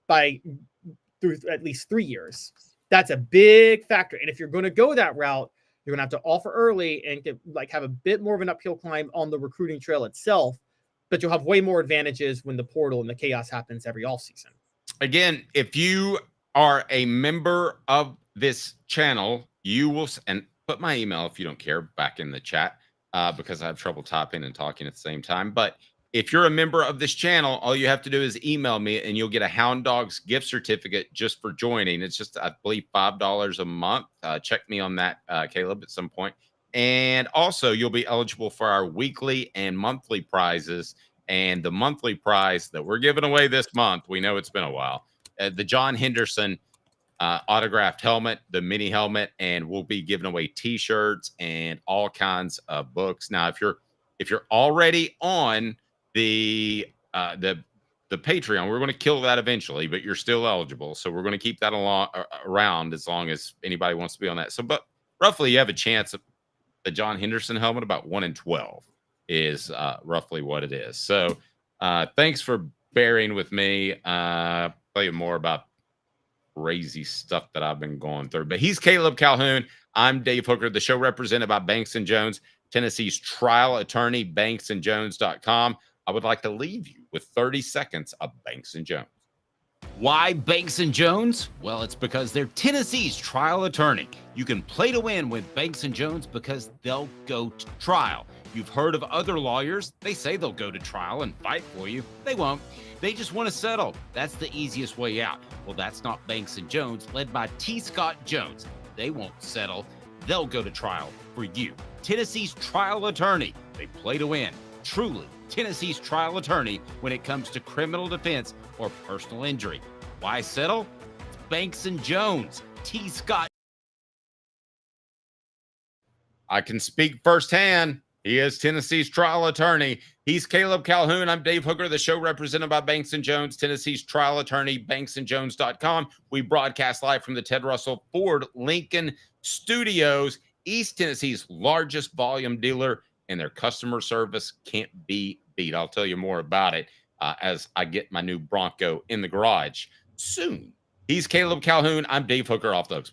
through at least 3 years. That's a big factor. And if you're going to go that route, you're going to have to offer early and have a bit more of an uphill climb on the recruiting trail itself. But you'll have way more advantages when the portal and the chaos happens every offseason. Again, if you are a member of this channel, you will, and put my email if you don't care back in the chat because I have trouble typing and talking at the same time. But if you're a member of this channel, all you have to do is email me and you'll get a Hound Dogs gift certificate just for joining. It's just, I believe, $5 a month. Check me on that, Caleb, at some point. And also, you'll be eligible for our weekly and monthly prizes. And the monthly prize that we're giving away this month, we know it's been a while, the John Henderson autographed helmet, the mini helmet, and we'll be giving away T-shirts and all kinds of books. Now, if you're already on the the Patreon. We're going to kill that eventually, but you're still eligible. So we're going to keep that around as long as anybody wants to be on that. So, but roughly you have a chance of the John Henderson helmet, about 1 in 12 is roughly what it is. So thanks for bearing with me. Tell you more about crazy stuff that I've been going through. But he's Caleb Calhoun. I'm Dave Hooker. The show represented by Banks & Jones, Tennessee's trial attorney, banksandjones.com. I would like to leave you with 30 seconds of Banks & Jones. Why Banks & Jones? Well, it's because they're Tennessee's trial attorney. You can play to win with Banks & Jones because they'll go to trial. You've heard of other lawyers. They say they'll go to trial and fight for you. They won't. They just want to settle. That's the easiest way out. Well, that's not Banks & Jones, led by T. Scott Jones. They won't settle. They'll go to trial for you. Tennessee's trial attorney. They play to win. Truly, Tennessee's trial attorney when it comes to criminal defense or personal injury. Why settle? It's Banks & Jones. T. Scott. I can speak firsthand. He is Tennessee's trial attorney. He's Caleb Calhoun. I'm Dave Hooker, the show represented by Banks & Jones, Tennessee's trial attorney, banksandjones.com. We broadcast live from the Ted Russell Ford Lincoln Studios, East Tennessee's largest volume dealer, and their customer service can't be beat. I'll tell you more about it as I get my new Bronco in the garage soon. He's Caleb Calhoun. I'm Dave Hooker, off the hooks.